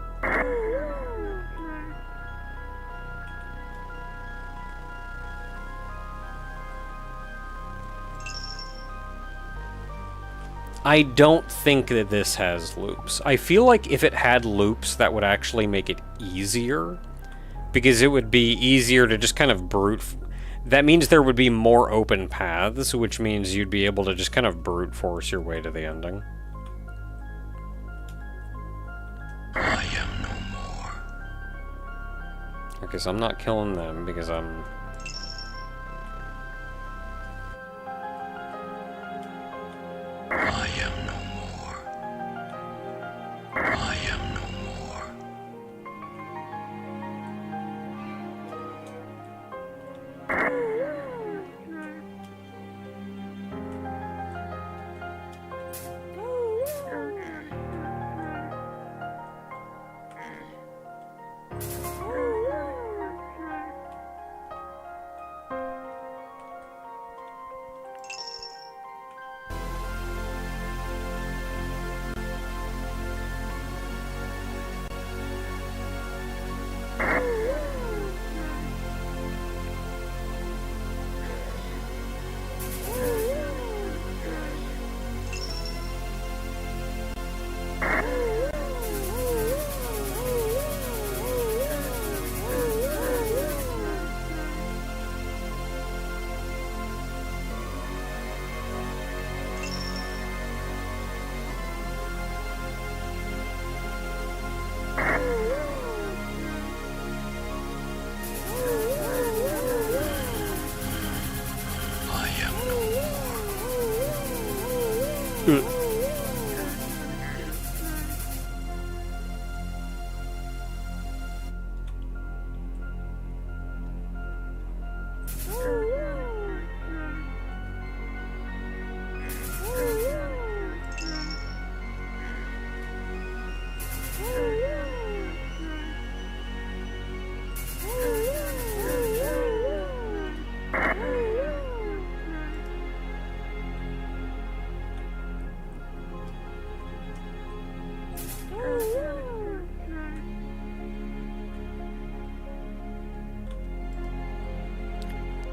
I don't think that this has loops. I feel like if it had loops, that would actually make it easier. Because it would be easier to just kind of brute... That means there would be more open paths, which means you'd be able to just kind of brute force your way to the ending. I am no more. Okay, so I'm not killing them because I'm... I am no more. I am no more.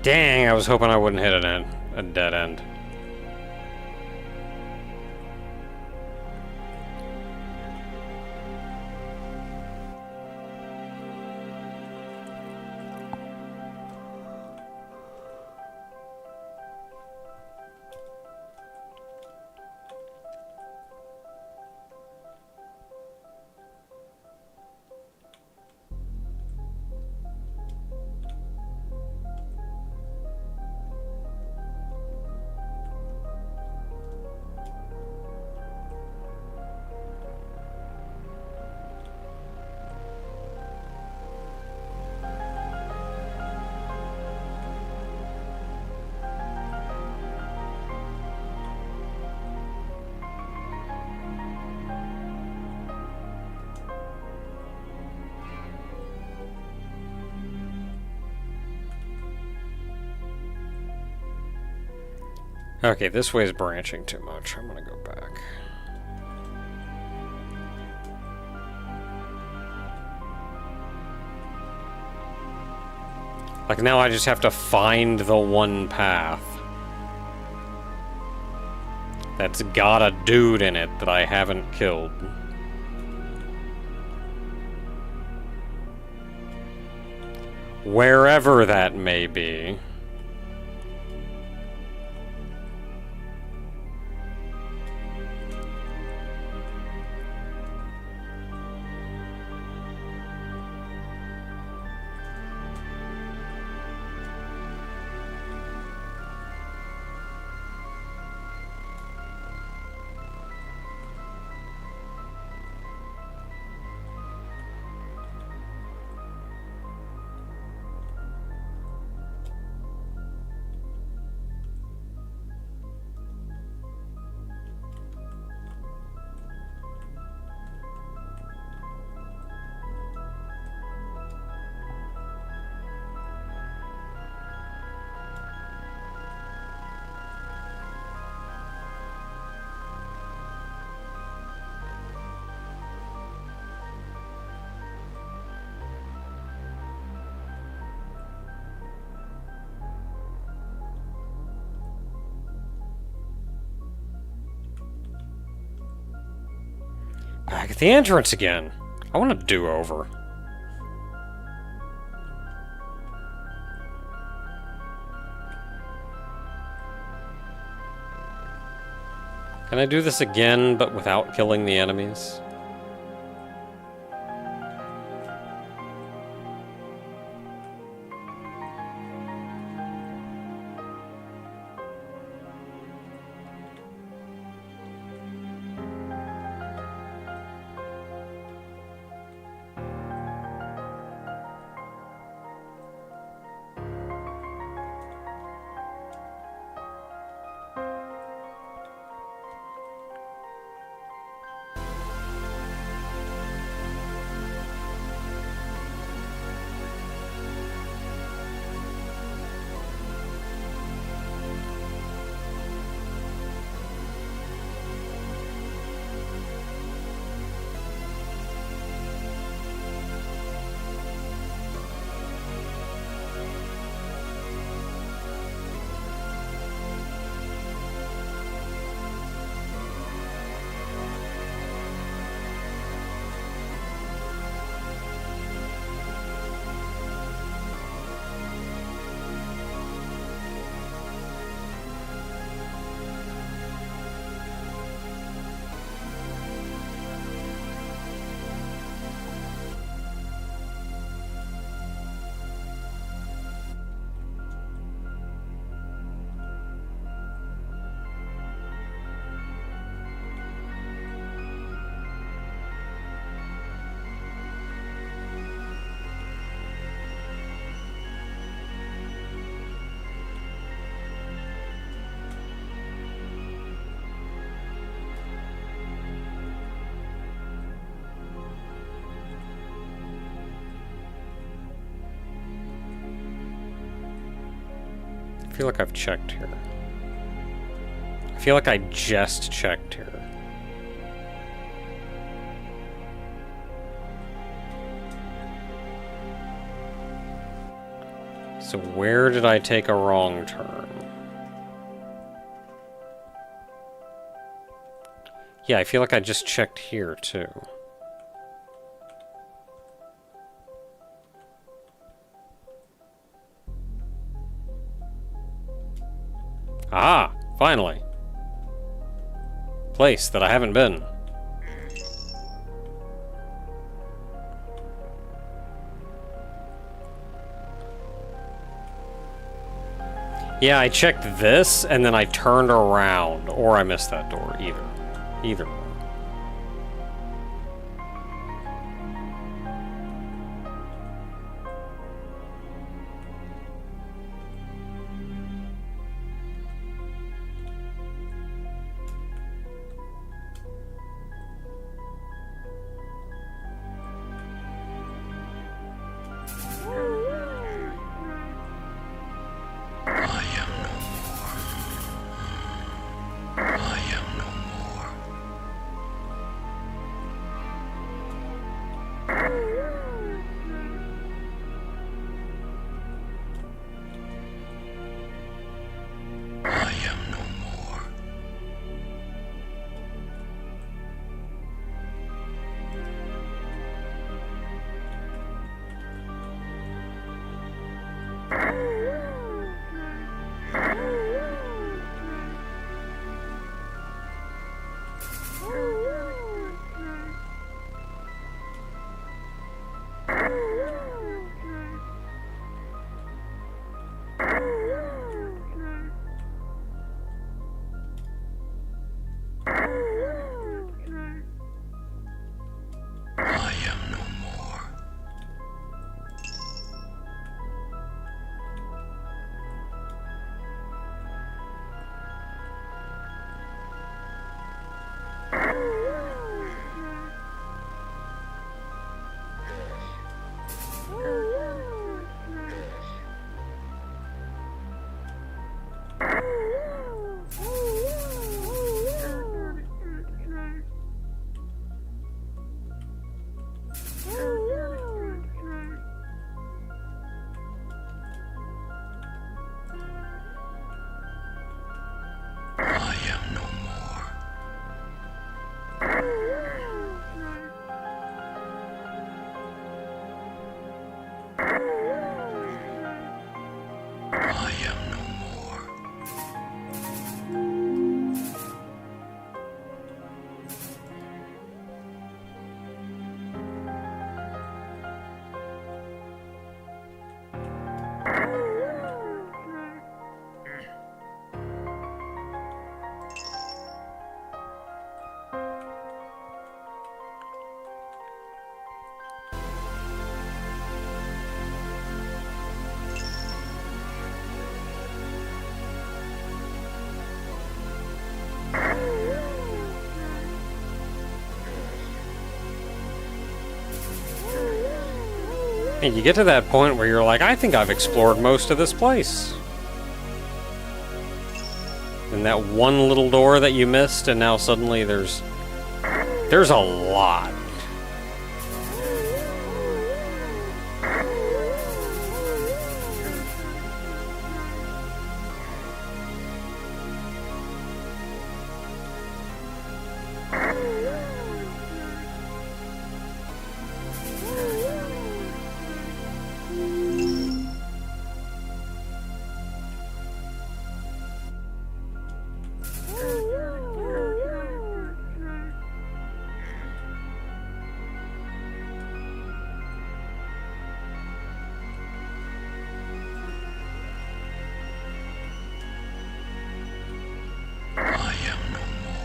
Dang, I was hoping I wouldn't hit a dead end. Okay, this way is branching too much. I'm gonna go back. Like, now I just have to find the one path that's got a dude in it that I haven't killed. Wherever that may be. Back at the entrance again. I want a do-over. Can I do this again, but without killing the enemies? I feel like I've checked here. I feel like I just checked here. So where did I take a wrong turn? Yeah, I feel like I just checked here too. Ah, finally. Place that I haven't been. Yeah, I checked this and then I turned around, or I missed that door. Either one. I am no more. And you get to that point where you're like, I think I've explored most of this place. And that one little door that you missed, and now suddenly there's a lot. I am no more.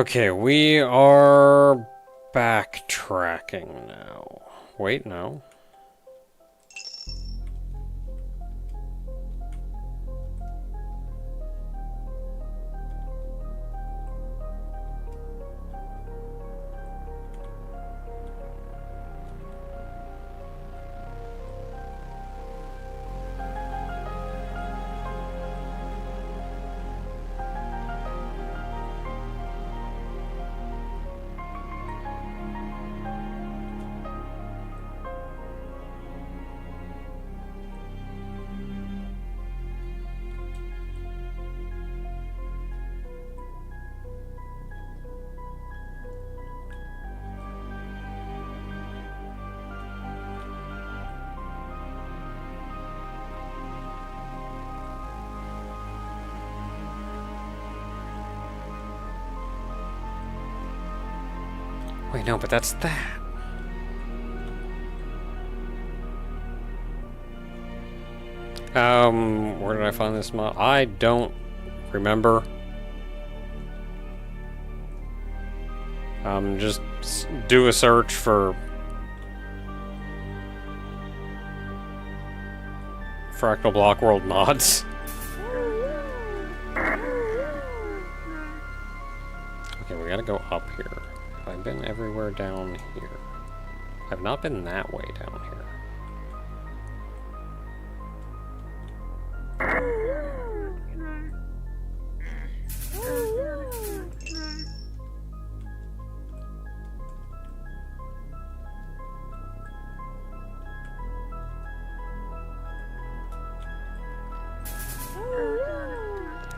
Okay, we are backtracking now. Wait, no. Wait, no, but that's that. Where did I find this mod? I don't remember. Just do a search for Fractal Block World mods. Okay, we gotta go up here. Have I been everywhere down here? I've not been that way down here.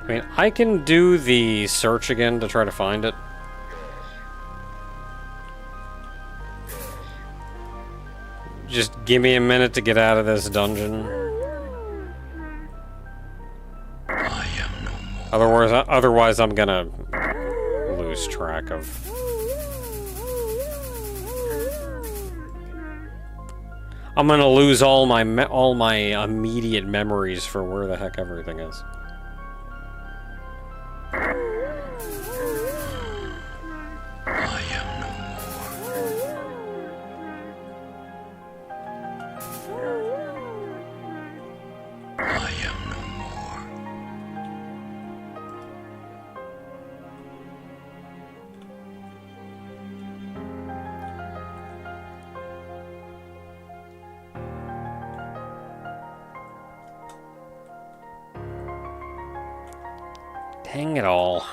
I mean, I can do the search again to try to find it. Just give me a minute to get out of this dungeon. I am no more. Otherwise I'm gonna lose track of. I'm gonna lose all my immediate memories for where the heck everything is. I am no more. I am no more. Dang it all.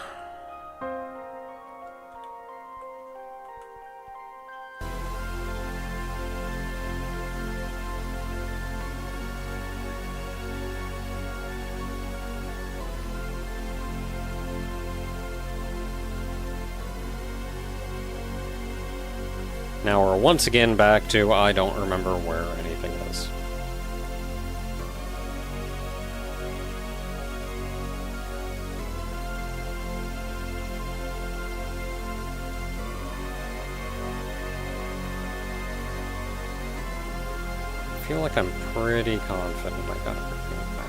Now we're once again back to I don't remember where anything is. feel like I'm pretty confident I got everything that way.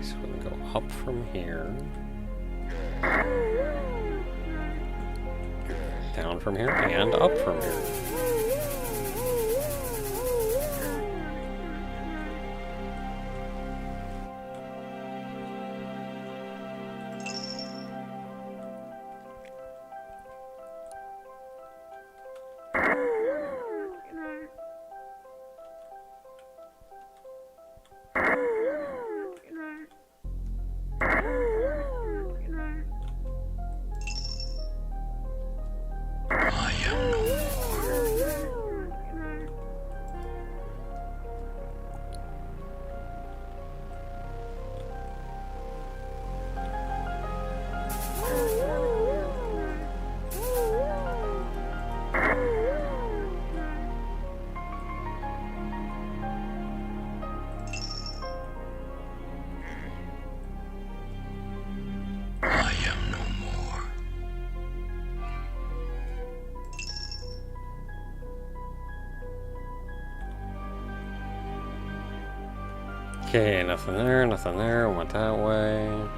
So we can go up from here. Down from here, and up from here. I am no more. I am no more. Okay, nothing there, nothing there. Went that way.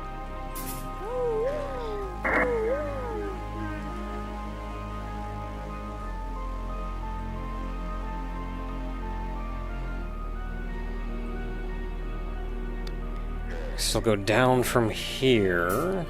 So go down from here.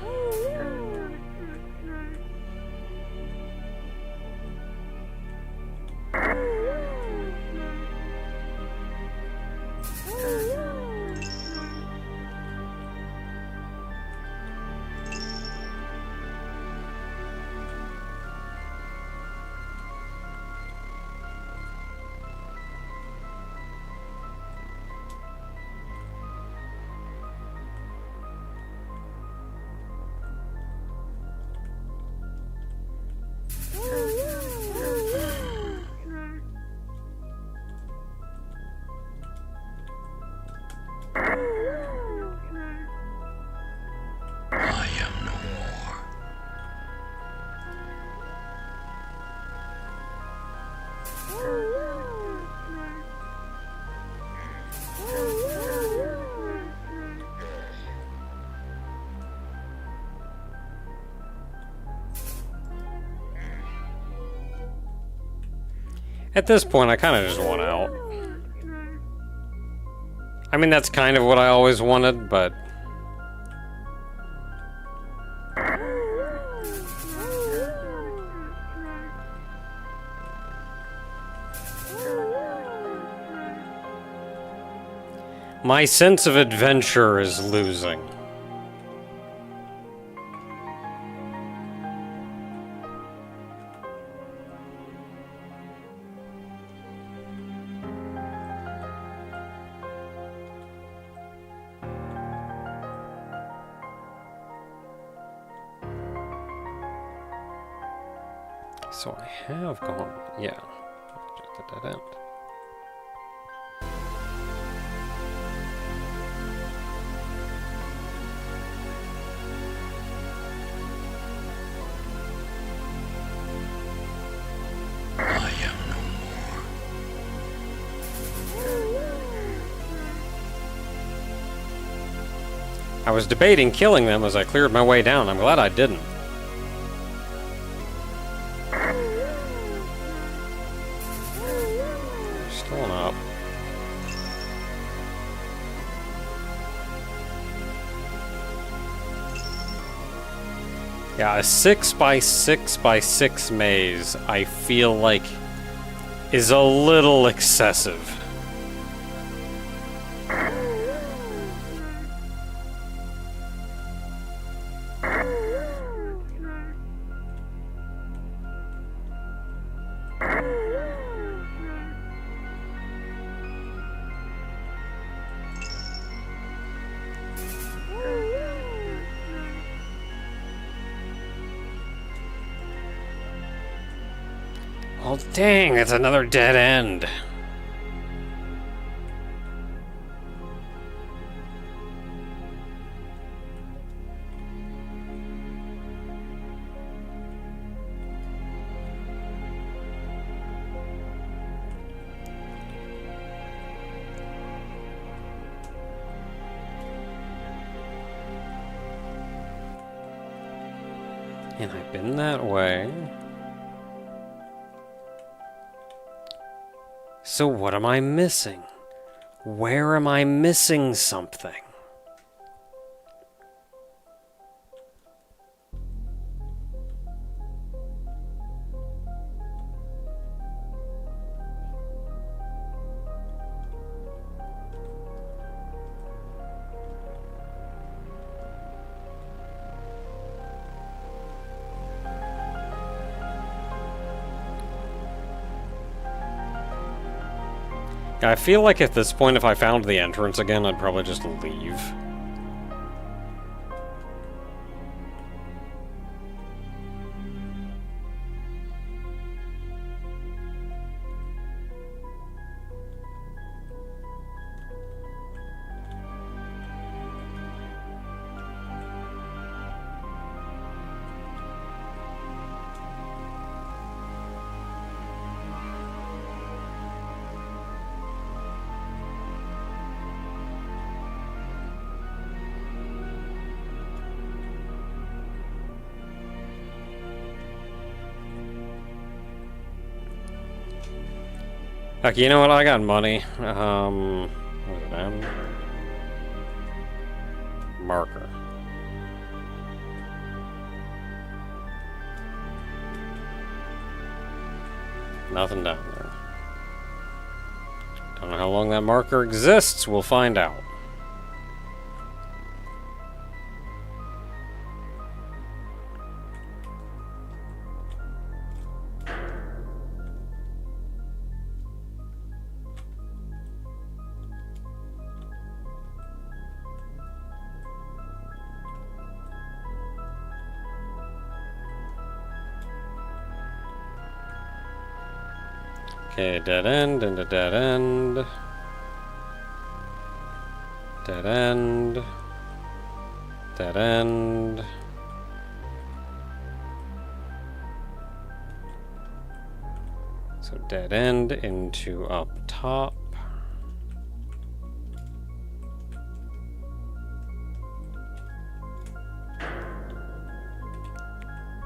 I am no more. At this point, I kind of just want out. I mean, that's kind of what I always wanted, but... my sense of adventure is losing. So I have gone, yeah, just at that end. I am no more. I was debating killing them as I cleared my way down. I'm glad I didn't. Still up. Yeah, a 6 by 6 by 6 maze, I feel like, is a little excessive. Oh, dang, it's another dead end. And I've been that way. So what am I missing? Where am I missing something? I feel like at this point, if I found the entrance again, I'd probably just leave. Okay, you know what? I got money. What is it, M? Marker. Nothing down there. Don't know how long that marker exists. We'll find out. Okay, dead end and a dead end. Dead end. Dead end. So dead end into up top.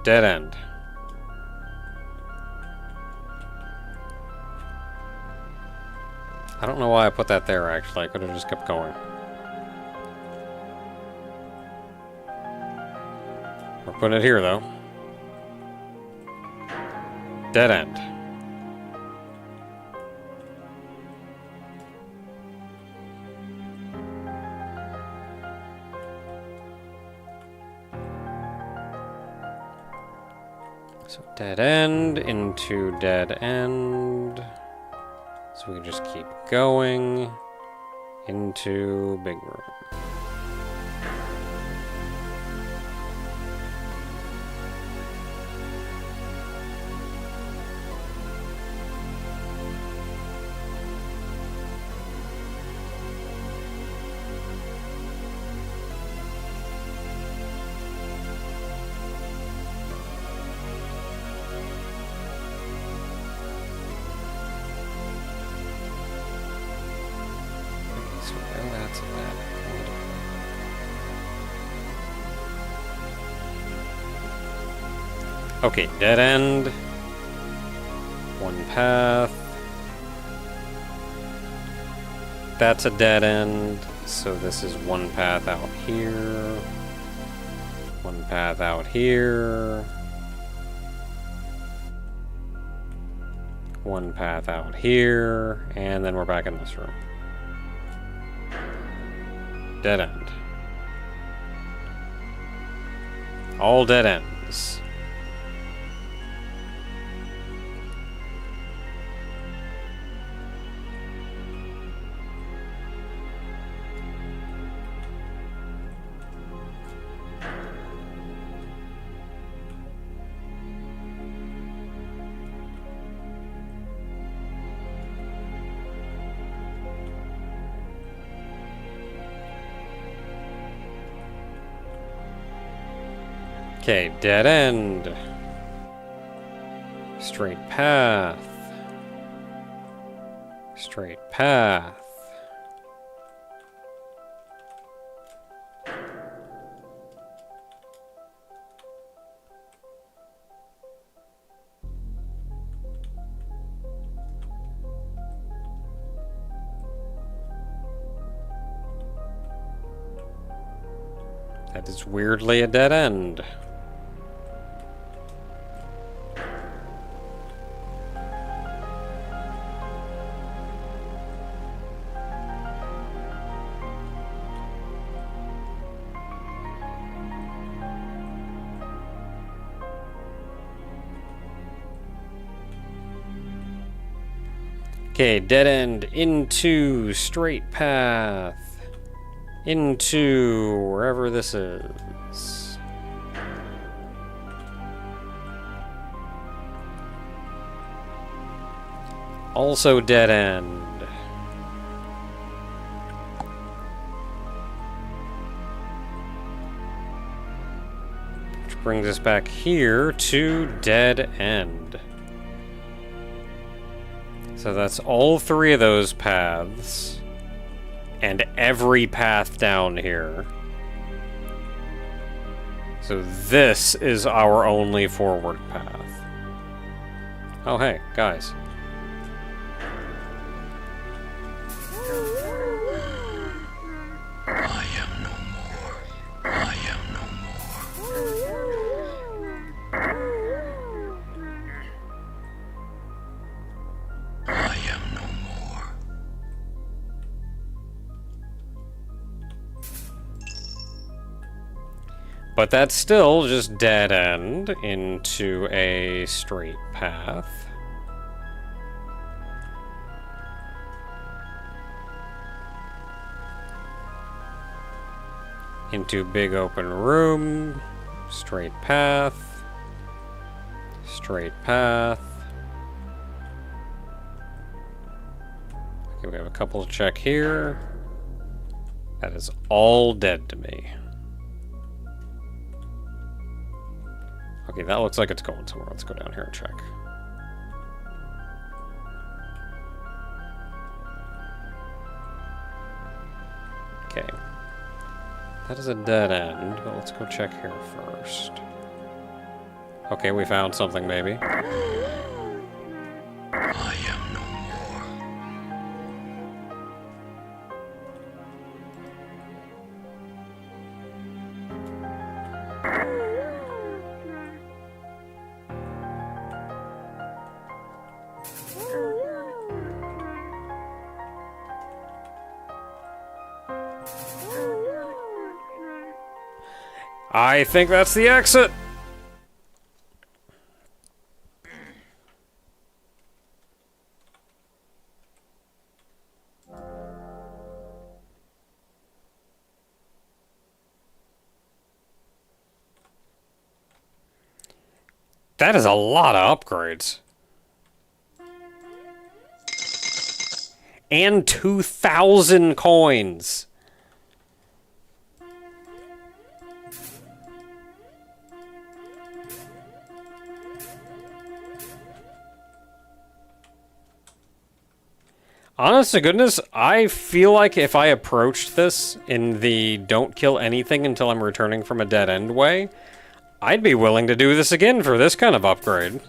Dead end. I don't know why I put that there, actually. I could have just kept going. We're putting it here, though. Dead end. So dead end into dead end. So we can just keep going into big room. Okay, dead end. One path. That's a dead end. So this is one path out here. One path out here. One path out here. And then we're back in this room. Dead end. All dead ends. Okay, dead end. Straight path. Straight path. That is weirdly a dead end. Okay, dead end into straight path. Into wherever this is. Also dead end. Which brings us back here to dead end. So that's all three of those paths. And every path down here. So this is our only forward path. Oh hey, guys. I am no more. I am no more. I am no more. But that's still just dead end into a straight path. Into big open room, straight path, straight path. Okay, we have a couple to check here. That is all dead to me. Okay, that looks like it's going somewhere. Let's go down here and check. Okay. That is a dead end, but let's go check here first. Okay, we found something, maybe. I am no more. I think that's the exit! That is a lot of upgrades. And 2,000 coins. Honest to goodness, I feel like if I approached this in the don't kill anything until I'm returning from a dead end way, I'd be willing to do this again for this kind of upgrade.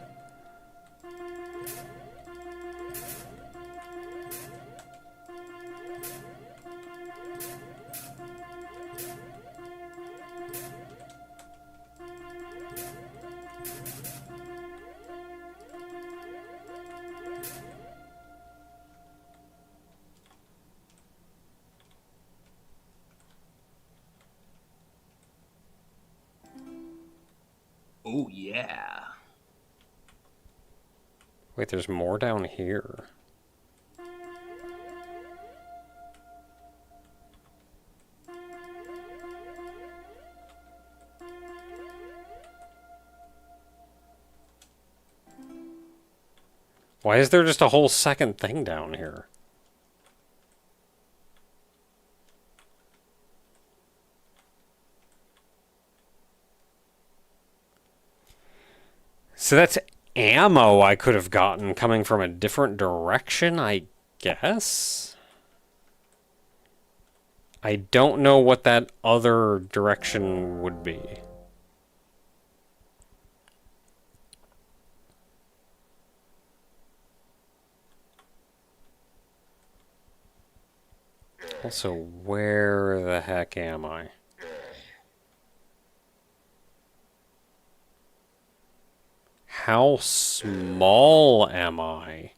Oh, yeah. Wait, there's more down here. Why is there just a whole second thing down here? So that's ammo I could have gotten coming from a different direction, I guess? I don't know what that other direction would be. Also, where the heck am I? How small am I?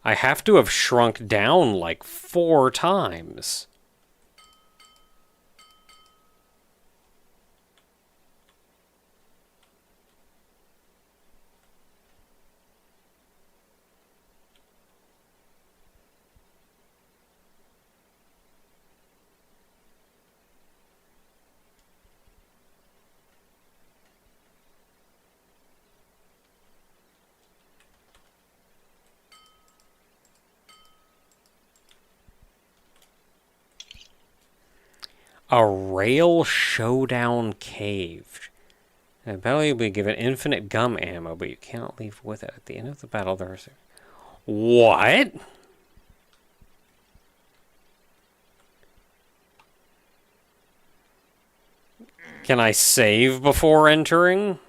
I have to have shrunk down like 4 times. A rail showdown cave. In battle, you'll be given infinite gum ammo, but you cannot leave with it. At the end of the battle, there's... What? Can I save before entering?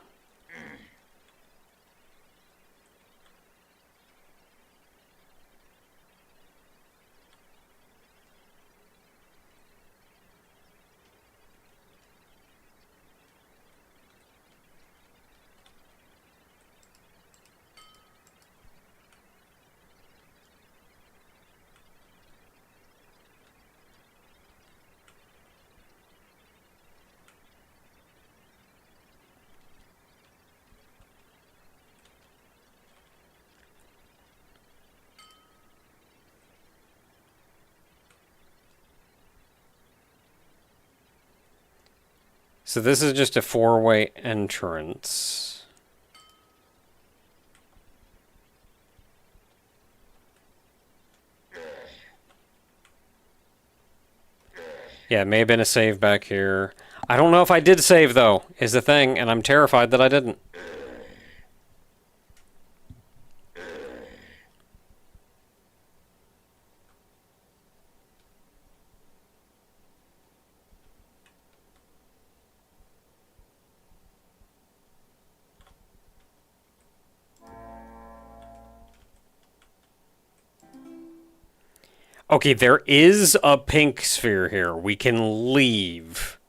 So this is just a 4-way entrance. Yeah, it may have been a save back here. I don't know if I did save, though, is the thing, and I'm terrified that I didn't. Okay, there is a pink sphere here. We can leave.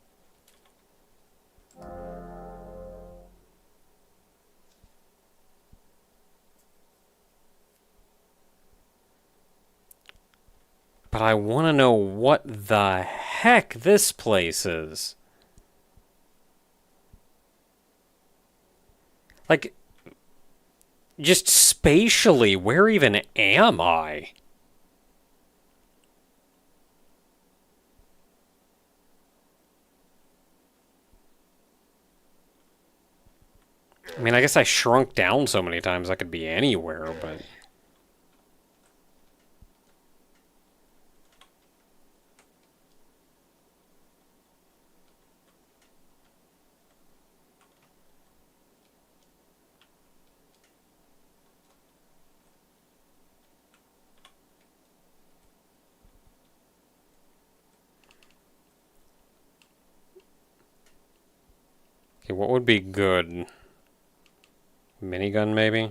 But I want to know what the heck this place is. Like, just spatially, where even am I? I mean, I guess I shrunk down so many times I could be anywhere, but... Okay, what would be good? Minigun, maybe?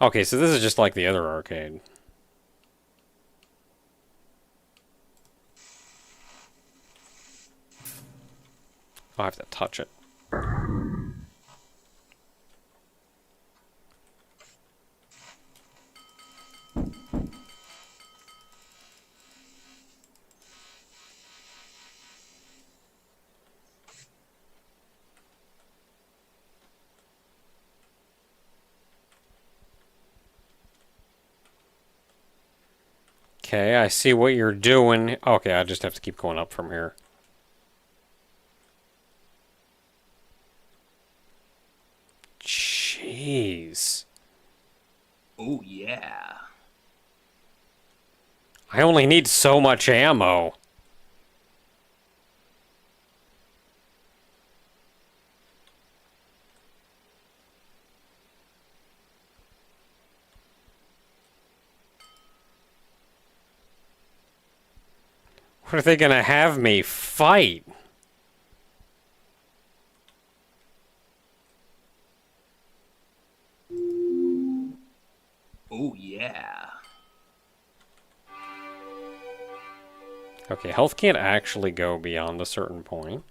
Okay, so this is just like the other arcade. I have to touch it. Okay, I see what you're doing. Okay, I just have to keep going up from here. Jeez. Oh, yeah. I only need so much ammo. What are they gonna have me fight? Oh, yeah. Okay, health can't actually go beyond a certain point.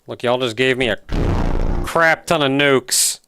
Look, y'all just gave me a crap ton of nukes.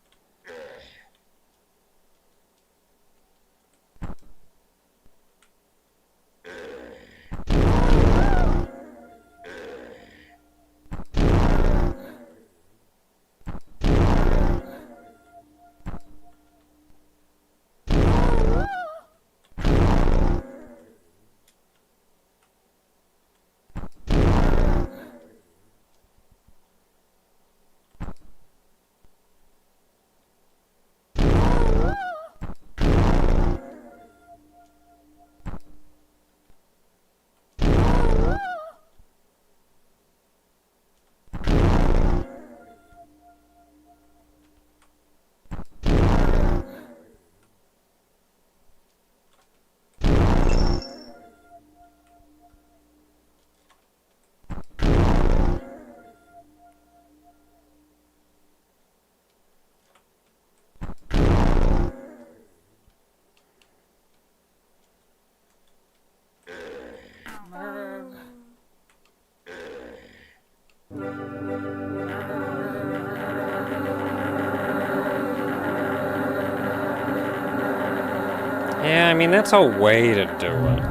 Yeah, I mean, that's a way to do it.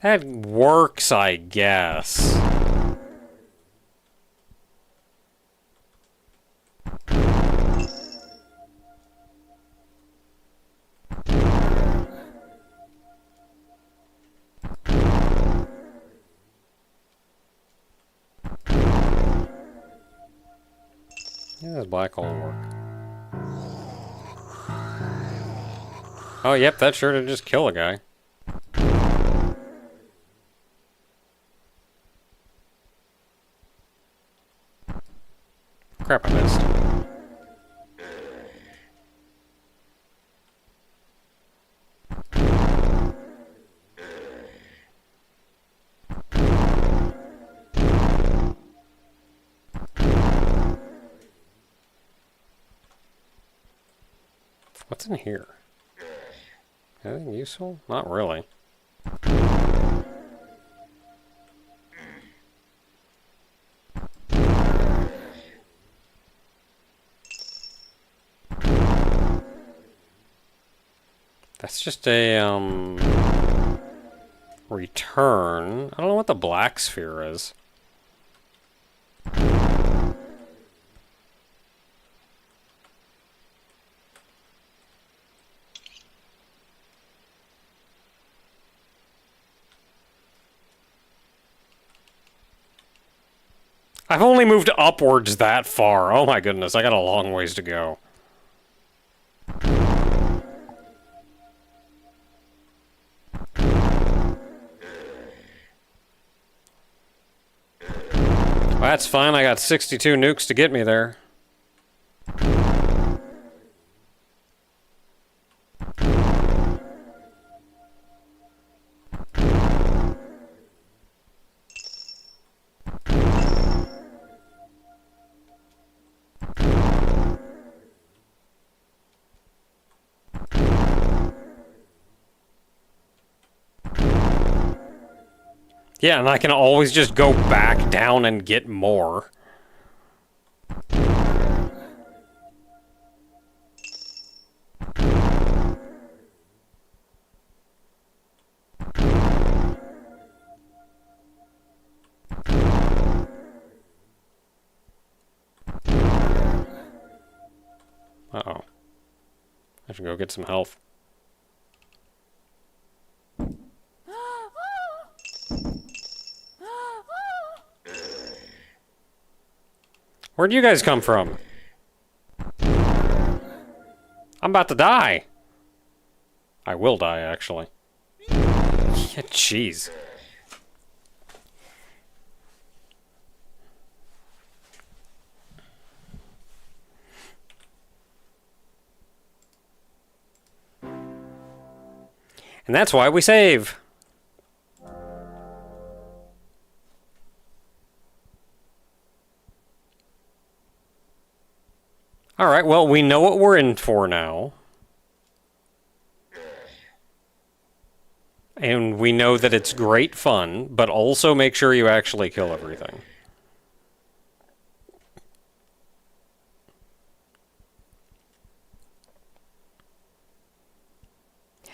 That works, I guess. Yeah, this black hole work. Oh, yep, that's sure to just kill a guy. Crap, I missed. What's in here? Anything useful? Not really. That's just a, return. I don't know what the black sphere is. I've only moved upwards that far. Oh my goodness, I got a long ways to go. Well, that's fine, I got 62 nukes to get me there. Yeah, and I can always just go back down and get more. Uh-oh. I should go get some health. Where'd you guys come from? I'm about to die. I will die, actually. Yeah, jeez. And that's why we save. Alright, well, we know what we're in for now. And we know that it's great fun, but also make sure you actually kill everything.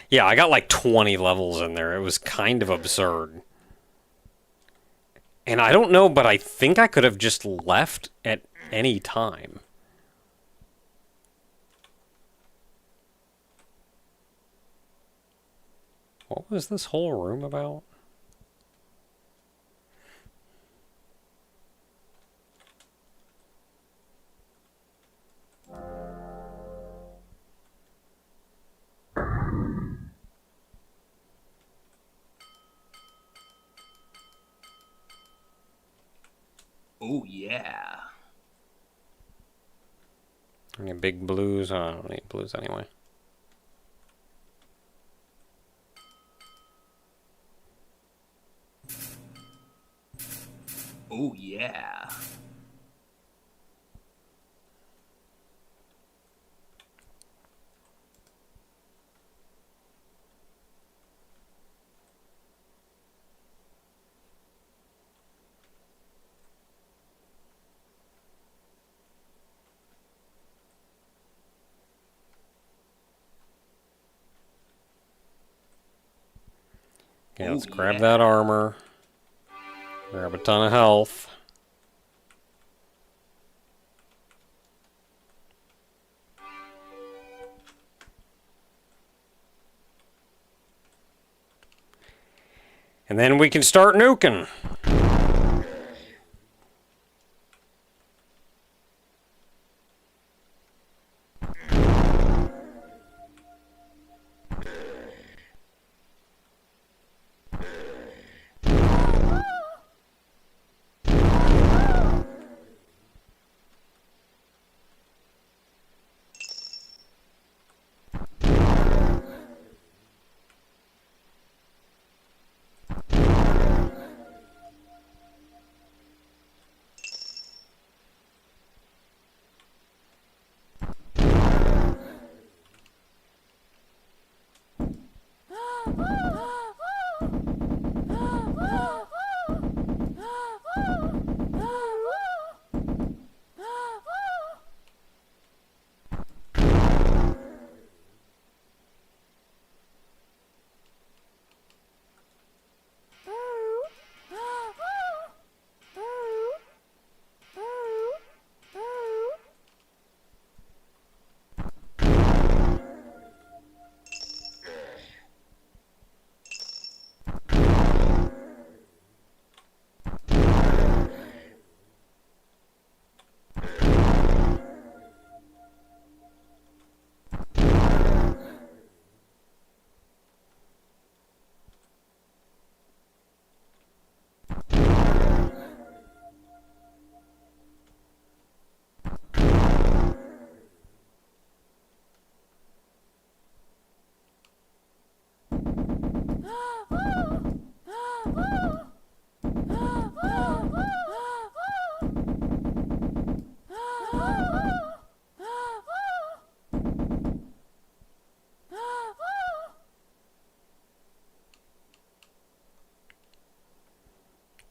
Yeah, I got like 20 levels in there. It was kind of absurd. And I don't know, but I think I could have just left at any time. What was this whole room about? Oh, yeah. Any big blues? Oh, I don't need blues anyway. Oh, yeah. Okay, let's Oh, grab yeah. that armor. Grab a ton of health. And then we can start nuking.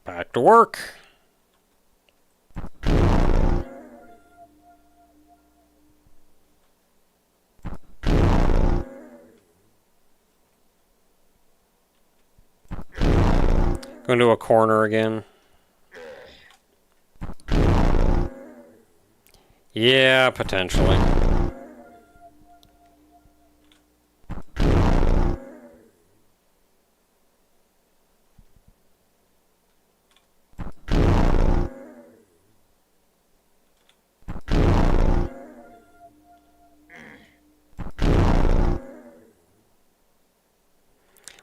Back to work. Going to a corner again. Yeah, potentially.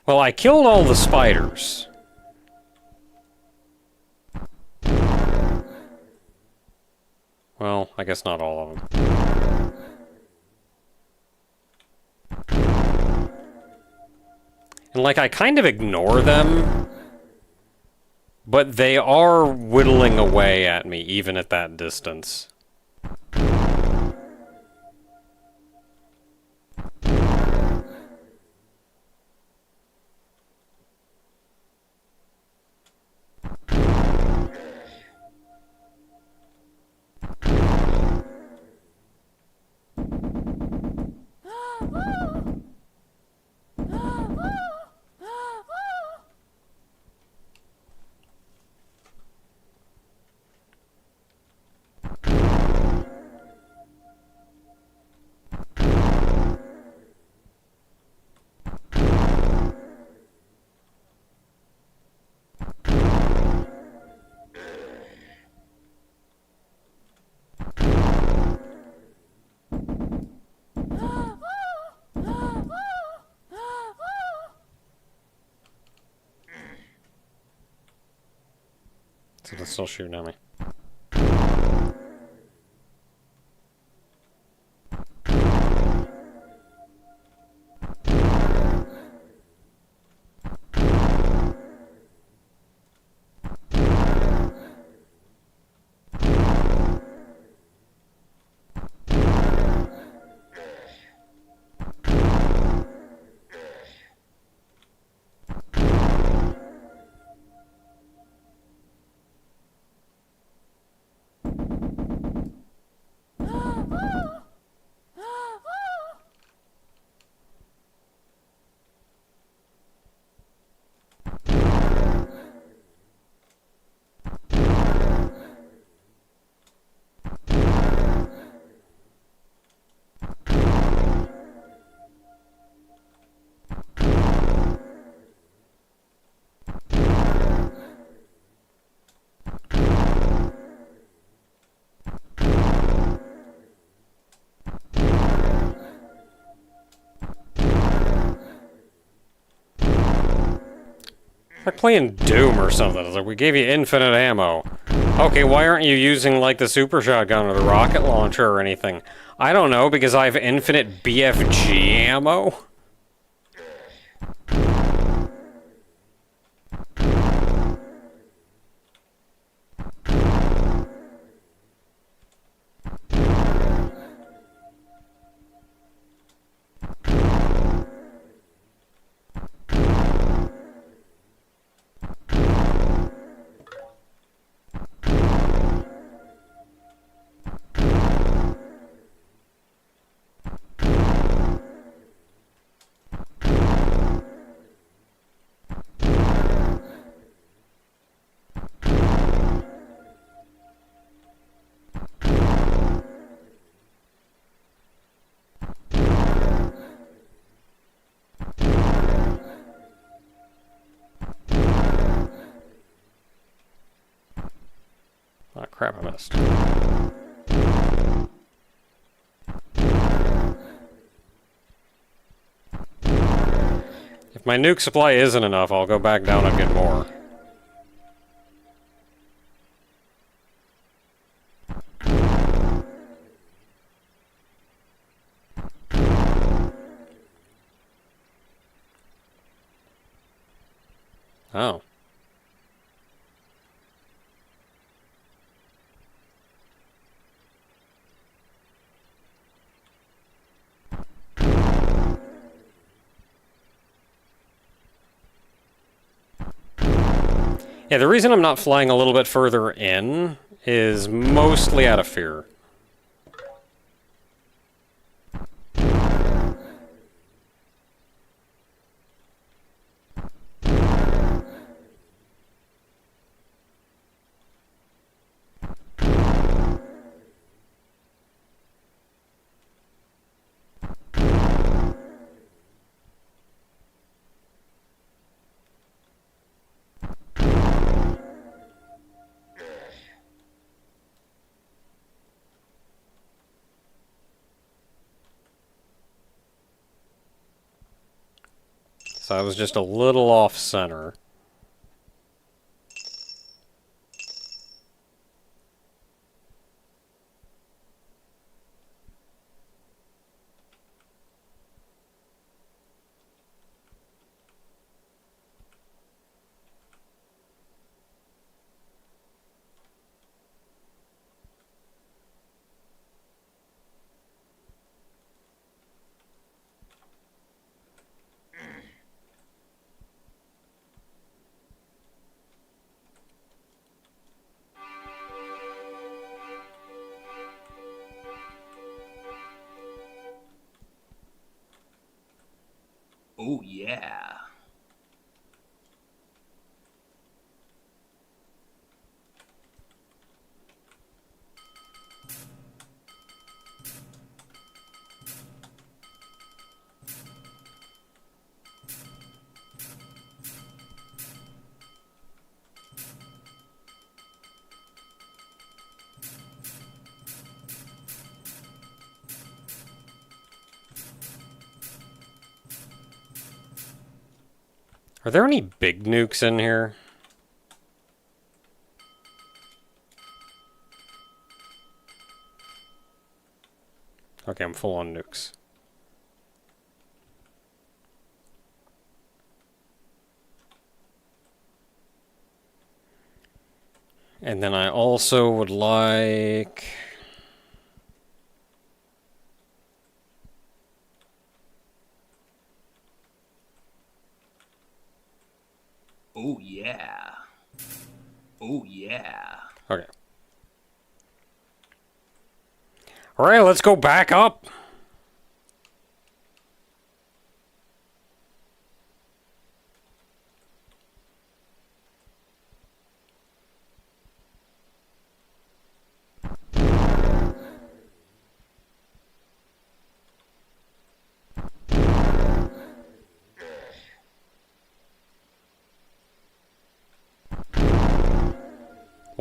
Well, I killed all the spiders. Well, I guess not all of them. And, like, I kind of ignore them, but they are whittling away at me, even at that distance. So they're still shooting at me. Like playing Doom or something. It's like, we gave you infinite ammo. Okay, why aren't you using, like, the super shotgun or the rocket launcher or anything? I don't know, because I have infinite BFG ammo? Oh crap, I missed. If my nuke supply isn't enough, I'll go back down and get more. Oh. Yeah, the reason I'm not flying a little bit further in is mostly out of fear. So I was just a little off center. Oh yeah. Are there any big nukes in here? Okay, I'm full on nukes. And then I also would like... Oh yeah. Oh yeah. Okay. Alright, let's go back up.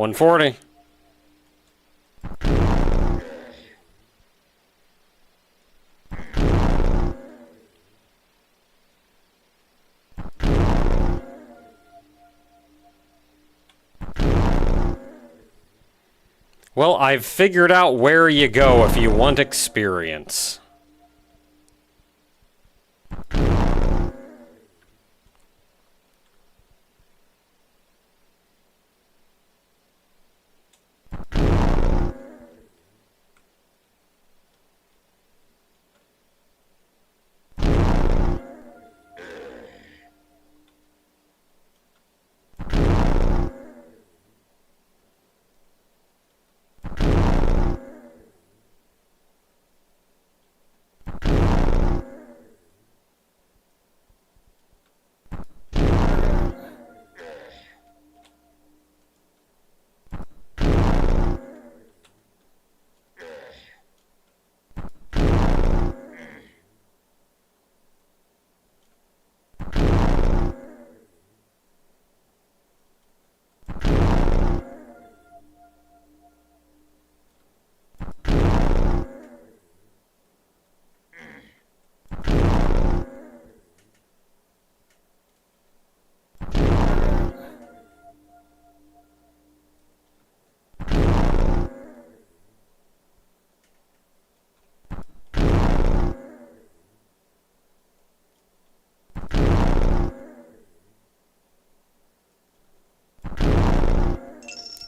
$140. Well, I've figured out where you go if you want experience.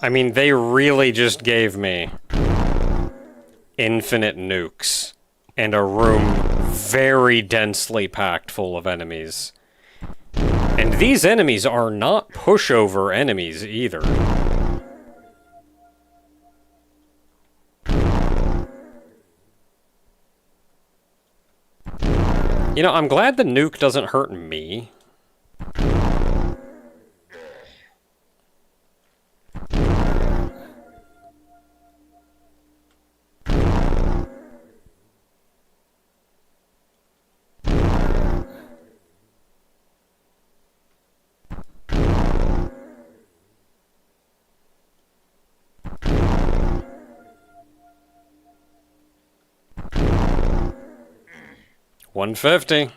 I mean, they really just gave me infinite nukes and a room very densely packed full of enemies. And these enemies are not pushover enemies either. You know, I'm glad the nuke doesn't hurt me. $150.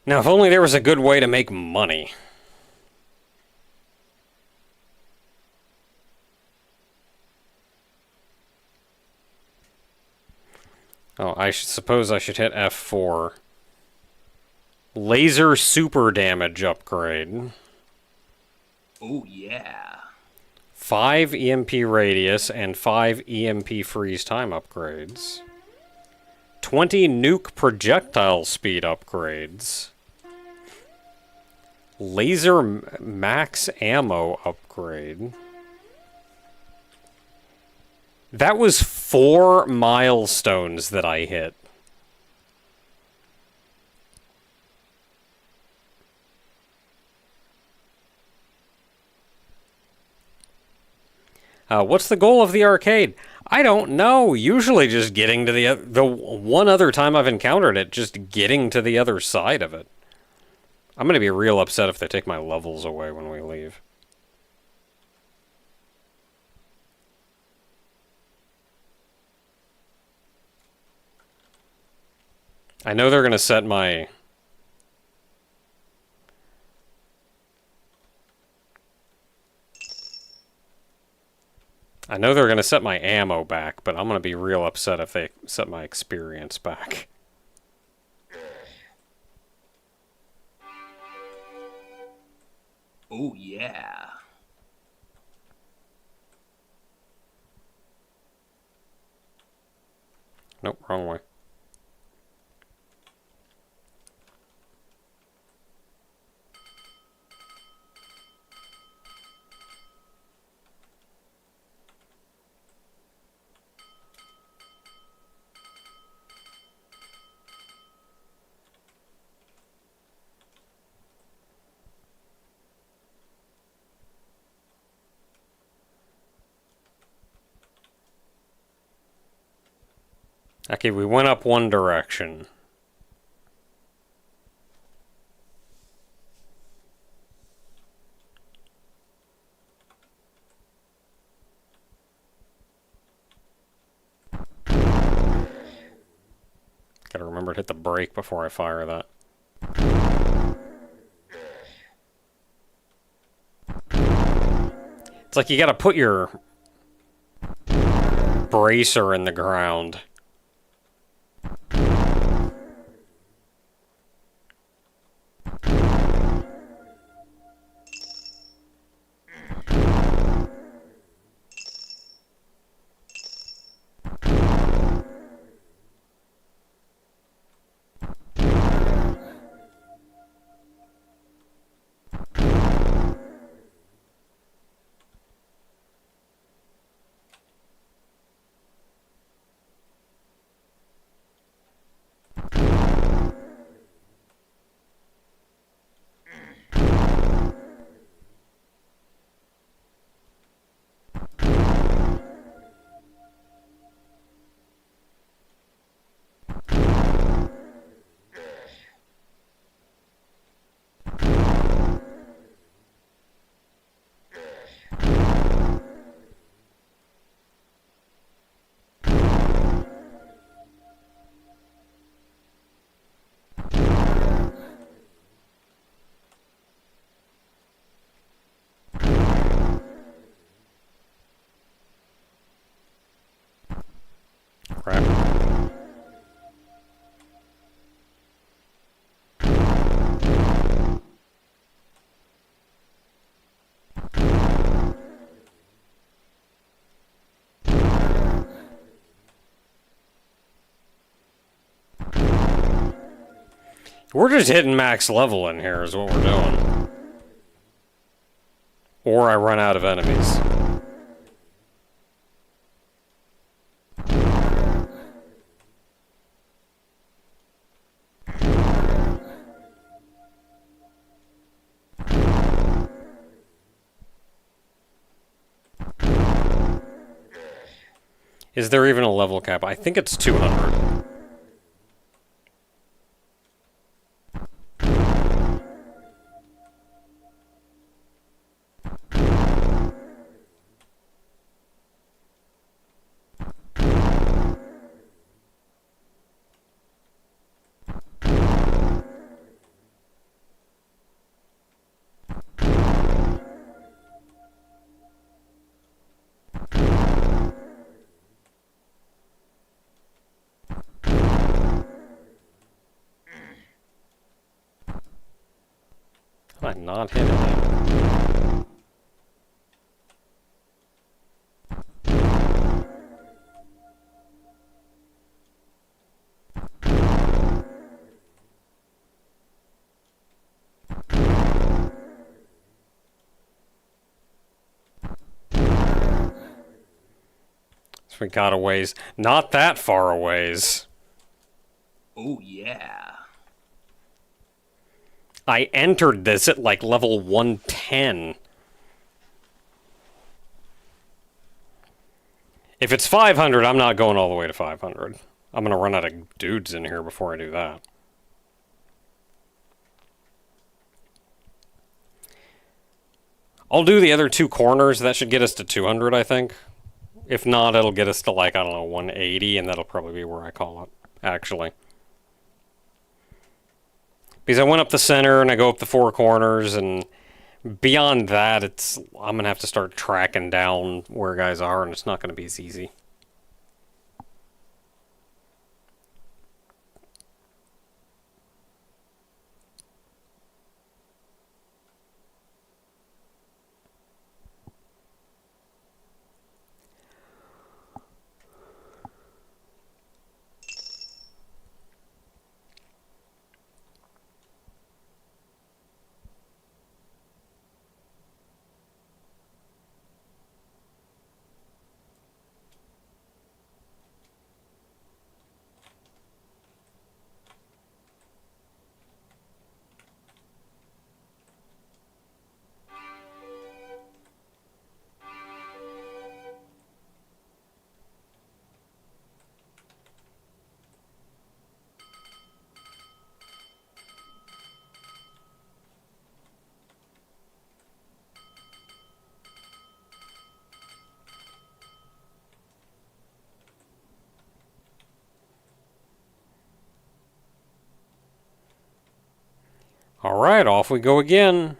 Now, if only there was a good way to make money. Oh, I suppose I should hit F4. Laser super damage upgrade. Oh, yeah. 5 EMP radius and 5 EMP freeze time upgrades. 20 nuke projectile speed upgrades. Laser max ammo upgrade. That was 4 milestones that I hit. What's the goal of the arcade? I don't know. Usually just getting to the one other time I've encountered it, just getting to the other side of it. I'm going to be real upset if they take my levels away when we leave. I know they're going to set my... I know they're going to set my ammo back, but I'm going to be real upset if they set my experience back. Oh, yeah. Nope, wrong way. Okay, we went up one direction. Gotta remember to hit the brake before I fire that. It's like you gotta put your bracer in the ground. Crap. We're just hitting max level in here is what we're doing. Or I run out of enemies. Is there even a level cap? I think it's 200. How did I not hit it? So we got a ways. Not that far a ways. Oh, yeah. I entered this at like level 110. If it's 500, I'm not going all the way to 500. I'm going to run out of dudes in here before I do that. I'll do the other two corners. That should get us to 200, I think. If not, it'll get us to, like, I don't know, 180, and that'll probably be where I call it, actually. Because I went up the center, and I go up the four corners, and beyond that, I'm going to have to start tracking down where guys are, and it's not going to be as easy. Alright, off we go again.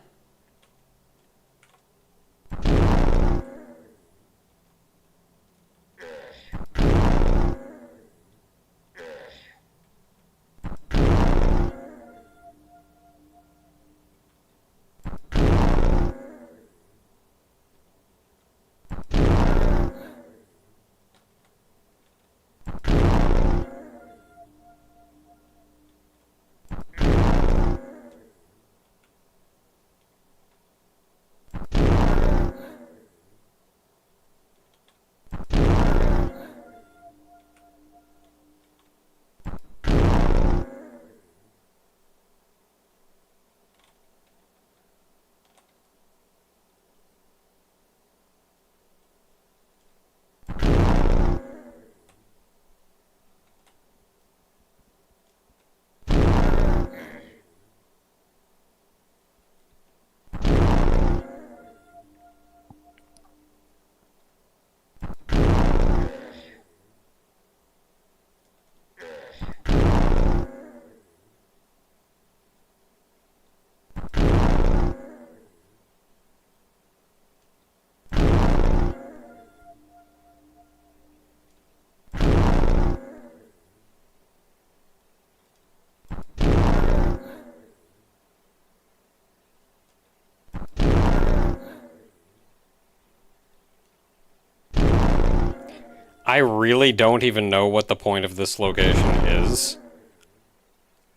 I really don't even know what the point of this location is,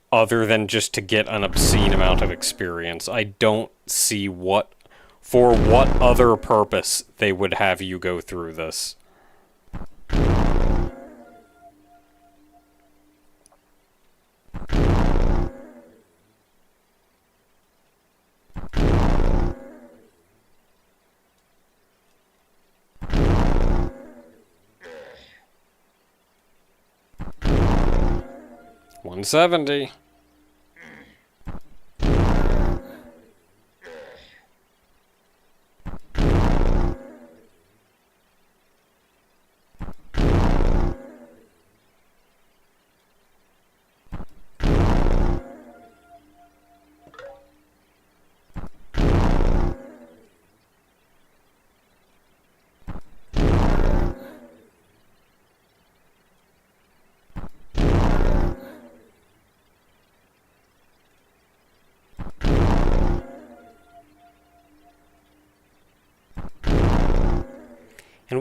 other than just to get an obscene amount of experience. I don't see for what other purpose they would have you go through this. $170.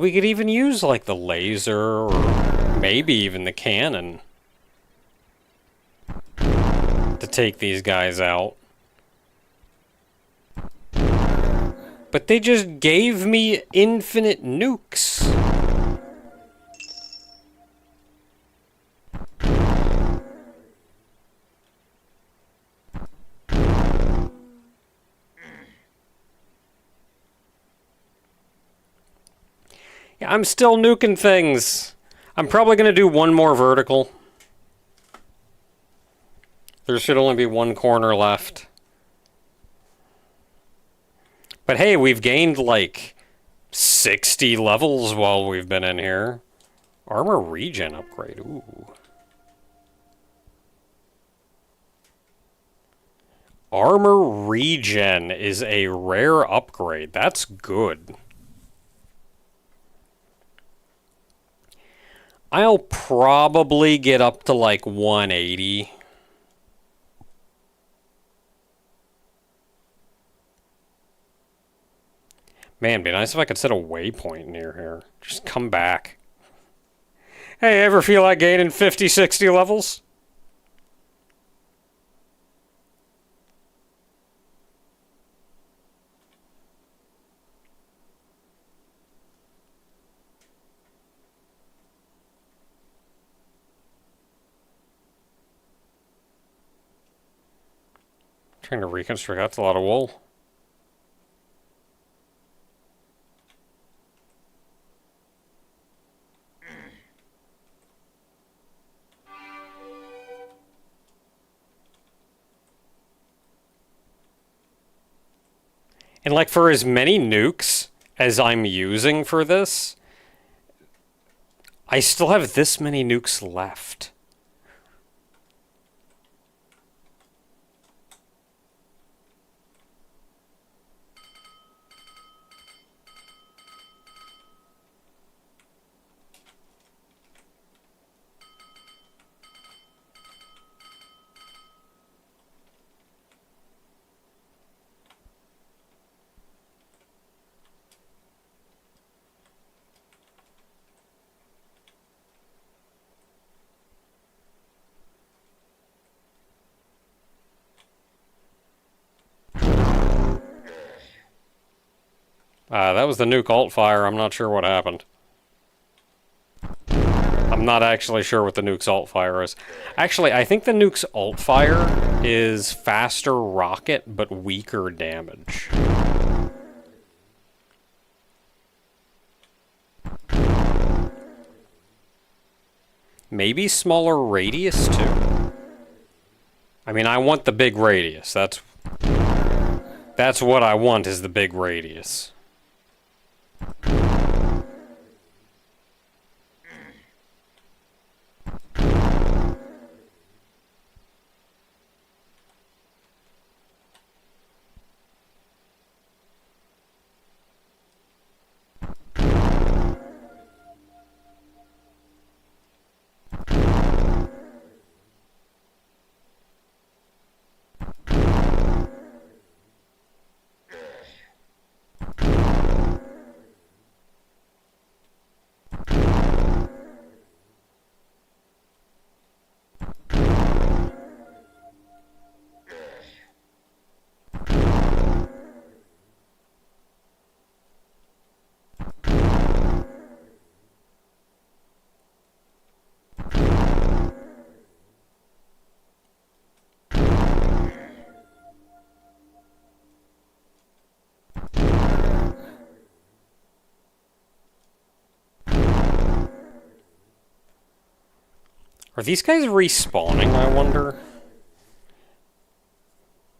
And we could even use, like, the laser, or maybe even the cannon, to take these guys out. But they just gave me infinite nukes. Yeah, I'm still nuking things. I'm probably going to do one more vertical. There should only be one corner left. But hey, we've gained like 60 levels while we've been in here. Armor regen upgrade, ooh. Armor regen is a rare upgrade. That's good. I'll probably get up to like 180. Man, it'd be nice if I could set a waypoint near here. Just come back. Hey, ever feel like gaining 50, 60 levels? Trying to reconstruct, that's a lot of wool. And like for as many nukes as I'm using for this, I still have this many nukes left. That was the nuke alt fire. I'm not sure what happened. I'm not actually sure what the nuke's alt fire is. Actually, I think the nuke's alt fire is faster rocket, but weaker damage. Maybe smaller radius, too? I mean, I want the big radius. That's what I want, is the big radius. Are these guys respawning, I wonder?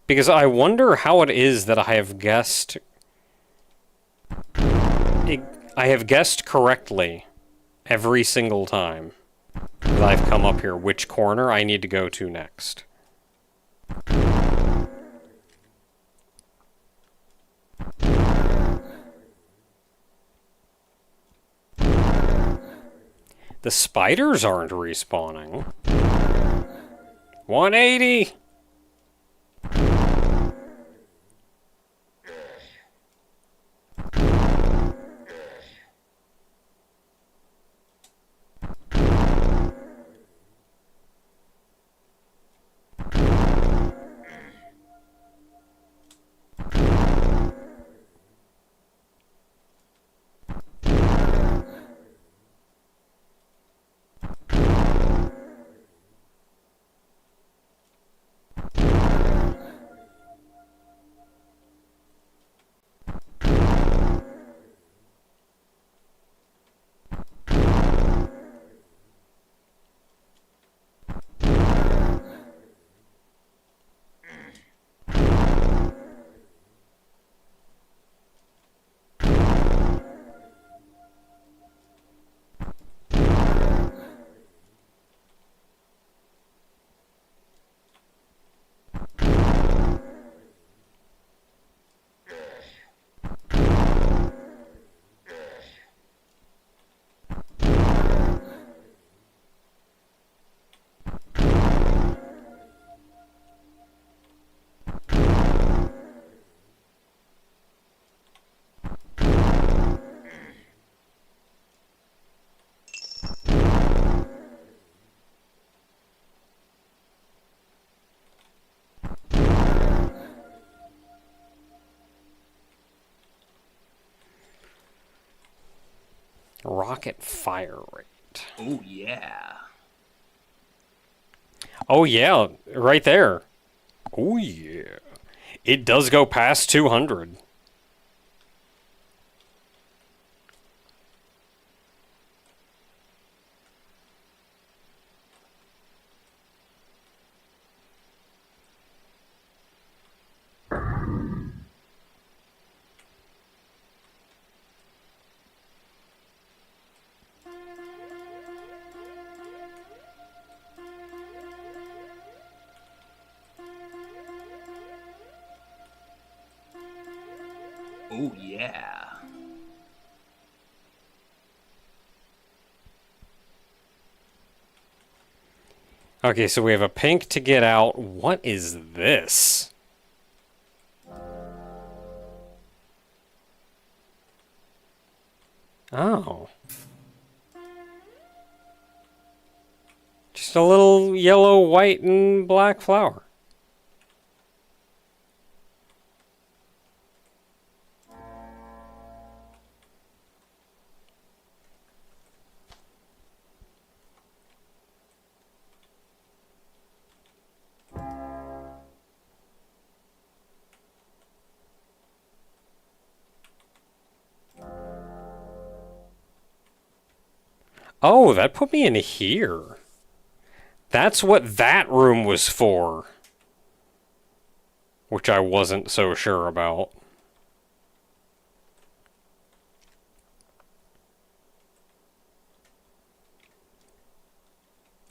Because I wonder how it is that I have guessed... I have guessed correctly every single time that I've come up here which corner I need to go to next. The spiders aren't respawning. 180! rocket fire rate. Oh, yeah. Oh, yeah, right there. Oh, yeah. It does go past 200. Oh, yeah. Okay, so we have a pink to get out. What is this? Oh. Just a little yellow, white, and black flower. Oh, that put me in here. That's what that room was for. Which I wasn't so sure about.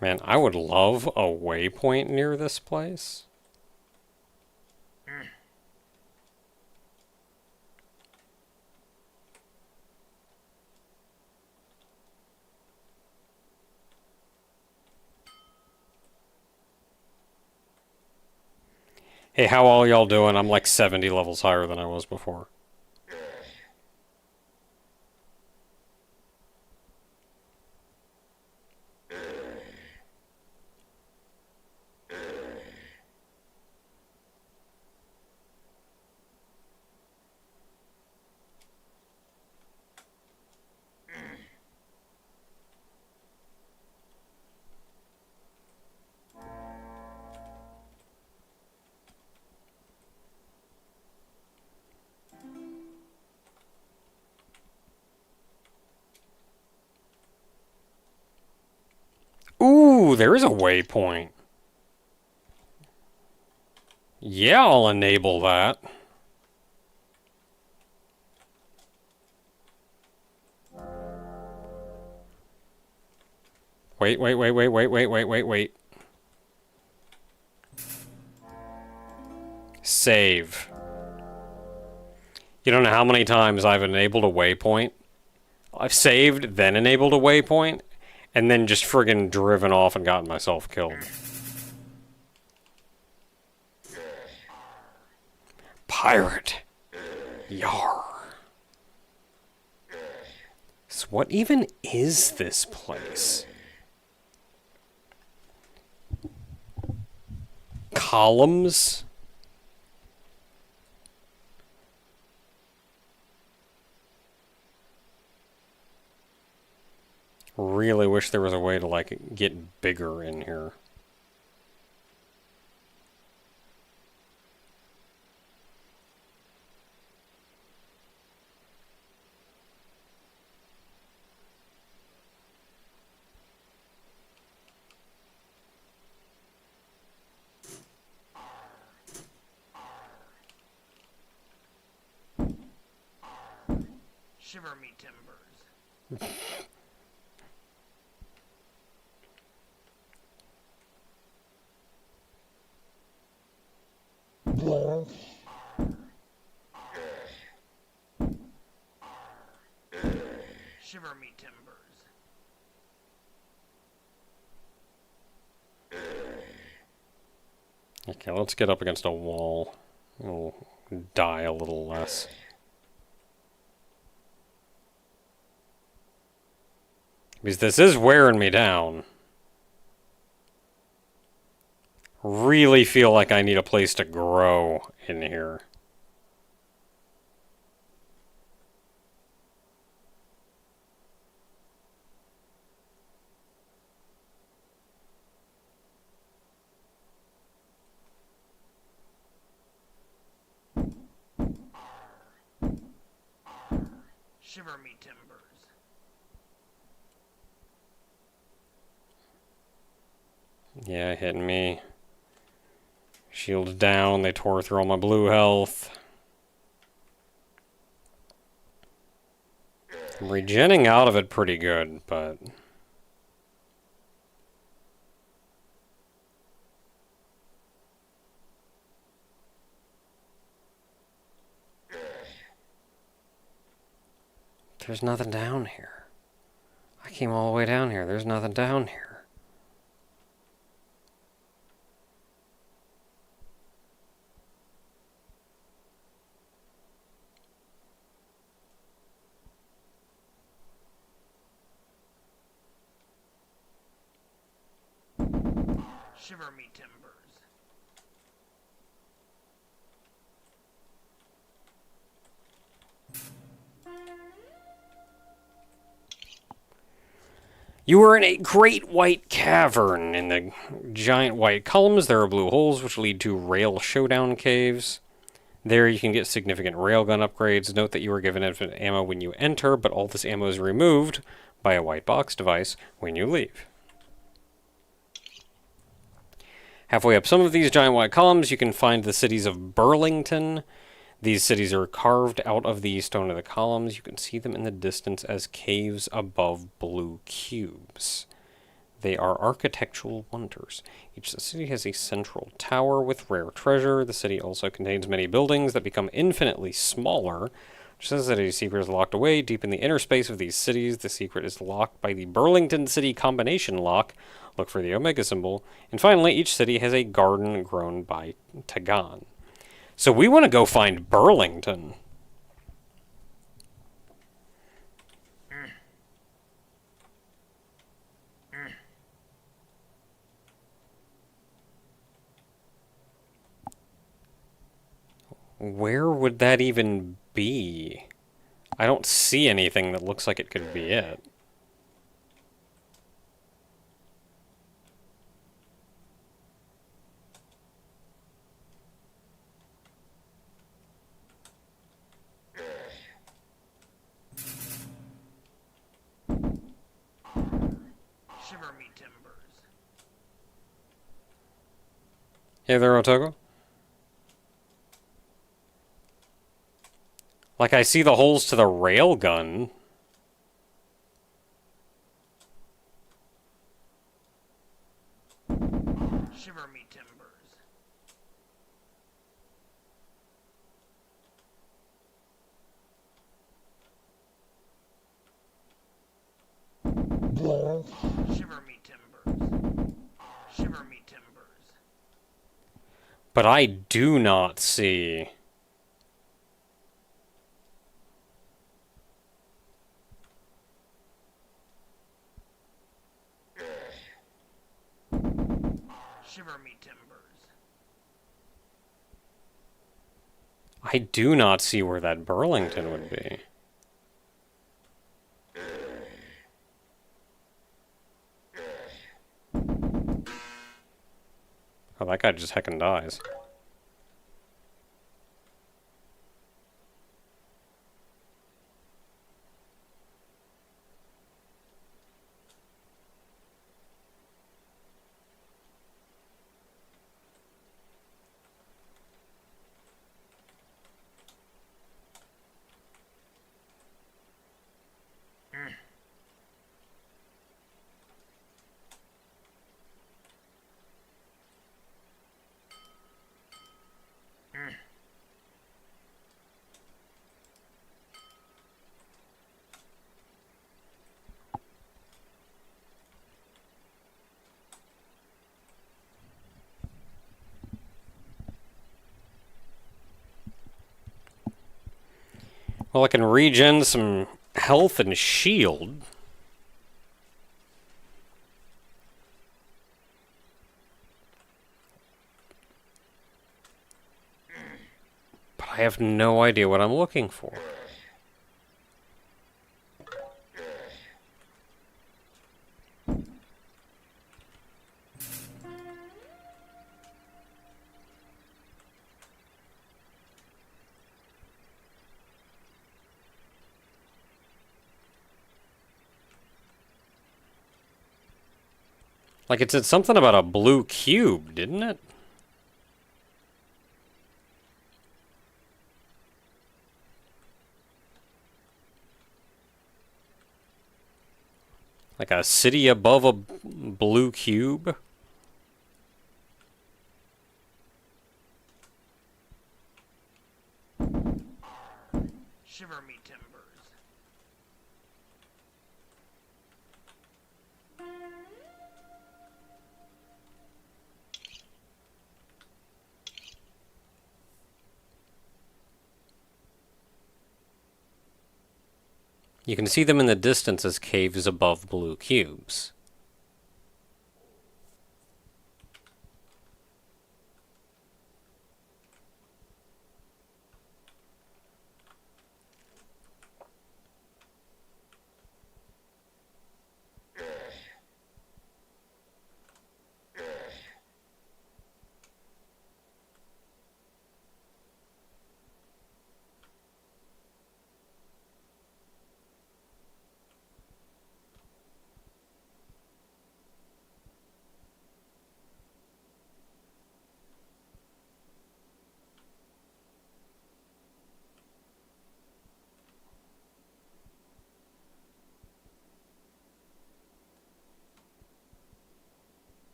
Man, I would love a waypoint near this place. Hey, how all y'all doing? I'm like 70 levels higher than I was before. Ooh, there is a waypoint. Yeah, I'll enable that. Wait. Save. You don't know how many times I've enabled a waypoint. I've saved, then enabled a waypoint, and then just friggin' driven off and gotten myself killed. Pirate. Yar. So what even is this place? Columns? Really wish there was a way to, like, get bigger in here. Shiver me timbers. Shiver me timbers. Okay, let's get up against a wall. We'll die a little less. Because this is wearing me down. Really feel like I need a place to grow in here. Shiver me timbers. Yeah, hitting me. Shield down, they tore through all my blue health. I'm regenning out of it pretty good, but... there's nothing down here. I came all the way down here. There's nothing down here. Shiver me timbers. You are in a great white cavern. In the giant white columns, there are blue holes which lead to rail showdown caves. There you can get significant railgun upgrades. Note that you are given infinite ammo when you enter, but all this ammo is removed by a white box device when you leave. Halfway up some of these giant white columns, you can find the cities of Burlington. These cities are carved out of the stone of the columns. You can see them in the distance as caves above blue cubes. They are architectural wonders. Each city has a central tower with rare treasure. The city also contains many buildings that become infinitely smaller. It says that a secret is locked away deep in the inner space of these cities. The secret is locked by the Burlington City combination lock. Look for the Omega symbol. And finally, each city has a garden grown by Tagan. So we want to go find Burlington. Where would that even be? I don't see anything that looks like it could be it. Shiver me timbers. Hey there, Otoko. Like, I see the holes to the railgun. Shiver me timbers. Shiver me timbers. Shiver me timbers. But I do not see... Shiver me timbers. I do not see where that Burlington would be. Oh, that guy just heckin' dies. Well, I can regen some health and shield. But I have no idea what I'm looking for. Like, it said something about a blue cube, didn't it? Like a city above a blue cube? Shiver me timbers. You can see them in the distance as caves above blue cubes.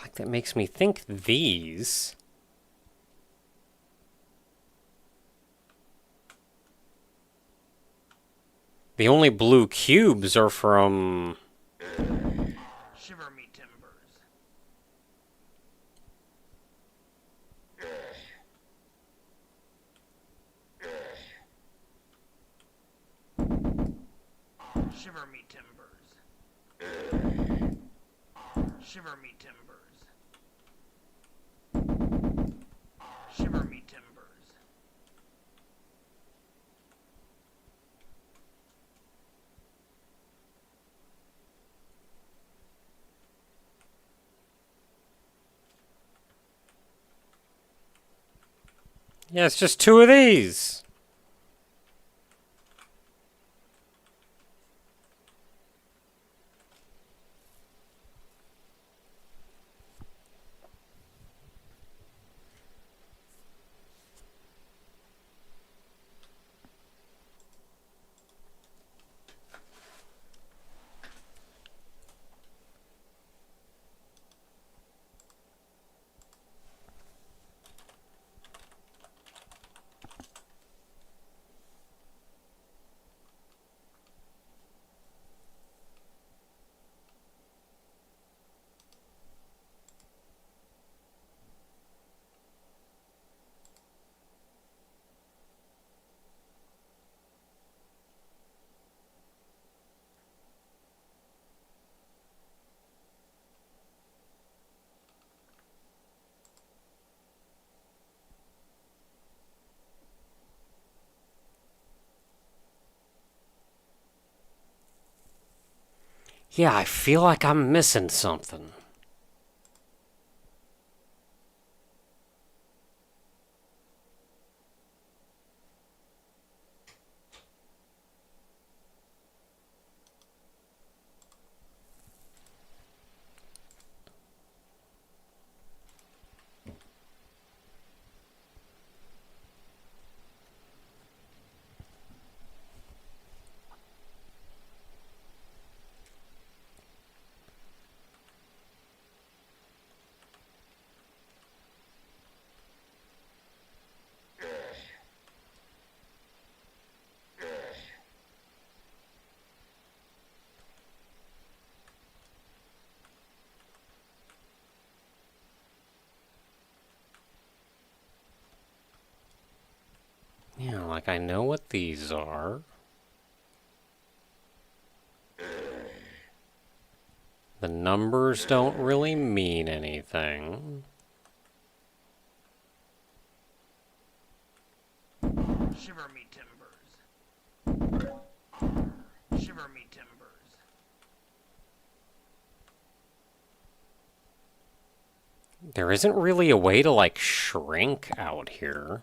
Like, that makes me think these... The only blue cubes are from... Shiver me timbers. Shiver me timbers. Shiver me timbers. Shiver me timbers. Yeah, it's just two of these. Yeah, I feel like I'm missing something. Yeah, like I know what these are. The numbers don't really mean anything. Shiver me timbers. Shiver me timbers. There isn't really a way to, like, shrink out here.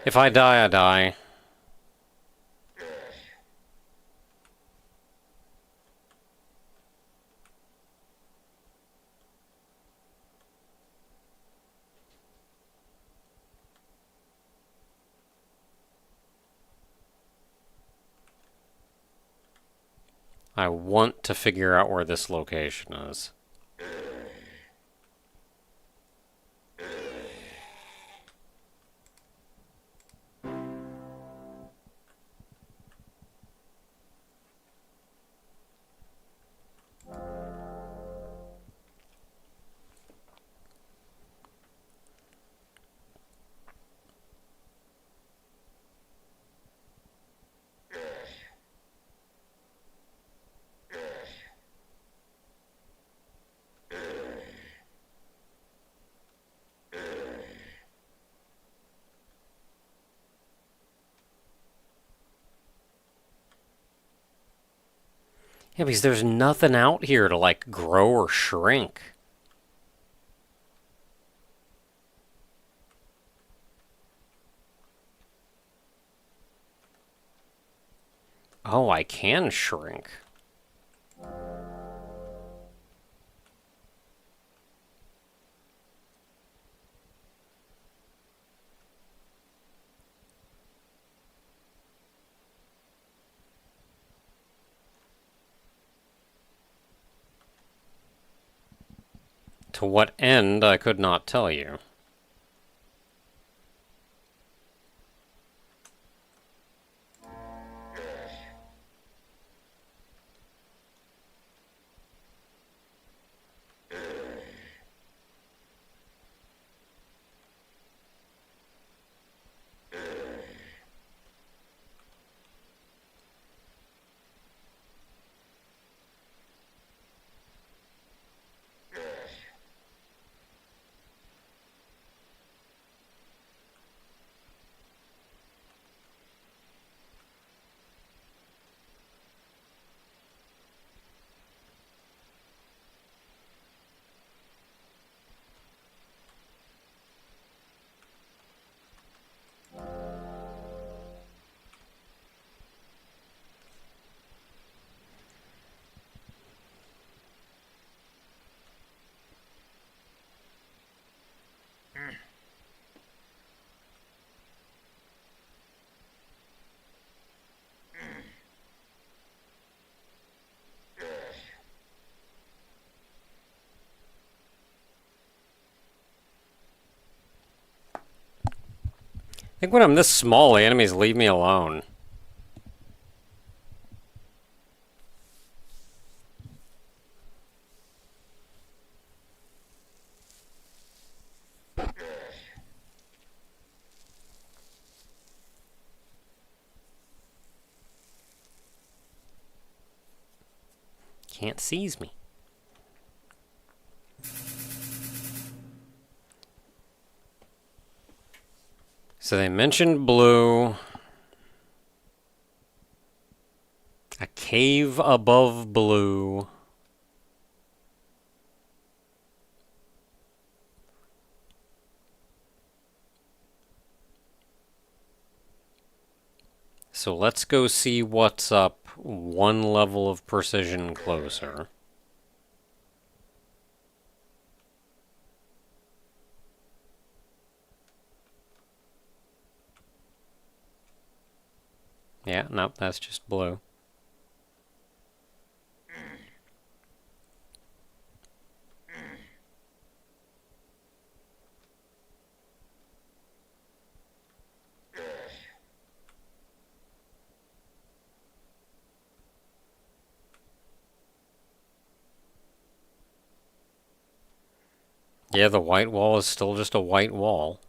If I die, I die. I want to figure out where this location is. Yeah, because there's nothing out here to, like, grow or shrink. Oh, I can shrink. To what end, I could not tell you. I think when I'm this small, the enemies leave me alone. Can't seize me. So they mentioned blue. A cave above blue. So let's go see what's up one level of precision closer. Yeah, nope, that's just blue. Yeah, the white wall is still just a white wall.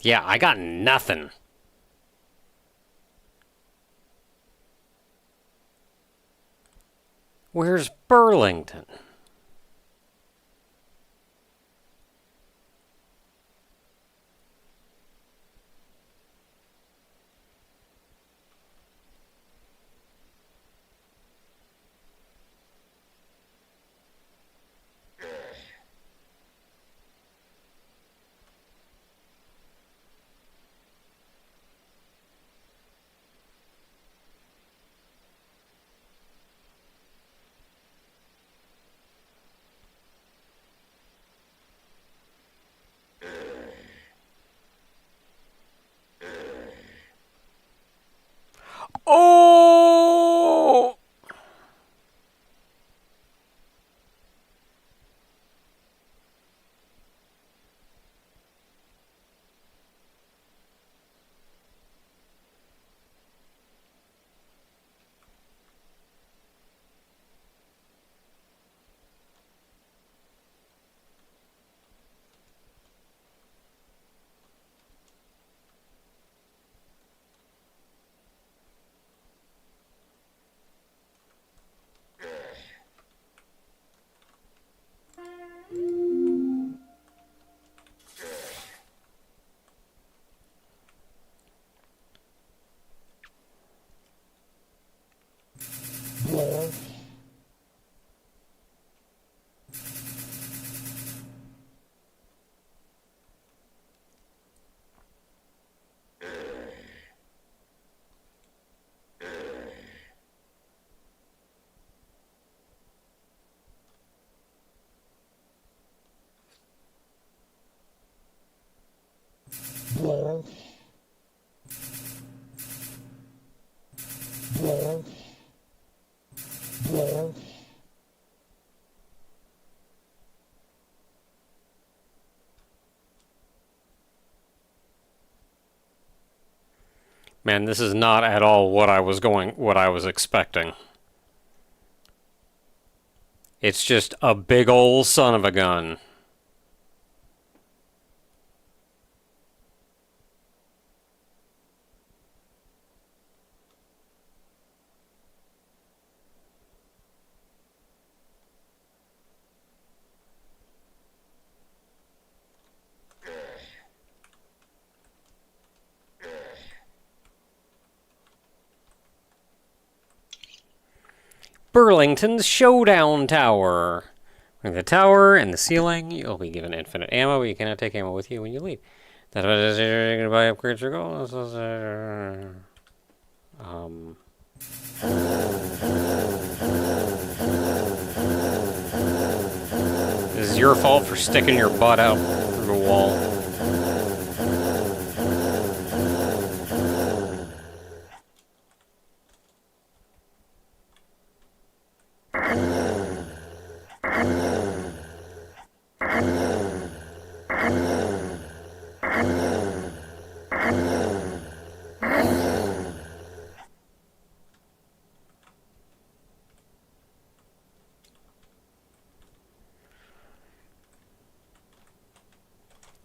Yeah, I got nothing. Where's Burlington? Oh! Man, this is not at all what I was expecting. It's just a big ol' son of a gun. Burlington's Showdown Tower. With the tower and the ceiling, you'll be given infinite ammo, but you cannot take ammo with you when you leave. That's what it is. You're going to buy upgrades or goals. This is your fault for sticking your butt out through the wall.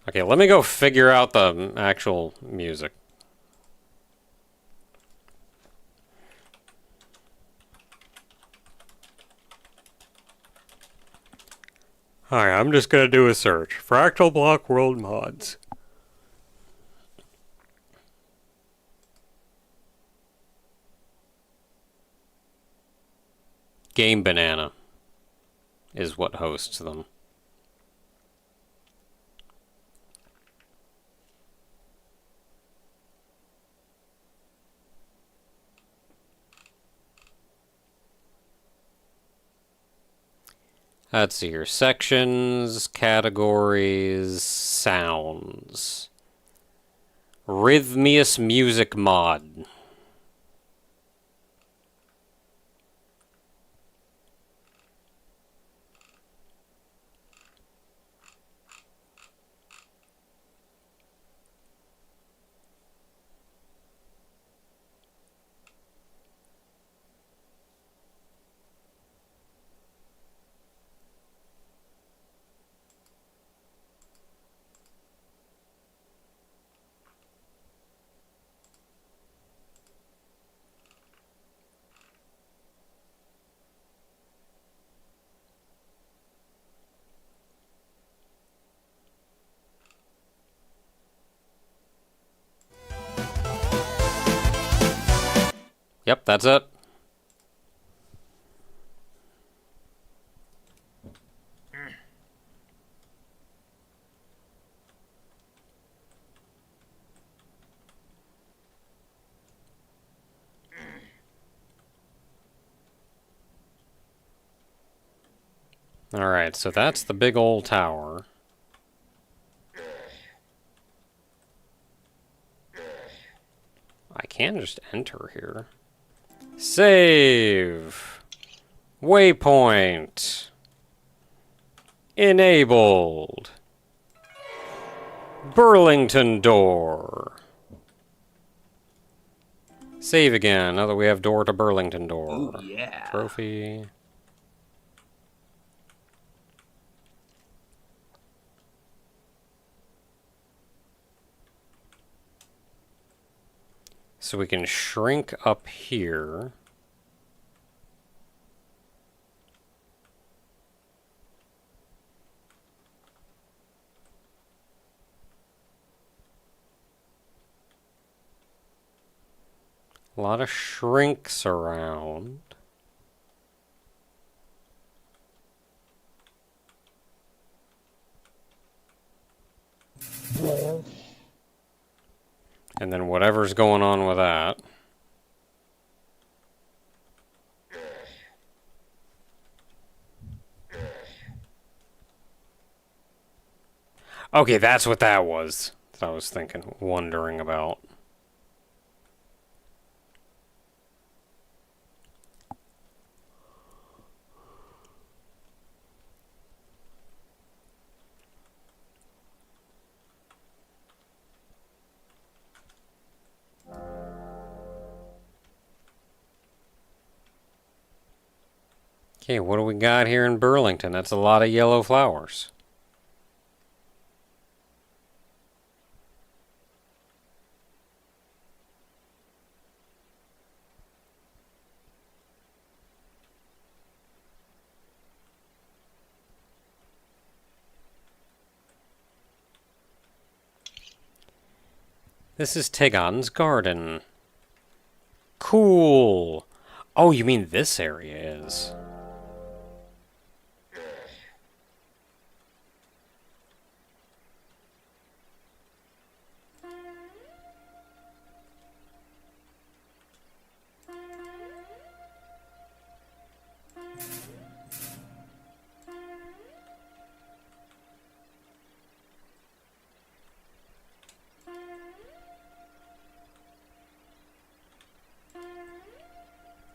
Okay, let me go figure out the actual music. Alright, I'm just gonna do a search. Fractal Block World mods. Game Banana is what hosts them. Let's see here. Sections, categories, sounds. Rhythmius Music Mod. Yep, that's it. Alright, so that's the big old tower. I can just enter here. Save! Waypoint! Enabled! Burlington door! Save again, now that we have door to Burlington door. Oh, yeah. Trophy. So we can shrink up here. A lot of shrinks around. And then whatever's going on with that. Okay, that's what that was. That I was thinking, wondering about. Okay, what do we got here in Burlington? That's a lot of yellow flowers. This is Tegon's garden. Cool. Oh, you mean this area is?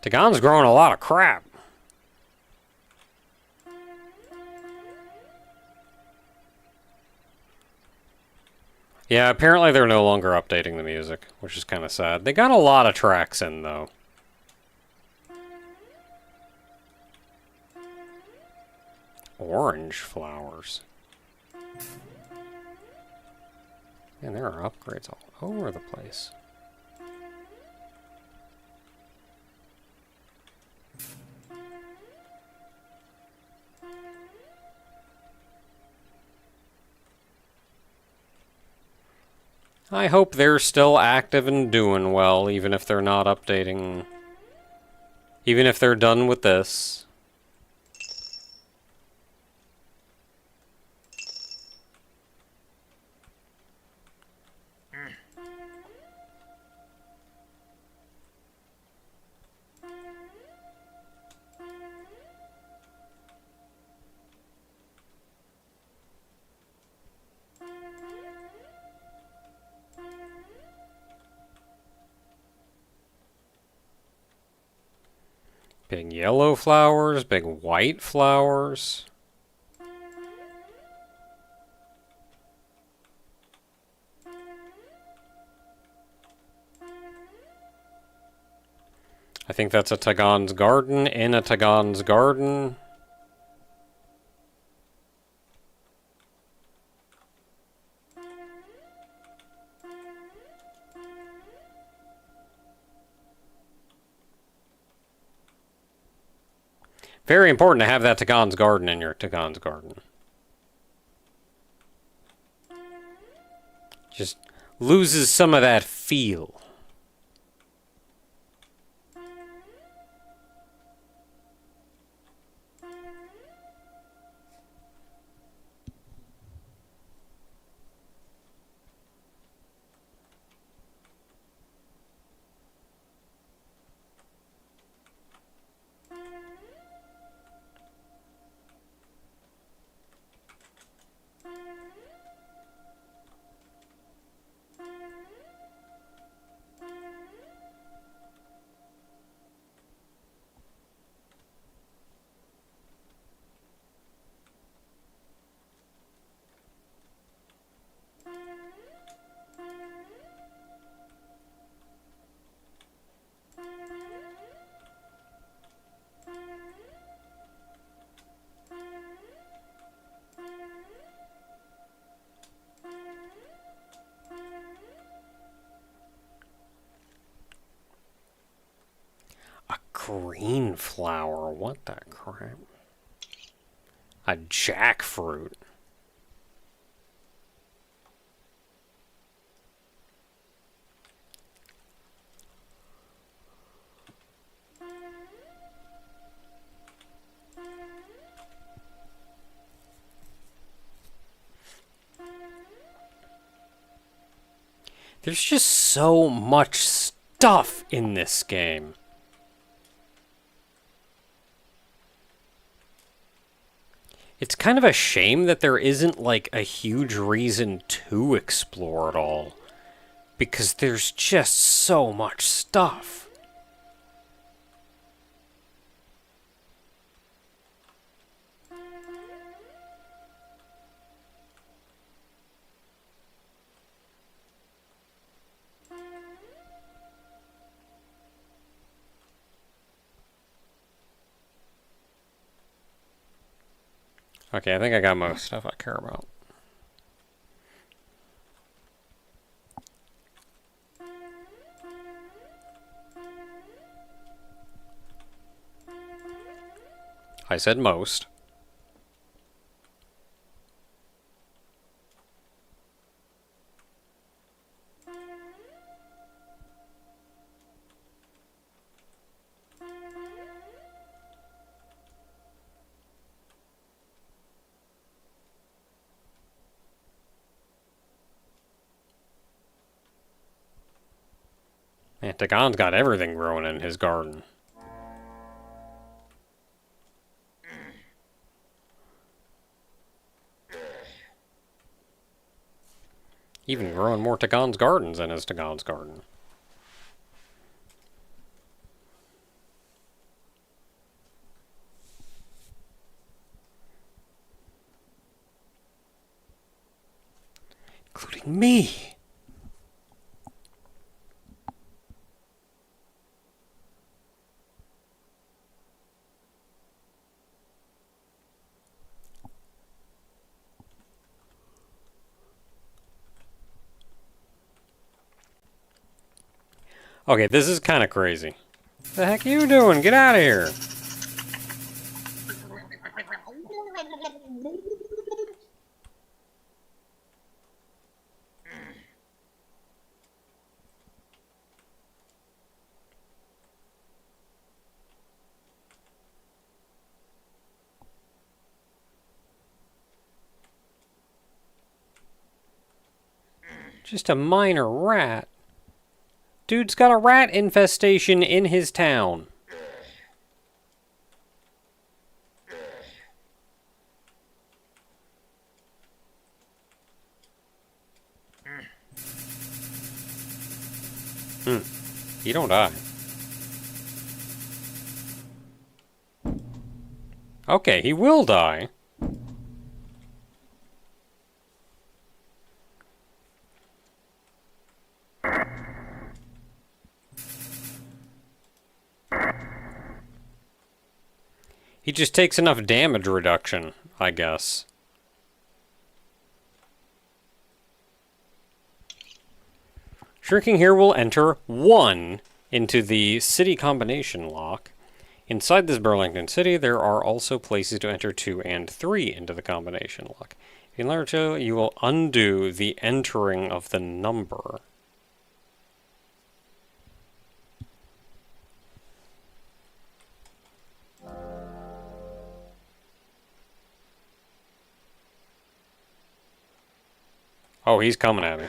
Tegon's growing a lot of crap. Yeah, apparently they're no longer updating the music, which is kind of sad. They got a lot of tracks in, though. Orange flowers. Man, there are upgrades all over the place. I hope they're still active and doing well, even if they're not updating. Even if they're done with this. Big yellow flowers, big white flowers. I think that's a Tegon's garden in a Tegon's garden. Very important to have that Tegon's garden in your Tegon's garden. Just loses some of that feel. green flower. What the crap? A jackfruit. There's just so much stuff in this game. It's kind of a shame that there isn't, like, a huge reason to explore it all. Because there's just so much stuff. Okay, I think I got most stuff I care about. I said most. Man, Dagon's got everything growing in his garden. Even growing more Dagon's gardens than his Dagon's garden. Including me. Okay, this is kind of crazy. What the heck are you doing? Get out of here. Just a minor rat. Dude's got a rat infestation in his town. You don't die. Okay, he will die. He just takes enough damage reduction, I guess. Shrinking here will enter 1 into the city combination lock. Inside this Burlington city, there are also places to enter 2 and 3 into the combination lock. If you learn to, you will undo the entering of the number. Oh, he's coming at me.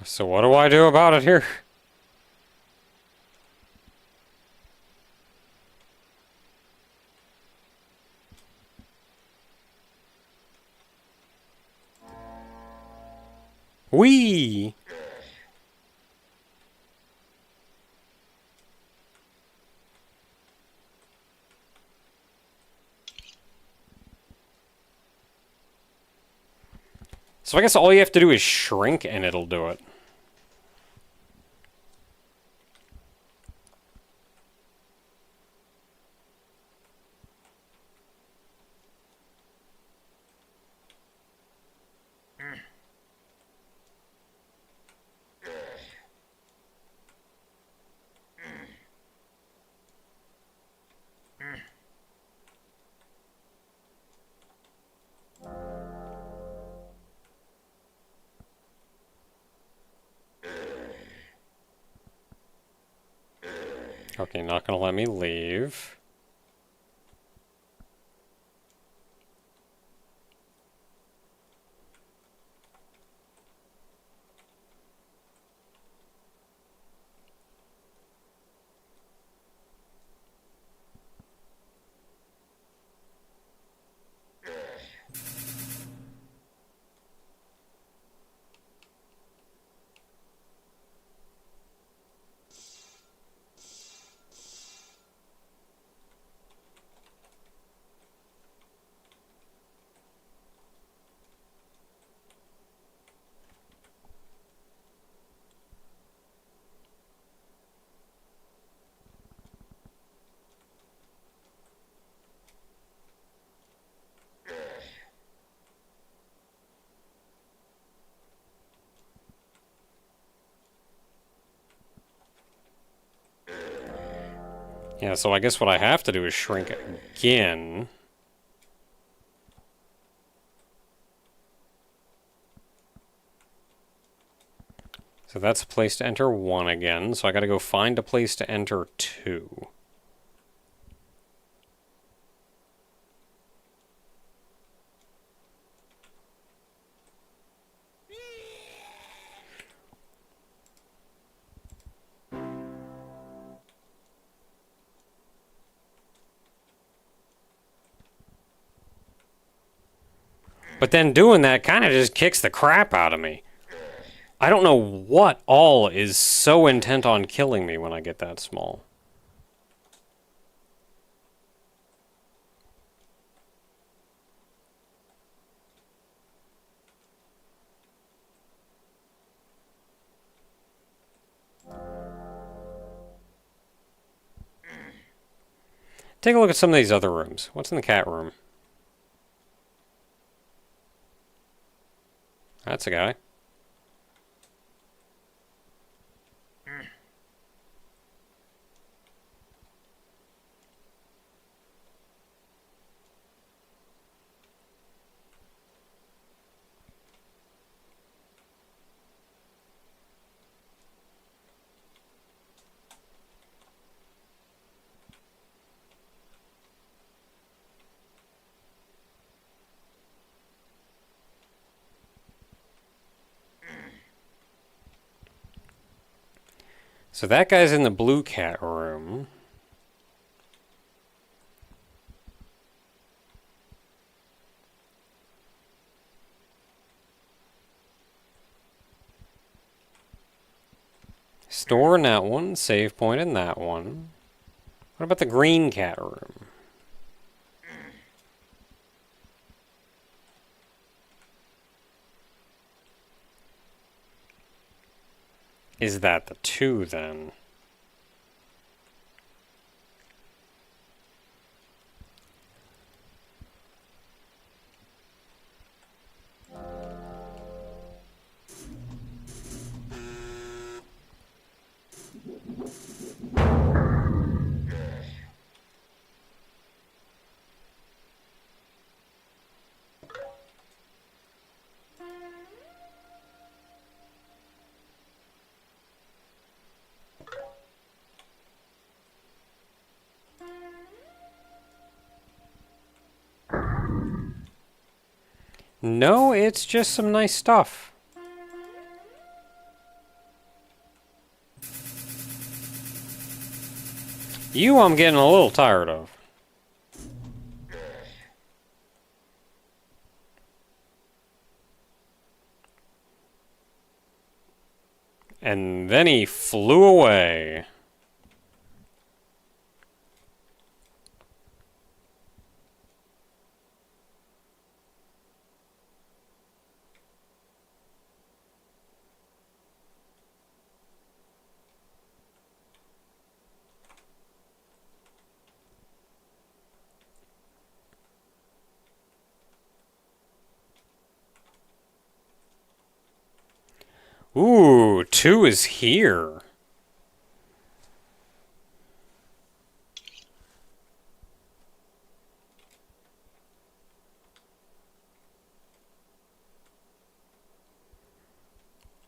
So what do I do about it here? Whee! So I guess all you have to do is shrink and it'll do it. Okay, not gonna let me leave. Yeah, so I guess what I have to do is shrink again. So that's a place to enter 1 again, so I gotta go find a place to enter 2. But then doing that kind of just kicks the crap out of me. I don't know what all is so intent on killing me when I get that small. Take a look at some of these other rooms. What's in the cat room? That's a guy. So that guy's in the blue cat room. Store in that one, save point in that one. What about the green cat room? Is that the 2 then? No, it's just some nice stuff. You I'm getting a little tired of. And then he flew away. Ooh, 2 is here.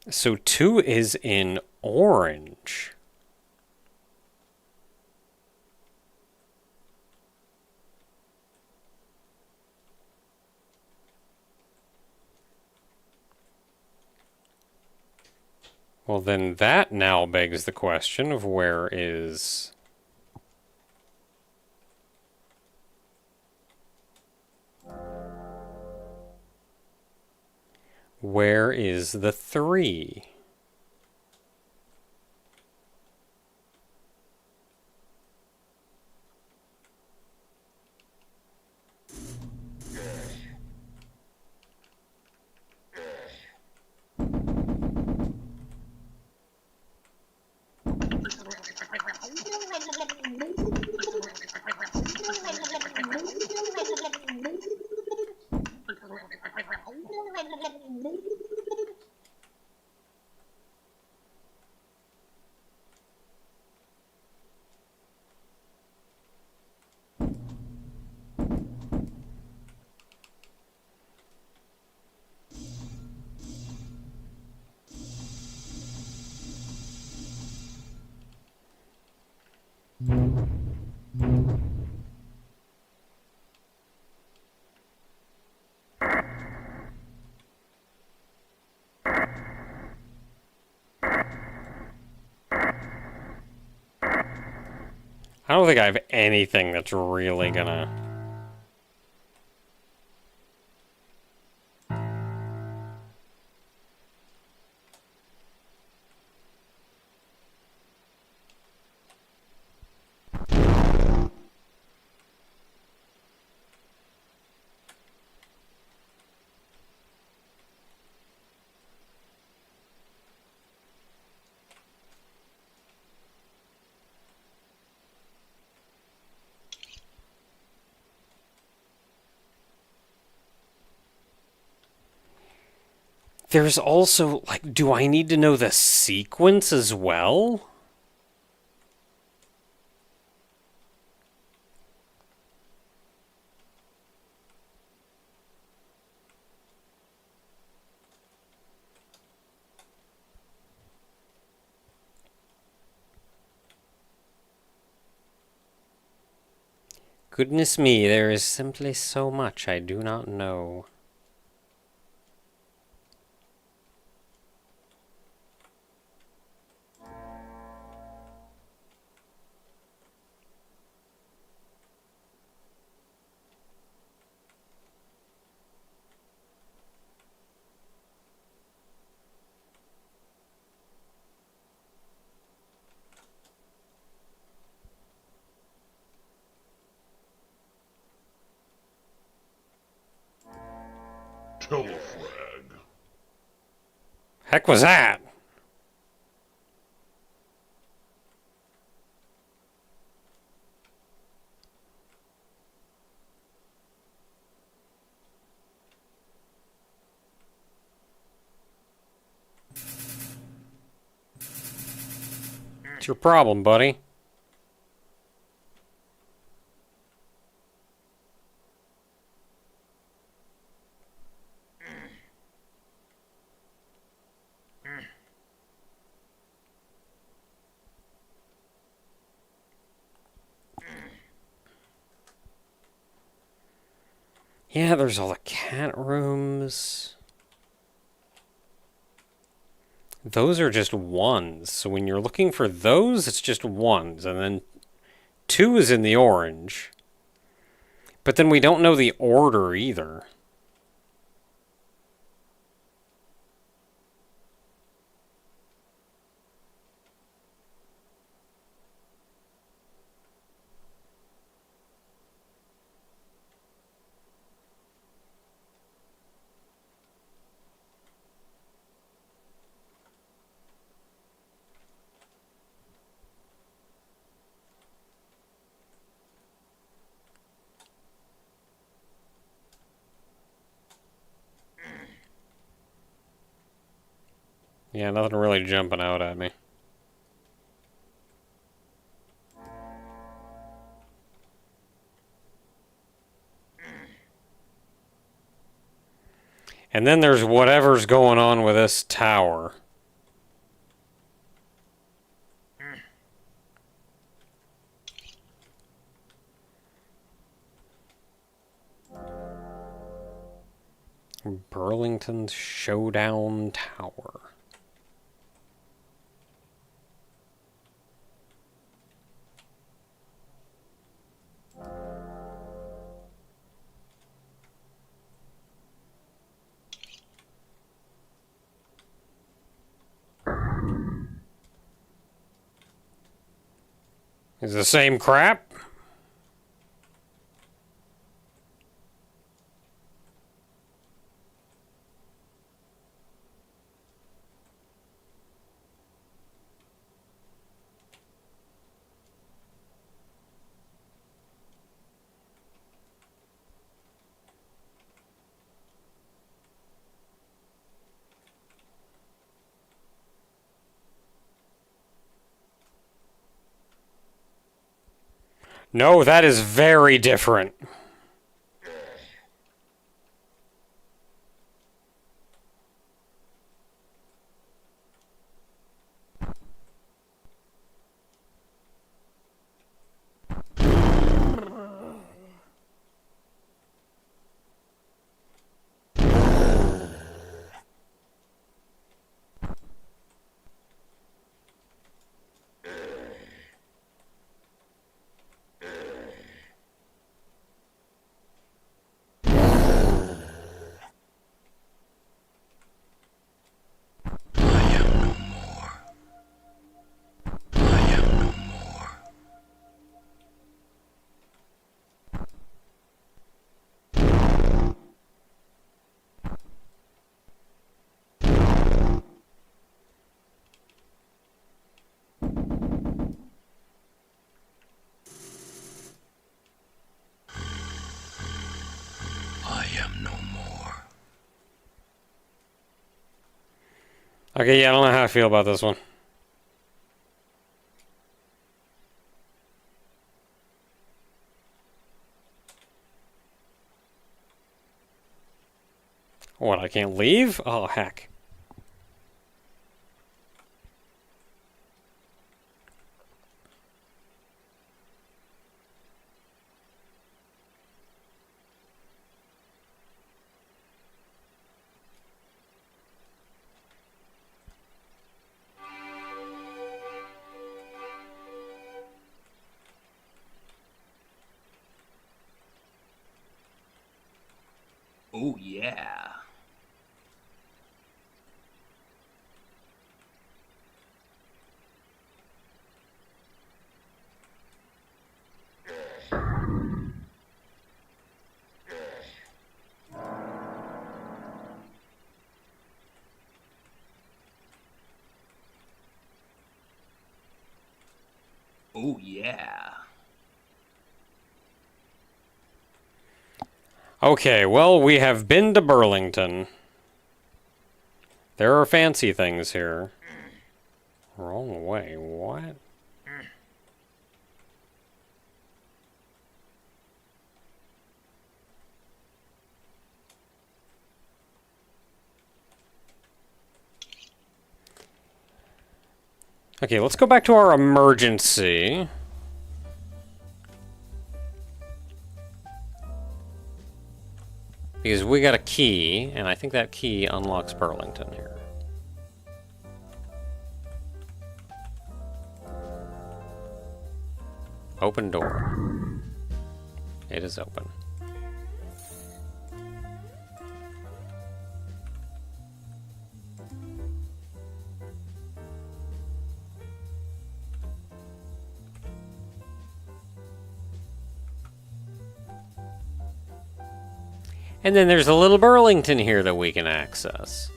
So 2 is in orange. Well, then that now begs the question of where is... Where is the 3? I don't think I have anything that's really gonna... There's also, like, do I need to know the sequence as well? Goodness me, there is simply so much I do not know. Telefrag. Heck was that? What's your problem, buddy? Yeah, there's all the cat rooms. Those are just ones. So when you're looking for those, it's just ones. And then 2 is in the orange. But then we don't know the order either. Yeah, nothing really jumping out at me. And then there's whatever's going on with this tower. Burlington's Showdown Tower. Is it the same crap? No, that is very different. Okay, yeah, I don't know how I feel about this one. What, I can't leave? Oh, heck. Oh, yeah. Oh, yeah. Okay, well, we have been to Burlington. There are fancy things here. Wrong way, what? Okay, let's go back to our emergency. Because we got a key, and I think that key unlocks Burlington here. Open door. It is open. And then there's a little Burlington here that we can access.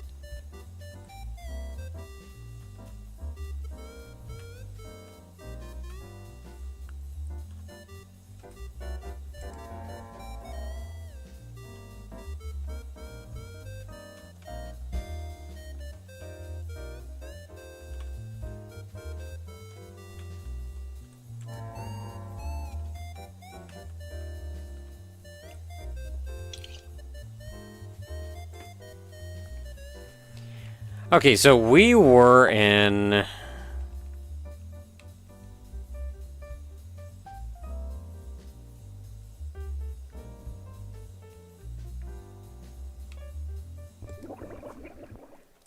Okay, so we were in...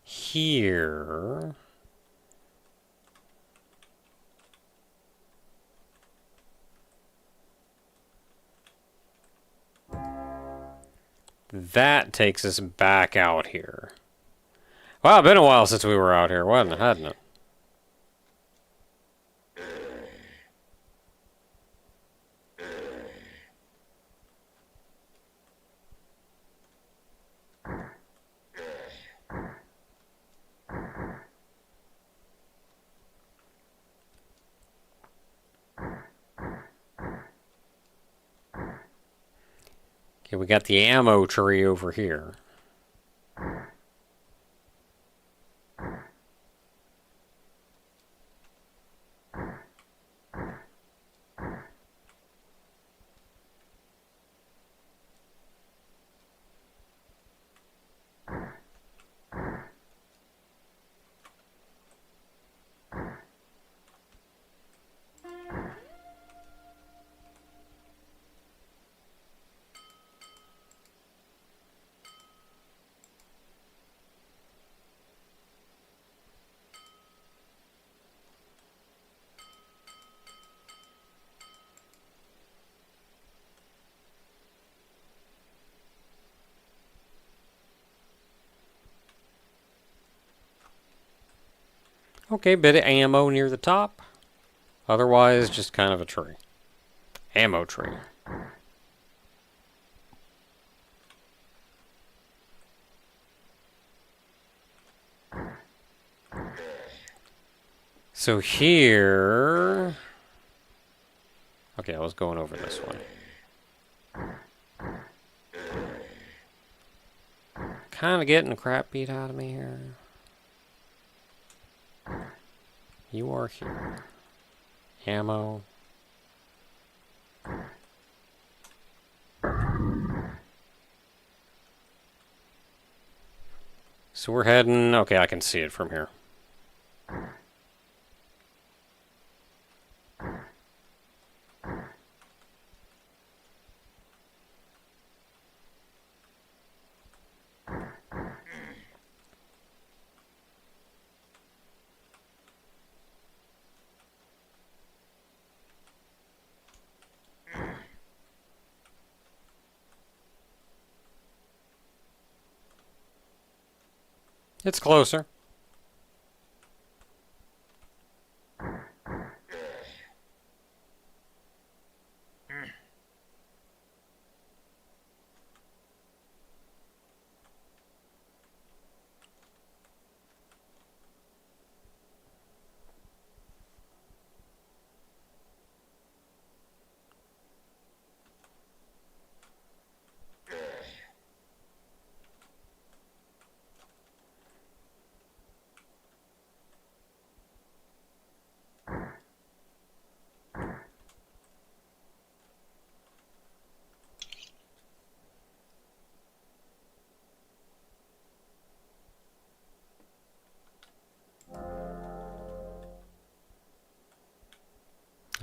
here... That takes us back out here. Wow, it's been a while since we were out here, hadn't it? Okay, we got the ammo tree over here. Okay, bit of ammo near the top. Otherwise, just kind of a tree. Ammo tree. So here... Okay, I was going over this one. Kind of getting the crap beat out of me here. You are here. Ammo. So we're heading... Okay, I can see it from here. It's closer.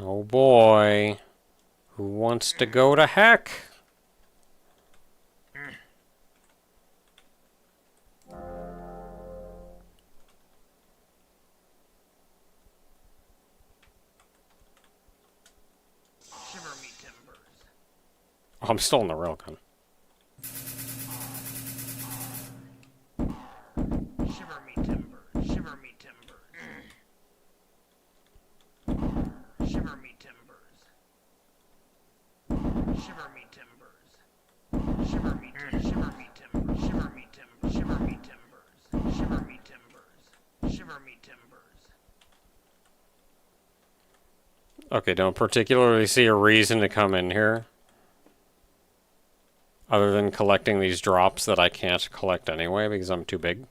Oh boy. Who wants to go to heck? Shiver me timbers. Oh, I'm still in the railgun. Shiver me timbers. Shiver me timbers. Shiver me timbers. Shiver me timbers. Shiver me timbers. Shiver me timbers. Shiver me timbers. Shiver me timbers. Shiver me timbers. Shiver me timbers. Okay, don't particularly see a reason to come in here. Other than collecting these drops that I can't collect anyway because I'm too big.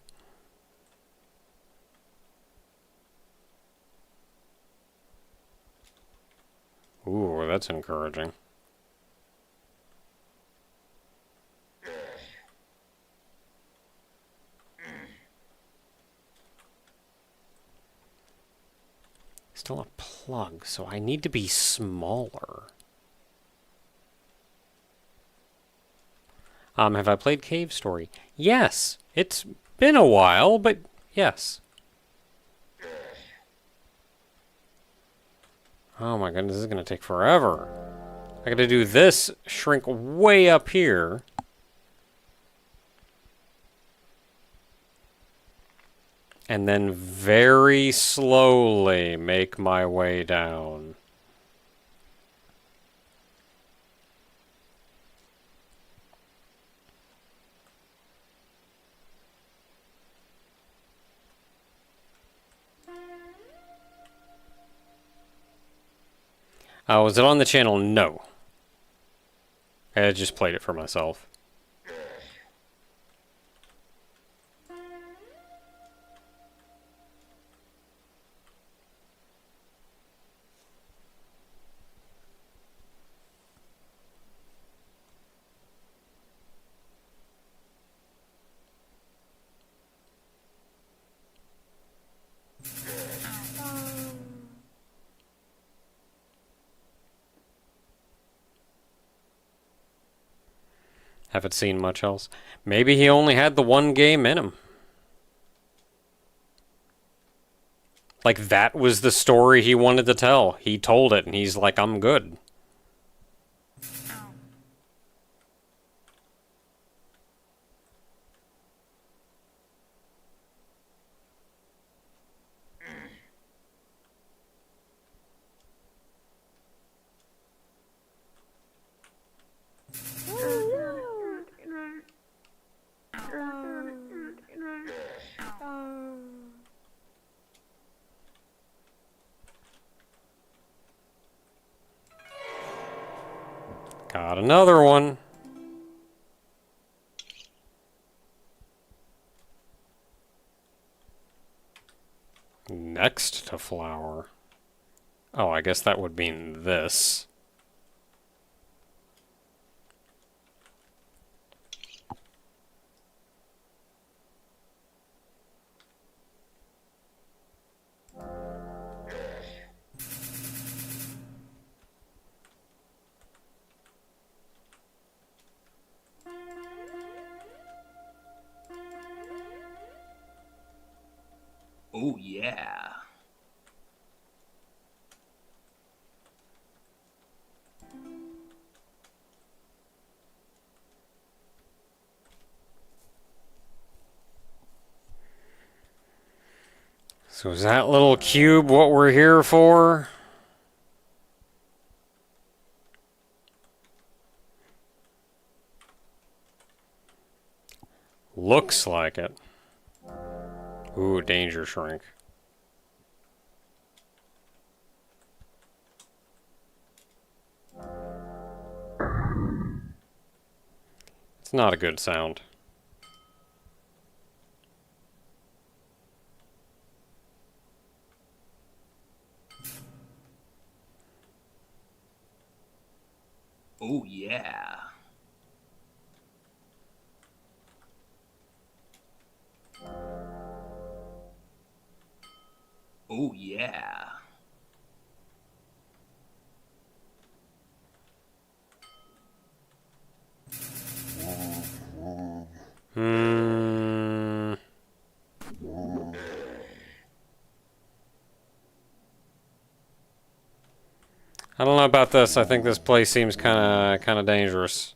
Ooh, that's encouraging. Still a plug, so I need to be smaller. Have I played Cave Story? Yes! It's been a while, but yes. Oh my goodness, this is gonna take forever. I gotta do this, shrink way up here. And then very slowly make my way down. Was it on the channel? No. I just played it for myself. Haven't seen much else. Maybe he only had the one game in him. Like, that was the story he wanted to tell. He told it, and he's like, I'm good. Got another one. Next to flower. Oh, I guess that would mean this. Oh yeah. So is that little cube what we're here for? Looks like it. Ooh, danger shrink. It's not a good sound. Oh yeah. Oh yeah. Hmm. I don't know about this. I think this place seems kind of dangerous.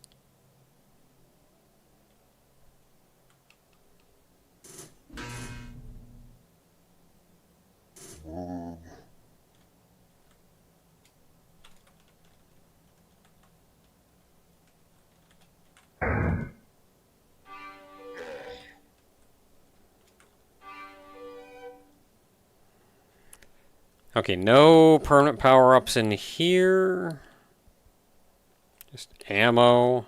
Okay, no permanent power-ups in here. Just ammo.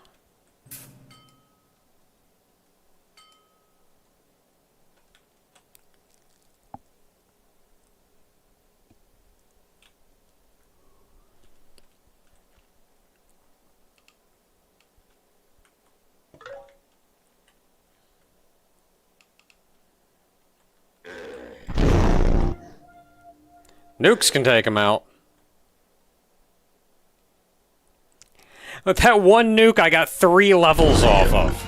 Nukes can take them out. With that one nuke, I got 3 levels off of.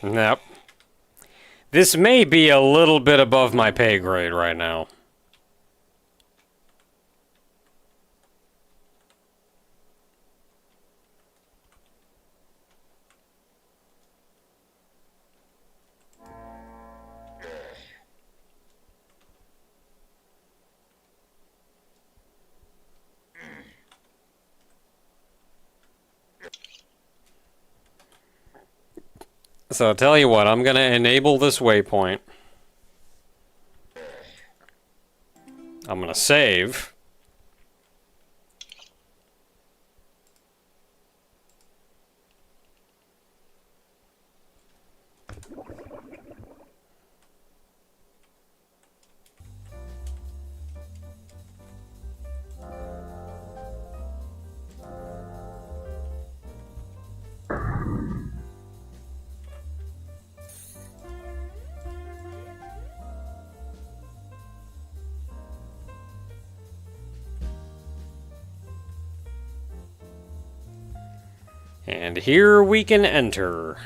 Nope. This may be a little bit above my pay grade right now. So I'll tell you what, I'm going to enable this waypoint. I'm going to save. And here we can enter.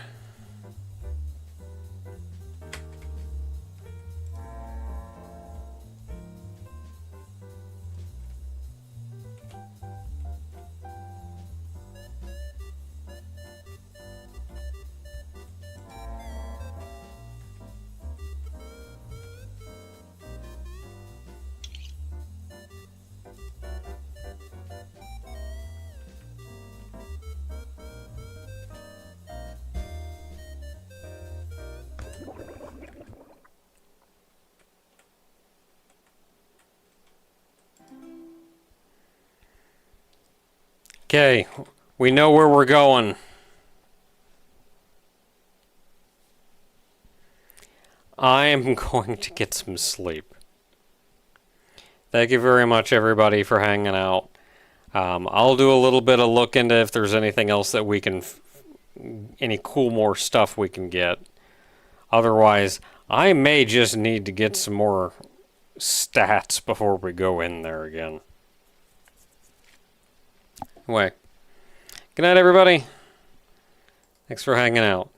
Okay, we know where we're going. I am going to get some sleep. Thank you very much, everybody, for hanging out. I'll do a little bit of look into if there's anything else that we can, any cool more stuff we can get. Otherwise, I may just need to get some more stats before we go in there again. Anyway, good night, everybody. Thanks for hanging out.